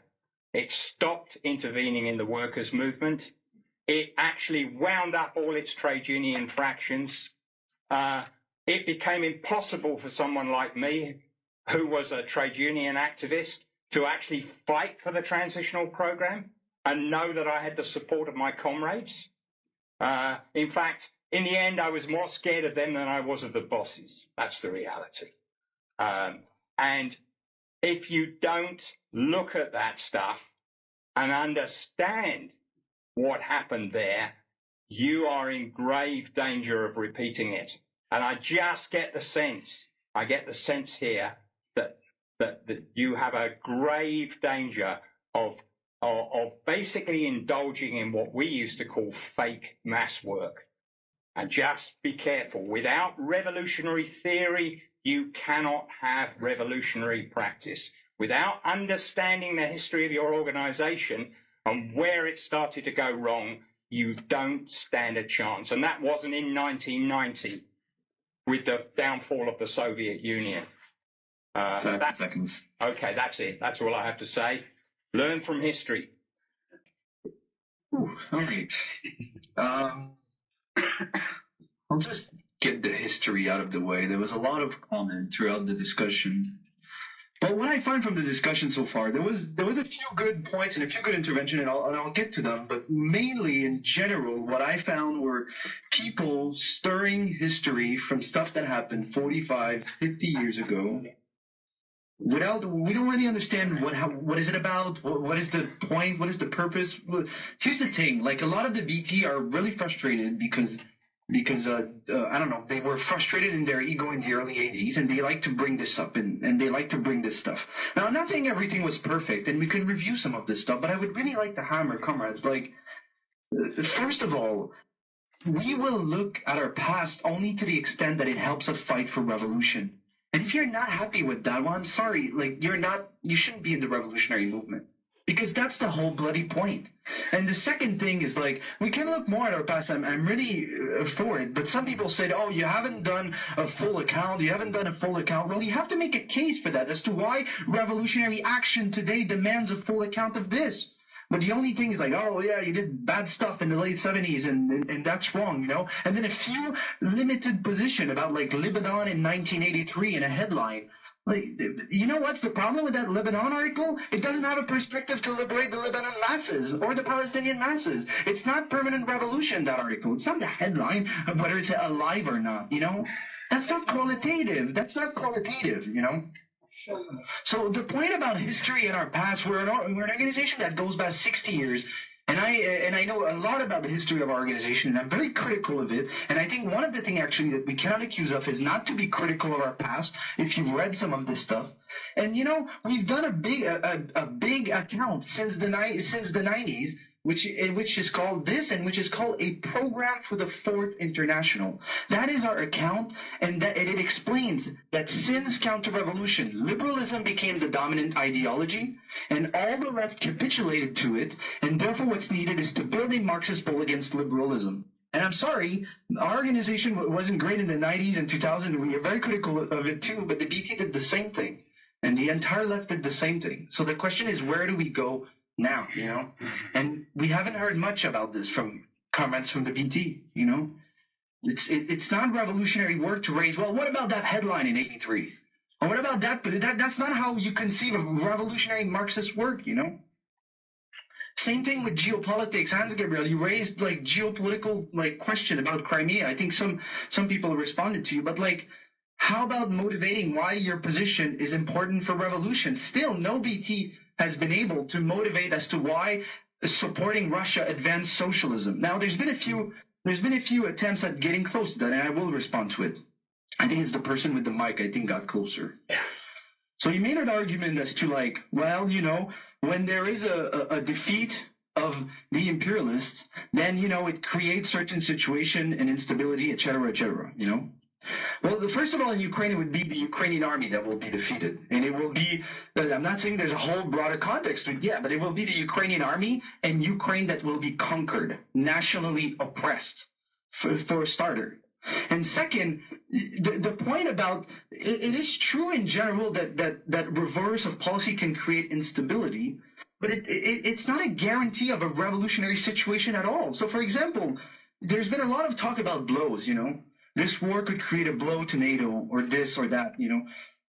It stopped intervening in the workers' movement. It actually wound up all its trade union fractions. It became impossible for someone like me, who was a trade union activist, to actually fight for the transitional program and know that I had the support of my comrades. In fact, in the end, I was more scared of them than I was of the bosses. That's the reality. And if you don't look at that stuff and understand what happened there, you are in grave danger of repeating it. And I just get the sense, here that you have a grave danger of basically indulging in what we used to call fake mass work. And just be careful. Without revolutionary theory, you cannot have revolutionary practice. Without understanding the history of your organization and where it started to go wrong, you don't stand a chance. And that wasn't in 1990 with the downfall of the Soviet Union. 30 seconds. Okay, that's it. That's all I have to say. Learn from history. All right. I'll just get the history out of the way. There was a lot of comment throughout the discussion. But what I find from the discussion so far, there was a few good points and a few good interventions, and I'll get to them. But mainly, in general, what I found were people stirring history from stuff that happened 45, 50 years ago. We don't really understand what is it about, what is the point, what is the purpose. Here's the thing: like, a lot of the BT are really frustrated because I don't know, they were frustrated in their ego in the early 80s, and they like to bring this up and they like to bring this stuff. Now, I'm not saying everything was perfect, and we can review some of this stuff, but I would really like to hammer, comrades, like, first of all, we will look at our past only to the extent that it helps us fight for revolution. And if you're not happy with that, well, I'm sorry, like, you shouldn't be in the revolutionary movement. Because that's the whole bloody point. And the second thing is, like, we can look more at our past. I'm really for it. But some people said, oh, you haven't done a full account. You haven't done a full account. Well, you have to make a case for that as to why revolutionary action today demands a full account of this. But the only thing is like, oh yeah, you did bad stuff in the late 70s and that's wrong, you know? And then a few limited position about like Lebanon in 1983 in a headline. Like, you know what's the problem with that Lebanon article? It doesn't have a perspective to liberate the Lebanon masses or the Palestinian masses. It's not permanent revolution, that article. It's not the headline of whether it's alive or not, you know? That's not qualitative. That's not qualitative, you know? So the point about history and our past, we're an organization that goes back 60 years. And I know a lot about the history of our organization, and I'm very critical of it. And I think one of the things actually that we cannot accuse of is not to be critical of our past. If you've read some of this stuff, and you know, we've done a big account since the 90s, which is called this, and which is called a program for the Fourth International. That is our account, and it explains that since counter-revolution, liberalism became the dominant ideology, and all the left capitulated to it, and therefore what's needed is to build a Marxist pull against liberalism. And I'm sorry, our organization wasn't great in the 90s and 2000s. We are very critical of it too, but the BT did the same thing, and the entire left did the same thing. So the question is, where do we go now, you know? And we haven't heard much about this from comments from the BT, you know? It's not revolutionary work to raise, well, what about that headline in 83? Or what about that? But that's not how you conceive of revolutionary Marxist work, you know? Same thing with geopolitics. Hans Gabriel, you raised like geopolitical like question about Crimea. I think some people responded to you, but like, how about motivating why your position is important for revolution? Still, no BT has been able to motivate as to why supporting Russia advanced socialism. Now, there's been a few attempts at getting close to that, and I will respond to it. I think it's the person with the mic, I think, got closer. So you made an argument as to like, well, you know, when there is a defeat of the imperialists, then, you know, it creates certain situation and instability, et cetera, you know. Well, first of all, in Ukraine, it would be the Ukrainian army that will be defeated. And it will be, I'm not saying there's a whole broader context to it, yeah, but it will be the Ukrainian army and Ukraine that will be conquered, nationally oppressed, for a starter. And second, the point about, it is true in general that reverse of policy can create instability, but it's not a guarantee of a revolutionary situation at all. So, for example, there's been a lot of talk about blows, you know. This war could create a blow to NATO or this or that, you know.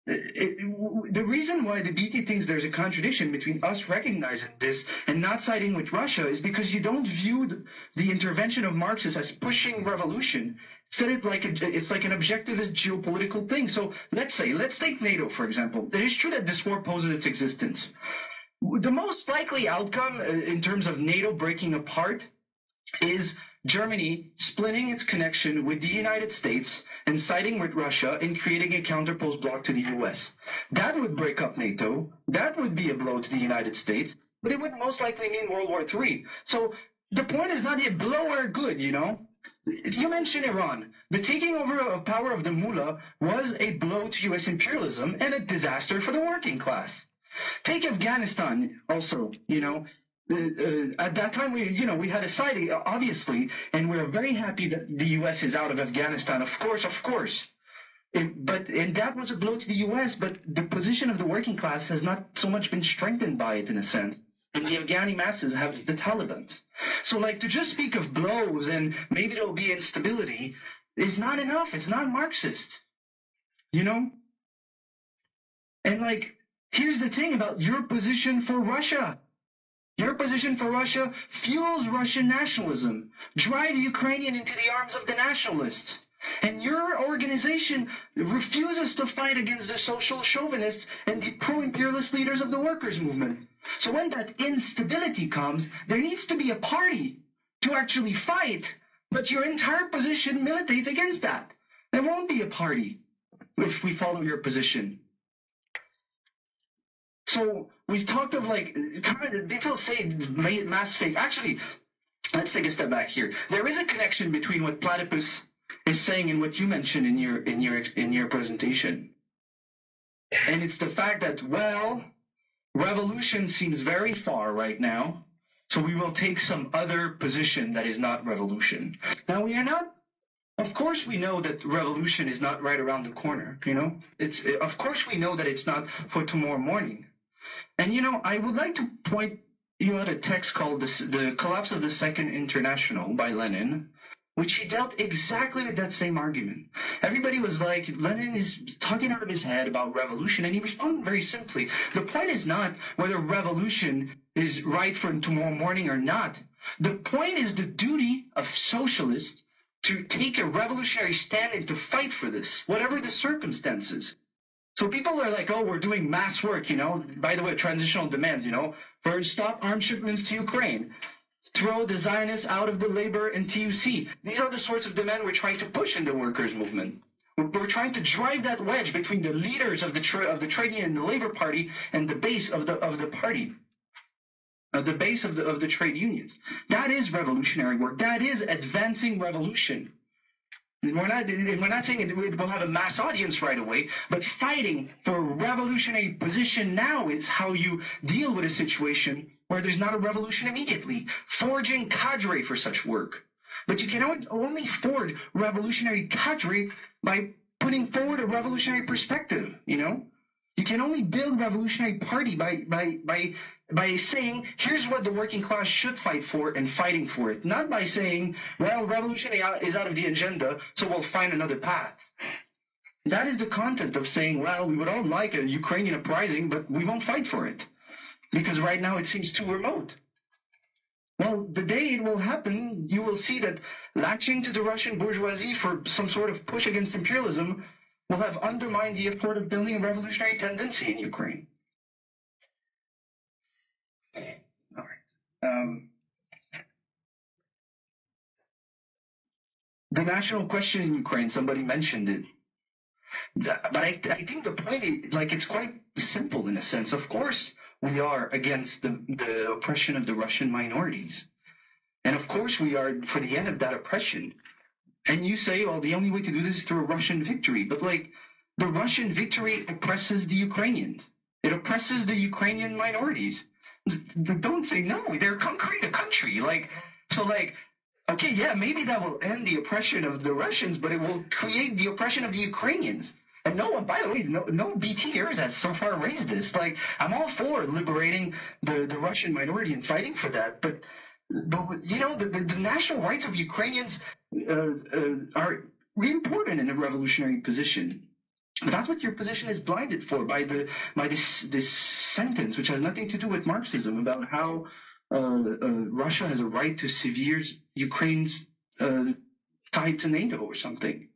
The reason why the BT thinks there's a contradiction between us recognizing this and not siding with Russia is because you don't view the intervention of Marxists as pushing revolution. Said it like it's like an objectivist geopolitical thing. So let's take NATO, for example. It is true that this war poses its existence. The most likely outcome in terms of NATO breaking apart is Germany splitting its connection with the United States and siding with Russia and creating a counterpose bloc to the US. That would break up NATO. That would be a blow to the United States, but it would most likely mean World War III. So the point is not a blow or good, you know. You mentioned Iran. The taking over of power of the mullah was a blow to US imperialism and a disaster for the working class. Take Afghanistan also, you know. At that time, we had a side, obviously, and we're very happy that the U.S. is out of Afghanistan. Of course. And that was a blow to the U.S., but the position of the working class has not so much been strengthened by it in a sense. And the Afghani masses have the Taliban. So, like, to just speak of blows and maybe there'll be instability is not enough. It's not Marxist, you know? And, like, here's the thing about your position for Russia. Your position for Russia fuels Russian nationalism, drive Ukrainian into the arms of the nationalists. And your organization refuses to fight against the social chauvinists and the pro-imperialist leaders of the workers' movement. So when that instability comes, there needs to be a party to actually fight, but your entire position militates against that. There won't be a party if we follow your position. So we've talked of like, people say mass fake. Actually, let's take a step back here. There is a connection between what Platypus is saying and what you mentioned in your presentation. And it's the fact that, well, revolution seems very far right now, so we will take some other position that is not revolution. Now, we are not, of course we know that revolution is not right around the corner, you know? Of course we know that it's not for tomorrow morning. And, you know, I would like to point you had a text called The Collapse of the Second International by Lenin, which he dealt exactly with that same argument. Everybody was like, Lenin is talking out of his head about revolution, and he responded very simply. The point is not whether revolution is right for tomorrow morning or not. The point is the duty of socialists to take a revolutionary stand and to fight for this, whatever the circumstances. So people are like, oh, we're doing mass work, by the way, transitional demands, for stop arms shipments to Ukraine, throw the Zionists out of the labor and TUC. These are the sorts of demands we're trying to push in the workers' movement. We're trying to drive that wedge between the leaders of the trade union and the Labor Party and the base of the party, the base of the trade unions. That is revolutionary work. That is advancing revolution. And we're not saying it will have a mass audience right away, but fighting for a revolutionary position now is how you deal with a situation where there's not a revolution immediately. Forging cadre for such work. But you can only forge revolutionary cadre by putting forward a revolutionary perspective, You can only build revolutionary party by saying, here's what the working class should fight for and fighting for it. Not by saying, well, revolution is out of the agenda, so we'll find another path. That is the content of saying, well, we would all like a Ukrainian uprising, but we won't fight for it. Because right now it seems too remote. Well, the day it will happen, you will see that latching to the Russian bourgeoisie for some sort of push against imperialism will have undermined the effort of building a revolutionary tendency in Ukraine. All right. The national question in Ukraine, somebody mentioned it. But I think the point is, it's quite simple in a sense. Of course, we are against the oppression of the Russian minorities. And of course, we are for the end of that oppression. And you say, well, the only way to do this is through a Russian victory. But the Russian victory oppresses the Ukrainians. It oppresses the Ukrainian minorities. Don't say no. They're conquering the country. Okay, yeah, maybe that will end the oppression of the Russians, but it will create the oppression of the Ukrainians. And by the way, no BTers has so far raised this. I'm all for liberating the Russian minority and fighting for that. But the national rights of Ukrainians are important in a revolutionary position. But that's what your position is blinded for by this sentence, which has nothing to do with Marxism, about how Russia has a right to sever Ukraine's tie to NATO or something.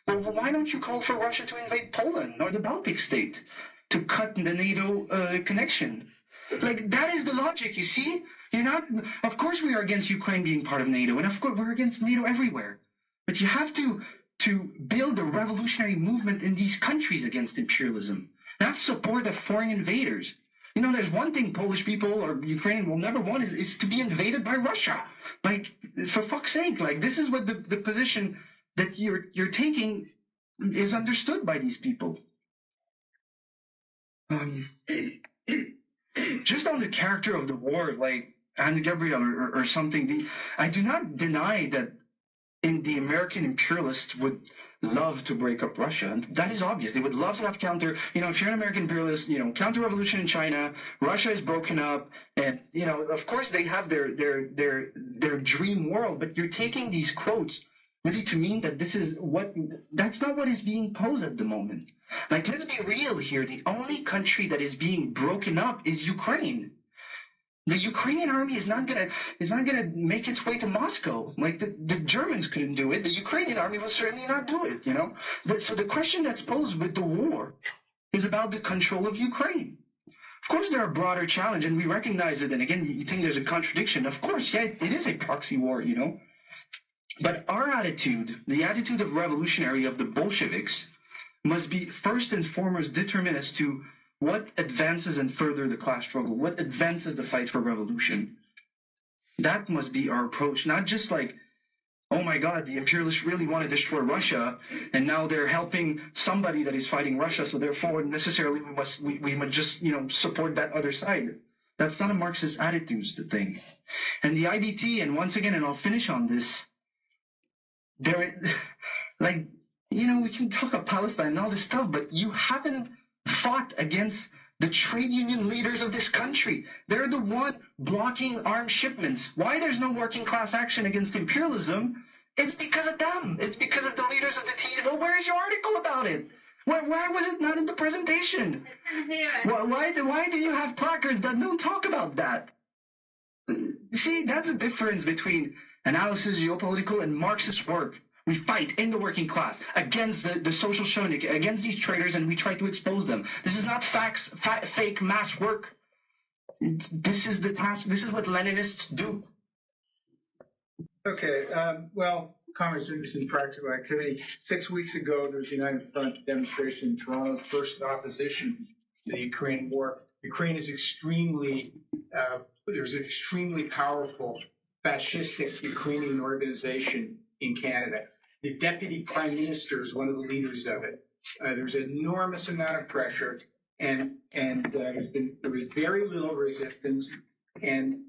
Well, why don't you call for Russia to invade Poland or the Baltic state to cut the NATO connection? That is the logic, you see? Of course we are against Ukraine being part of NATO, and of course we're against NATO everywhere. But you have to build a revolutionary movement in these countries against imperialism, not support the foreign invaders. There's one thing Polish people or Ukrainian will never want is to be invaded by Russia. For fuck's sake, this is what the position that you're taking is understood by these people. Just on the character of the war, Anne Gabriel or something, I do not deny that the American imperialists would love to break up Russia. And that is obvious. They would love to have if you're an American imperialist, counter-revolution in China, Russia is broken up, and, of course they have their dream world, but you're taking these quotes really to mean that that's not what is being posed at the moment. Let's be real here. The only country that is being broken up is Ukraine. The Ukrainian army is not gonna make its way to Moscow. The Germans couldn't do it. The Ukrainian army will certainly not do it. So the question that's posed with the war is about the control of Ukraine. Of course, there are broader challenges, and we recognize it. And again, you think there's a contradiction. Of course, yeah, it is a proxy war. But our attitude, the attitude of revolutionary of the Bolsheviks, must be first and foremost determined as to what advances and further the class struggle, what advances the fight for revolution. That must be our approach, not just oh my God, the imperialists really want to destroy Russia, and now they're helping somebody that is fighting Russia, so therefore necessarily we must just support that other side. That's not a Marxist attitude, the thing. And the IBT, and once again, and I'll finish on this, we can talk about Palestine and all this stuff, but you haven't fought against the trade union leaders of this country. They're the one blocking arms shipments. Why there's no working class action against imperialism? It's because of them. It's because of the leaders of the team. Well, where's your article about it? Why was it not in the presentation? Why do you have placards that don't talk about that? See, that's the difference between analysis, geopolitical, and Marxist work. We fight in the working class against the social chauvinism, against these traders, and we try to expose them. This is not fake mass work. This is the task. This is what Leninists do. Okay. Well, commerce, interest, and practical activity. 6 weeks ago, there was a United Front demonstration in Toronto, first opposition to the Ukraine war. Ukraine is there's an extremely powerful fascistic Ukrainian organization in Canada. The deputy prime minister is one of the leaders of it. There's an enormous amount of pressure, and there was very little resistance. And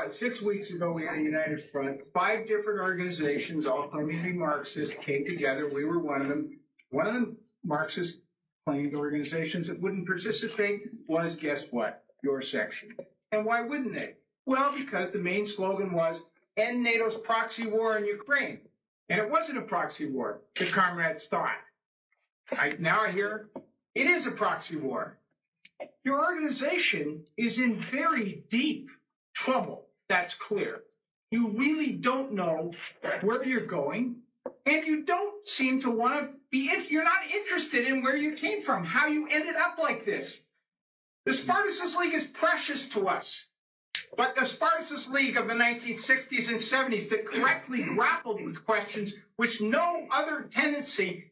6 weeks ago, we had a United Front. 5 different organizations, all claiming to be Marxist, came together. We were one of them. One of the Marxist claimed organizations that wouldn't participate was, guess what? Your section. And why wouldn't they? Well, because the main slogan was, end NATO's proxy war in Ukraine. And it wasn't a proxy war, the comrades thought. Now I hear it is a proxy war. Your organization is in very deep trouble. That's clear. You really don't know where you're going, and you don't seem to want to be, you're not interested in where you came from, how you ended up like this. The Spartacist League is precious to us. But the Spartacist League of the 1960s and 70s that correctly grappled with questions which no other tendency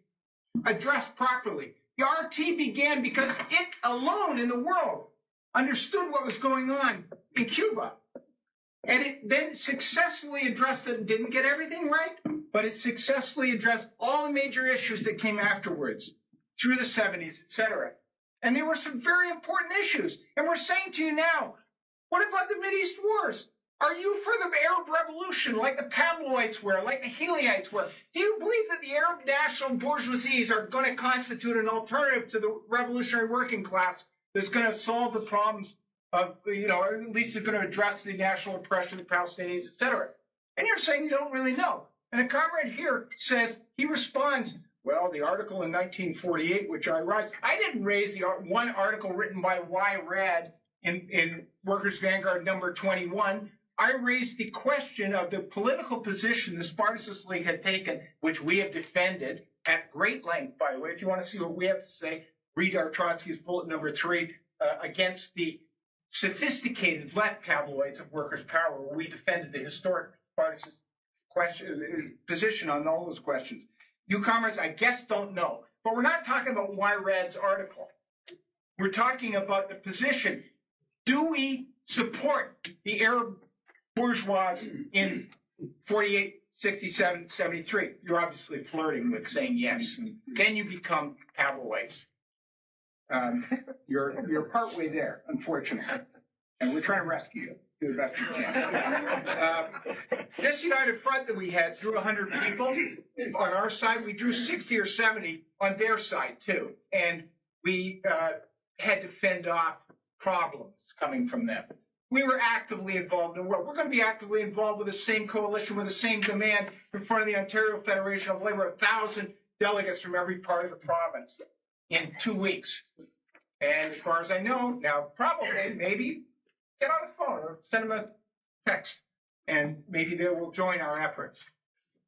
addressed properly. The RT began because it alone in the world understood what was going on in Cuba. And it then successfully addressed it and didn't get everything right, but it successfully addressed all the major issues that came afterwards through the 70s, etc. And there were some very important issues. And we're saying to you now, what about the Mideast wars? Are you for the Arab Revolution like the Pabloites were, like the Helites were? Do you believe that the Arab national bourgeoisies are going to constitute an alternative to the revolutionary working class that's going to solve the problems of, or at least is going to address the national oppression of the Palestinians, etc.? And you're saying you don't really know. And a comrade here says, he responds, well, the article in 1948, which I raised, I didn't raise the one article written by Y. Rad in Workers' Vanguard number 21. I raised the question of the political position the Spartacist League had taken, which we have defended at great length, by the way. If you want to see what we have to say, read our Trotsky's bulletin number 3 against the sophisticated left tabloids of Workers' Power, where we defended the historic Spartacist position on all those questions. You comrades, I guess, don't know. But we're not talking about Y. Rad's article. We're talking about the position. Do we support the Arab bourgeois in 48, 67, 73? You're obviously flirting with saying yes. Then you become tabloids. You're partway there, unfortunately. And we're trying to rescue you. Do the best we can. This United Front that we had drew 100 people. On our side, we drew 60 or 70 on their side, too. And we had to fend off problems coming from them. We were actively involved in the world. We're going to be actively involved with the same coalition, with the same demand in front of the Ontario Federation of Labour, 1,000 delegates from every part of the province in 2 weeks. And as far as I know, now probably, maybe, get on the phone or send them a text, and maybe they will join our efforts.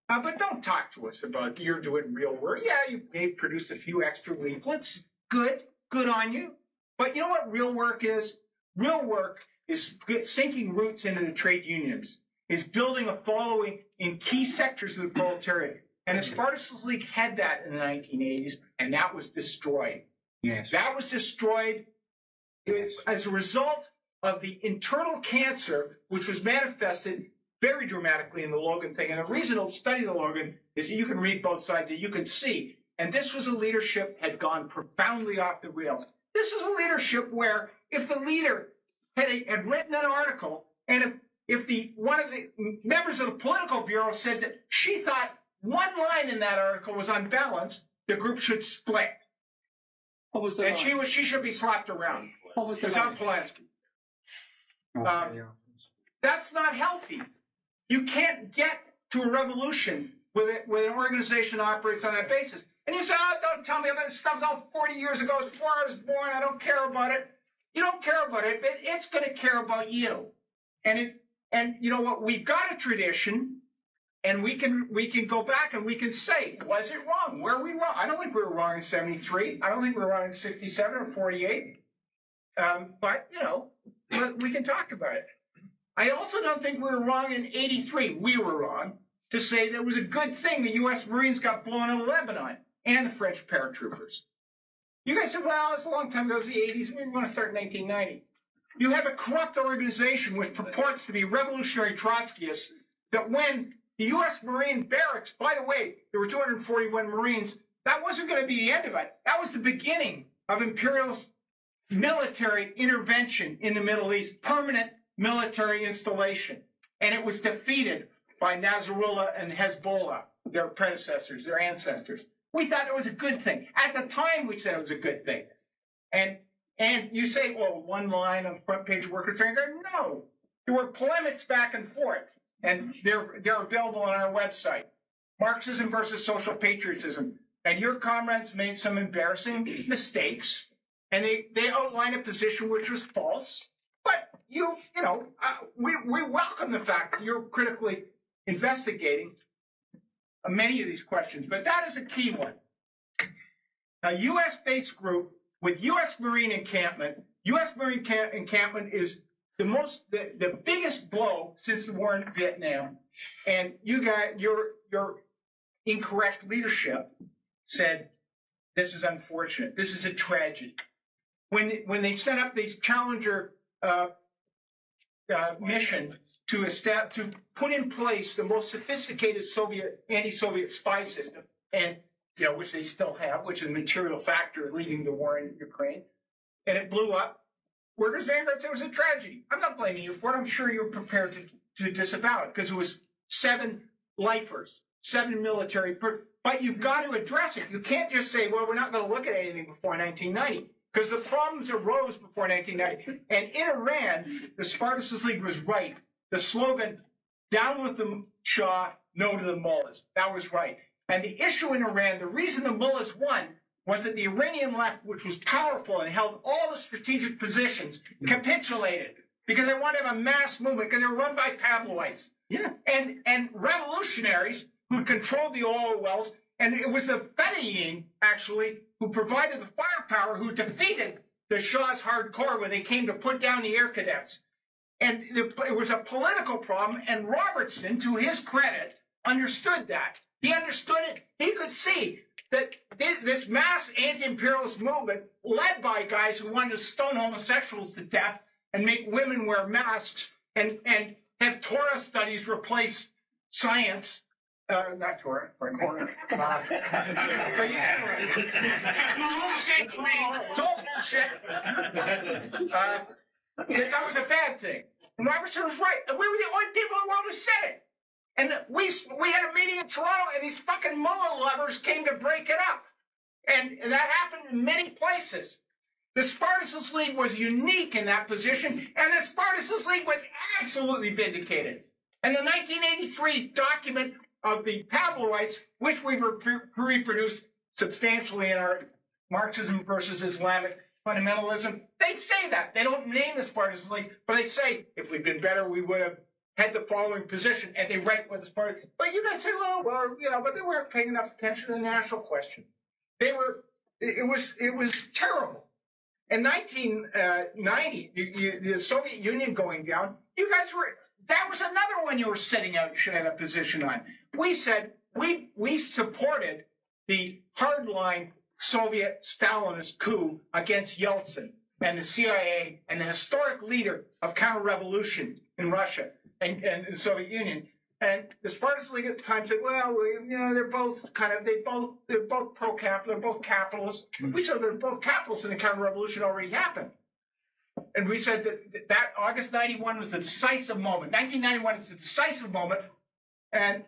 But don't talk to us about you're doing real work. Yeah, you may produce a few extra leaflets. Good on you. But you know what real work is? Real work is sinking roots into the trade unions, is building a following in key sectors of the proletariat. And the Spartacist League had that in the 1980s, and that was destroyed. Yes. That was destroyed as a result of the internal cancer, which was manifested very dramatically in the Logan thing. And the reason to study the Logan is that you can read both sides and you can see. And this was a leadership had gone profoundly off the rails. This was a leadership where if the leader had written an article, and if one of the members of the political bureau said that she thought one line in that article was unbalanced, the group should split. What was the and line? she should be slapped around. What was the It's on line? Polanski. That's not healthy. You can't get to a revolution with an organization that operates on that basis. And you say, oh, don't tell me about this stuff's all 40 years ago. It's before I was born. I don't care about it. You don't care about it, but it's going to care about you. And you know what? We've got a tradition, and we can go back and we can say, was it wrong? Were we wrong? I don't think we were wrong in 73. I don't think we were wrong in 67 or 48. But, you know, we can talk about it. I also don't think we were wrong in 83. We were wrong to say that it was a good thing the U.S. Marines got blown out of Lebanon and the French paratroopers. You guys said, well, it's a long time ago. It was the 80s. We want to start in 1990. You have a corrupt organization which purports to be revolutionary Trotskyists that when the U.S. Marine barracks, by the way, there were 241 Marines, that wasn't going to be the end of it. That was the beginning of imperialist military intervention in the Middle East, permanent military installation. And it was defeated by Nasrallah and Hezbollah, their predecessors, their ancestors. We thought it was a good thing. At the time, we said it was a good thing. And you say, well, one line on the front page of Workers' Vanguard? No. There were polemics back and forth, and they're available on our website. Marxism versus social patriotism. And your comrades made some embarrassing mistakes, and they outlined a position which was false. But we welcome the fact that you're critically investigating many of these questions. But that is a key one. A U.S.-based group with U.S. Marine encampment. U.S. Marine encampment is the biggest blow since the war in Vietnam. And you guys, your incorrect leadership said, this is unfortunate. This is a tragedy. When they set up these Challenger mission to put in place the most sophisticated anti-Soviet spy system, and which they still have, which is a material factor leading the war in Ukraine, and it blew up. Workers' Vanguard said it was a tragedy. I'm not blaming you for it. I'm sure you're prepared to disavow it because it was 7 lifers, 7 military. But you've got to address it. You can't just say, well, we're not going to look at anything before 1990. Because the problems arose before 1990. And in Iran, the Spartacist League was right. The slogan, down with the Shah, no to the mullahs. That was right. And the issue in Iran, the reason the mullahs won was that the Iranian left, which was powerful and held all the strategic positions, capitulated. Because they wanted to have a mass movement, because they were run by tabloids. Yeah. And revolutionaries who controlled the oil wells. And it was the Fedayeen, actually, who provided the firepower, who defeated the Shah's hardcore when they came to put down the air cadets. And it was a political problem, and Robertson, to his credit, understood that. He understood it. He could see that this mass anti-imperialist movement, led by guys who wanted to stone homosexuals to death and make women wear masks and have Torah studies replace science, not Torah, but Torah. But yeah, bullshit to me. It's all bullshit. That was a bad thing. And Robertson was right. And we were the only people in the world who said it. And we had a meeting in Toronto, and these fucking mullah lovers came to break it up. And that happened in many places. The Spartacist League was unique in that position, and the Spartacist League was absolutely vindicated. And the 1983 document of the tabloids, which we reproduced substantially in our Marxism versus Islamic fundamentalism, they say that. They don't name the Spartacist League, but they say, if we'd been better, we would have had the following position, and they rank with the Spartacist. But you guys say, well, but they weren't paying enough attention to the national question. It was terrible. In 1990, the Soviet Union going down, you guys that was another one you were setting out you should have a position on. We said we supported the hardline Soviet Stalinist coup against Yeltsin and the CIA and the historic leader of counter-revolution in Russia and the Soviet Union. And the Spartacist League at the time said, well, they're both pro-capital, they're both capitalists. We said they're both capitalists, and the counter-revolution already happened. And we said that August 91 was the decisive moment. 1991 is the decisive moment. And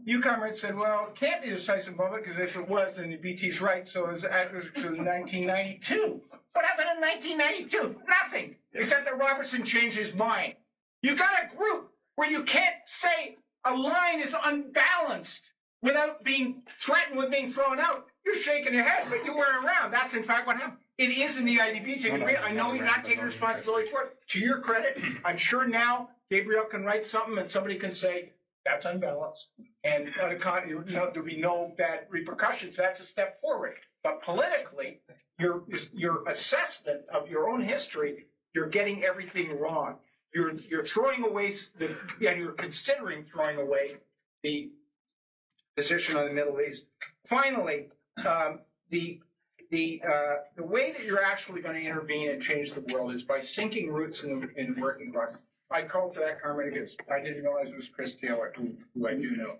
you comrades said, well, it can't be a decisive moment because if it was, then the BT's right. So it was actually 1992. What happened in 1992? Nothing, except that Robertson changed his mind. You got a group where you can't say a line is unbalanced without being threatened with being thrown out. You're shaking your head, but you weren't around. That's in fact what happened. It is in the IDP. I know you're not taking responsibility for it. To your credit, I'm sure now Gabriel can write something and somebody can say, that's unbalanced. And there'll be no bad repercussions. That's a step forward. But politically, your assessment of your own history, you're getting everything wrong. You're throwing away and you're considering throwing away the position on the Middle East. Finally, the way that you're actually going to intervene and change the world is by sinking roots in the working class. I called for that comment because I didn't realize it was Chris Taylor, who I do know.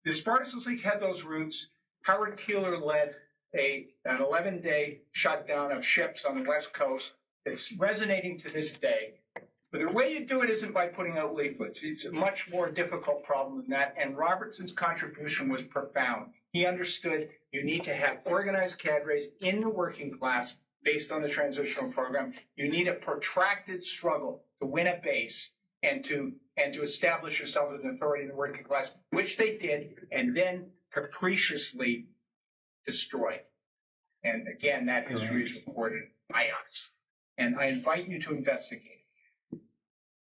The Spartacist League had those roots. Howard Keeler led an 11-day shutdown of ships on the West Coast. It's resonating to this day. But the way you do it isn't by putting out leaflets. It's a much more difficult problem than that. And Robertson's contribution was profound. He understood you need to have organized cadres in the working class based on the transitional program. You need a protracted struggle to win a base and to establish yourself as an authority in the working class, which they did, and then capriciously destroyed. And again, that history is recorded by us. And I invite you to investigate.